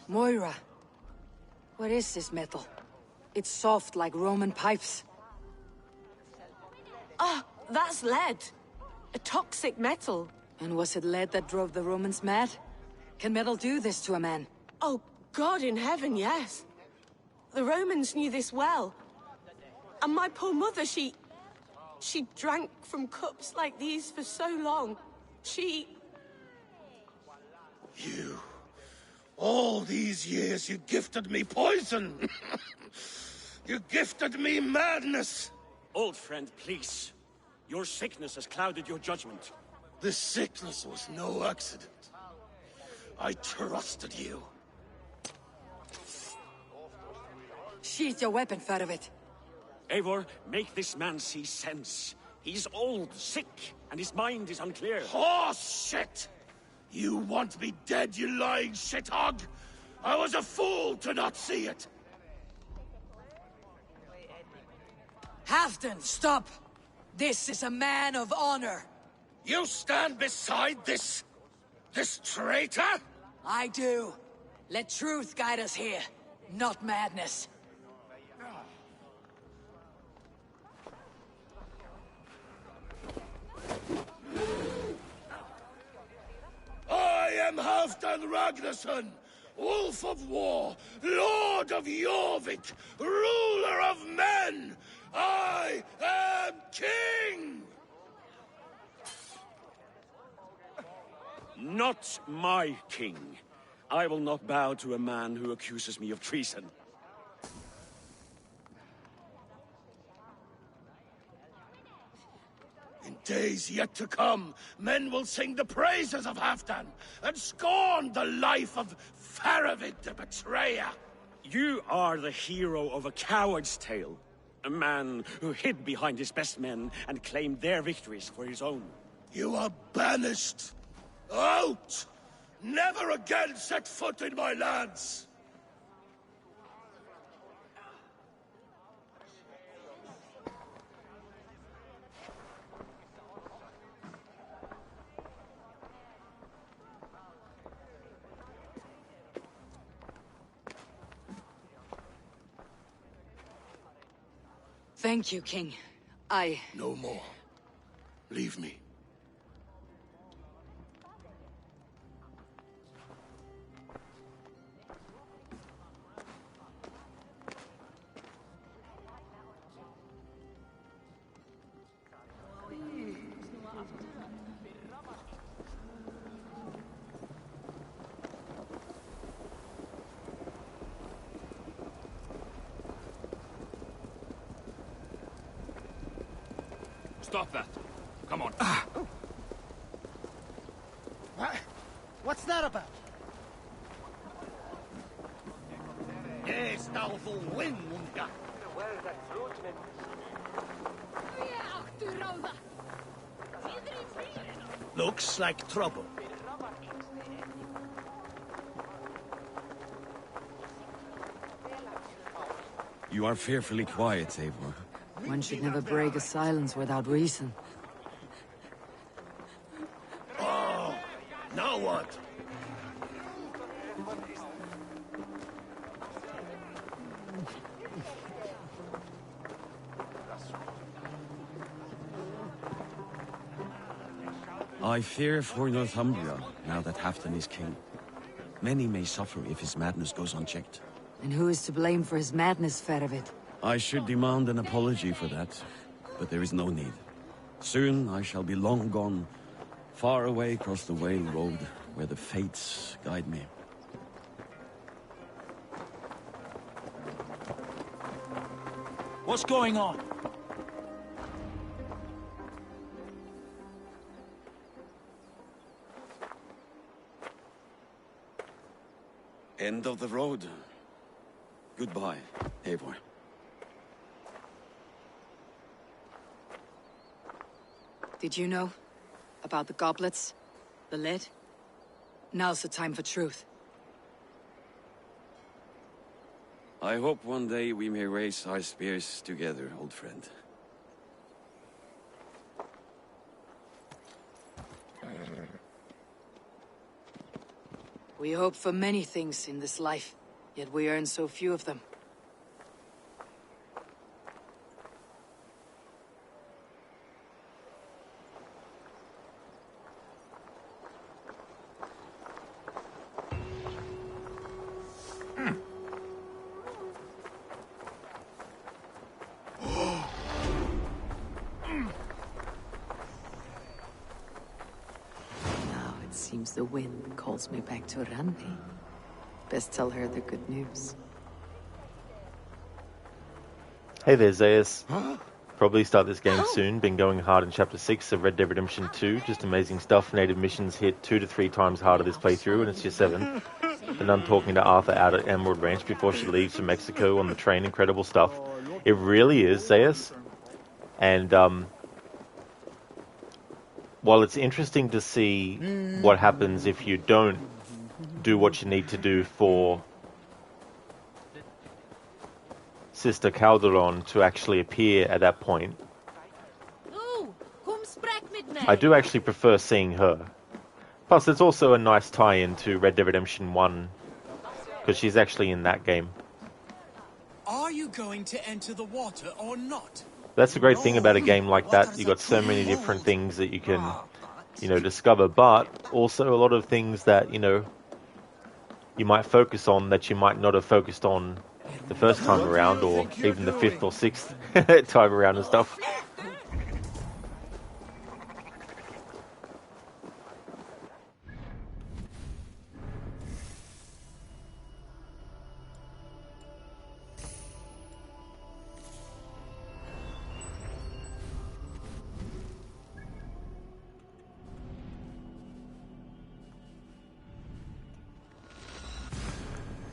Moira, what is this metal? It's soft like Roman pipes. Ah, that's lead. A toxic metal. And was it lead that drove the Romans mad? Can metal do this to a man? Oh, God in heaven, yes. The Romans knew this well. And my poor mother, she drank from cups like these for so long. You... All these years you gifted me poison! You gifted me madness! Old friend, please. Your sickness has clouded your judgment. This sickness was no accident. I trusted you. Sheath your weapon, Fedovit. Eivor, make this man see sense. He's old, sick, and his mind is unclear. Horse shit! You want me dead, you lying shithog? I was a fool to not see it! Halfdan, stop! This is a man of honor! You stand beside this traitor? I do. Let truth guide us here, not madness. I am Halfdan Ragnarsson, Wolf of War, Lord of Jorvik, ruler of men! I am king! Not my king. I will not bow to a man who accuses me of treason. In days yet to come, men will sing the praises of Halfdan, and scorn the life of Faravid the betrayer. You are the hero of a coward's tale. A man who hid behind his best men and claimed their victories for his own. You are banished. Out! Never again set foot in my lands! Thank you, King. No more. Leave me. Stop that. Come on. What's that about? Yes, doubtful wind, Munga. Looks like trouble. You are fearfully quiet, Eivor. One should never break a silence without reason. Oh, now what? I fear for Northumbria, now that Halfdan is king. Many may suffer if his madness goes unchecked. And who is to blame for his madness, Feravid? I should demand an apology for that, but there is no need. Soon I shall be long gone, far away across the Whale Road, where the fates guide me. What's going on? End of the road. Goodbye, Eivor. Did you know? About the goblets? The lid? Now's the time for truth. I hope one day we may raise our spears together, old friend. We hope for many things in this life, yet we earn so few of them. Seems the wind calls me back to Randi. Best tell her the good news. Hey there, Zayas. Probably start this game soon. Been going hard in Chapter 6 of Red Dead Redemption 2. Just amazing stuff. Native missions hit 2 to 3 times harder this playthrough, and it's your 7. The nun talking to Arthur out at Emerald Ranch before she leaves for Mexico on the train. Incredible stuff. It really is, Zayas. And, while it's interesting to see what happens if you don't do what you need to do for Sister Calderon to actually appear at that point, I do actually prefer seeing her. Plus, it's also a nice tie-in to Red Dead Redemption 1, because she's actually in that game. Are you going to enter the water or not? That's the great thing about a game like that. You got so many different things that you can, discover, but also a lot of things that, you might focus on that you might not have focused on the first time around, or even the 5th or 6th time around and stuff.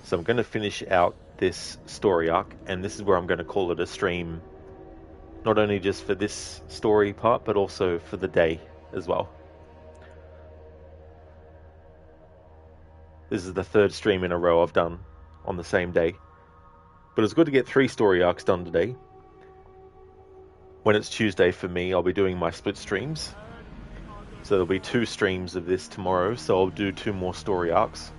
So I'm going to finish out this story arc, and this is where I'm going to call it a stream, not only just for this story part, but also for the day as well. This is the 3rd stream in a row I've done on the same day. But it's good to get 3 story arcs done today. When it's Tuesday for me, I'll be doing my split streams. So there'll be 2 streams of this tomorrow, so I'll do 2 more story arcs.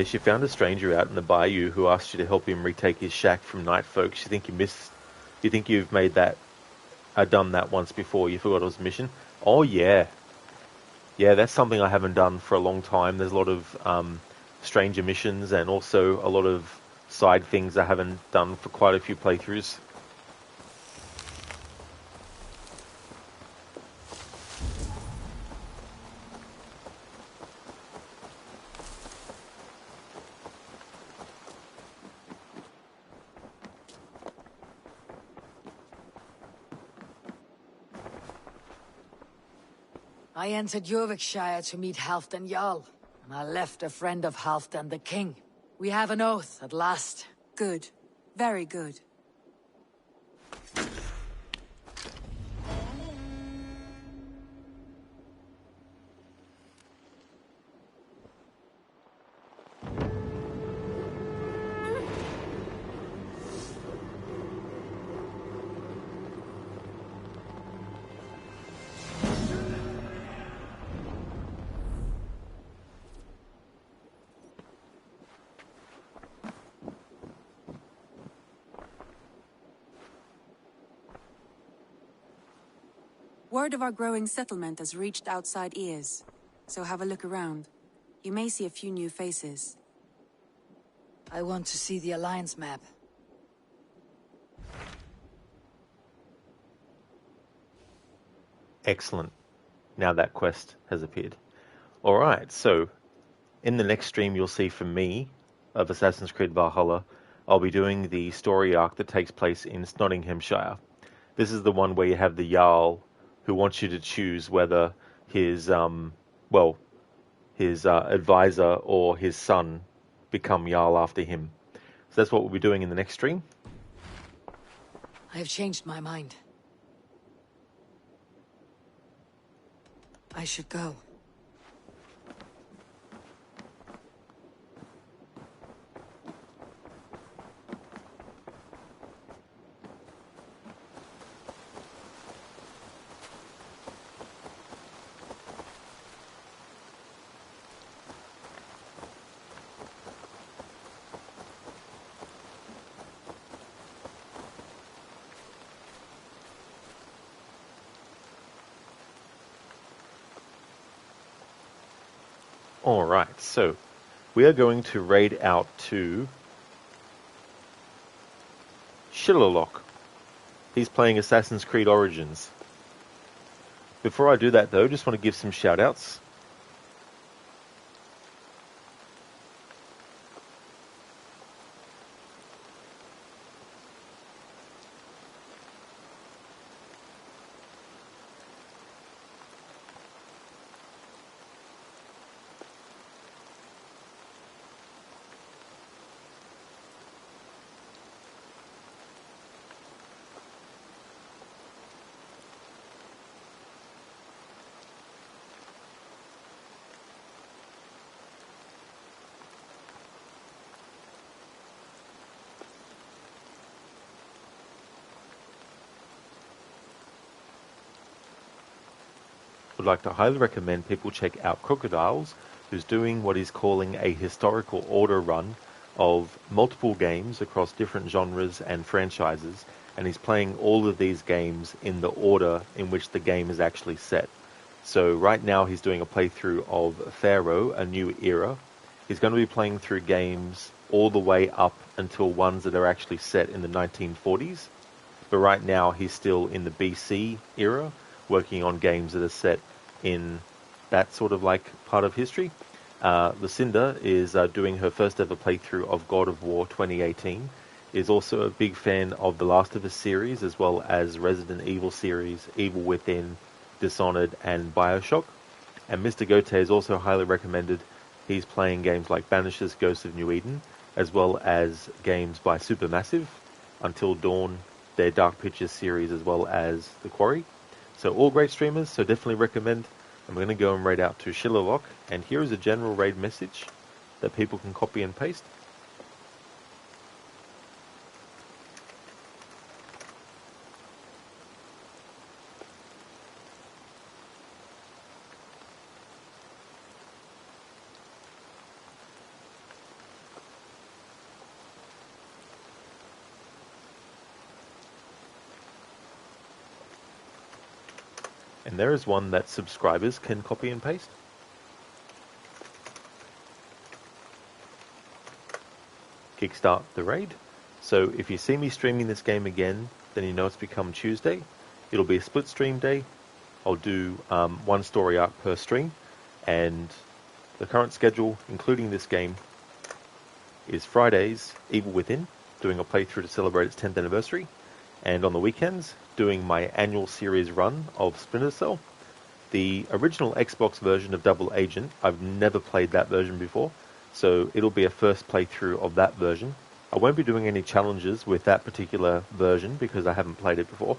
She found a stranger out in the bayou who asked you to help him retake his shack from night folks. You think you've made that, done that once before. You forgot it was a mission. Oh yeah, that's something I haven't done for a long time. There's a lot of stranger missions and also a lot of side things I haven't done for quite a few playthroughs. I entered Jorvikshire to meet Halfdan Jarl, and I left a friend of Halfdan the King. We have an oath at last. Good. Very good. Word of our growing settlement has reached outside ears, so have a look around. You may see a few new faces. I want to see the Alliance map. Excellent. Now that quest has appeared. Alright, so in the next stream you'll see from me of Assassin's Creed Valhalla, I'll be doing the story arc that takes place in Nottinghamshire. This is the one where you have the Jarl who wants you to choose whether his advisor or his son become Jarl after him. So that's what we'll be doing in the next stream. I have changed my mind. I should go. Alright, so we are going to raid out to Shillerlock. He's playing Assassin's Creed Origins. Before I do that though, just want to give some shout outs. Would like to highly recommend people check out Crocodiles, who's doing what he's calling a historical order run of multiple games across different genres and franchises, and he's playing all of these games in the order in which the game is actually set. So right now he's doing a playthrough of Pharaoh, A New Era. He's going to be playing through games all the way up until ones that are actually set in the 1940s, but right now he's still in the BC era, working on games that are set in that sort of like part of history. Lucinda is doing her first ever playthrough of God of War 2018, is also a big fan of the Last of Us series, as well as Resident Evil series, Evil Within, Dishonored, and Bioshock. And Mr. Gote is also highly recommended. He's playing games like Banishers, Ghosts of New Eden, as well as games by Supermassive, Until Dawn, their Dark Pictures series, as well as The Quarry. So all great streamers, so definitely recommend. I'm going to go and raid out to Shillerlock, and here is a general raid message that people can copy and paste. And there is one that subscribers can copy and paste. Kickstart the raid. So if you see me streaming this game again, then you know it's become Tuesday. It'll be a split stream day. I'll do one story arc per stream, and the current schedule, including this game, is Fridays, Evil Within, doing a playthrough to celebrate its 10th anniversary, and on the weekends, doing my annual series run of Splinter Cell. The original Xbox version of Double Agent, I've never played that version before, so it'll be a first playthrough of that version. I won't be doing any challenges with that particular version because I haven't played it before,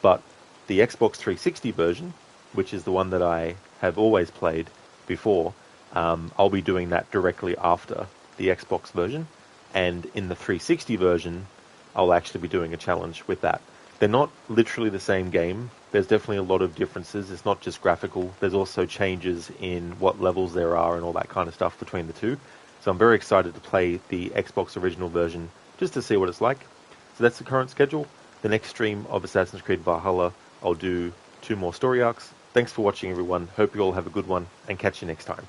but the Xbox 360 version, which is the one that I have always played before, I'll be doing that directly after the Xbox version, and in the 360 version, I'll actually be doing a challenge with that. They're not literally the same game. There's definitely a lot of differences. It's not just graphical. There's also changes in what levels there are and all that kind of stuff between the two. So I'm very excited to play the Xbox original version just to see what it's like. So that's the current schedule. The next stream of Assassin's Creed Valhalla, I'll do 2 more story arcs. Thanks for watching, everyone. Hope you all have a good one, and catch you next time.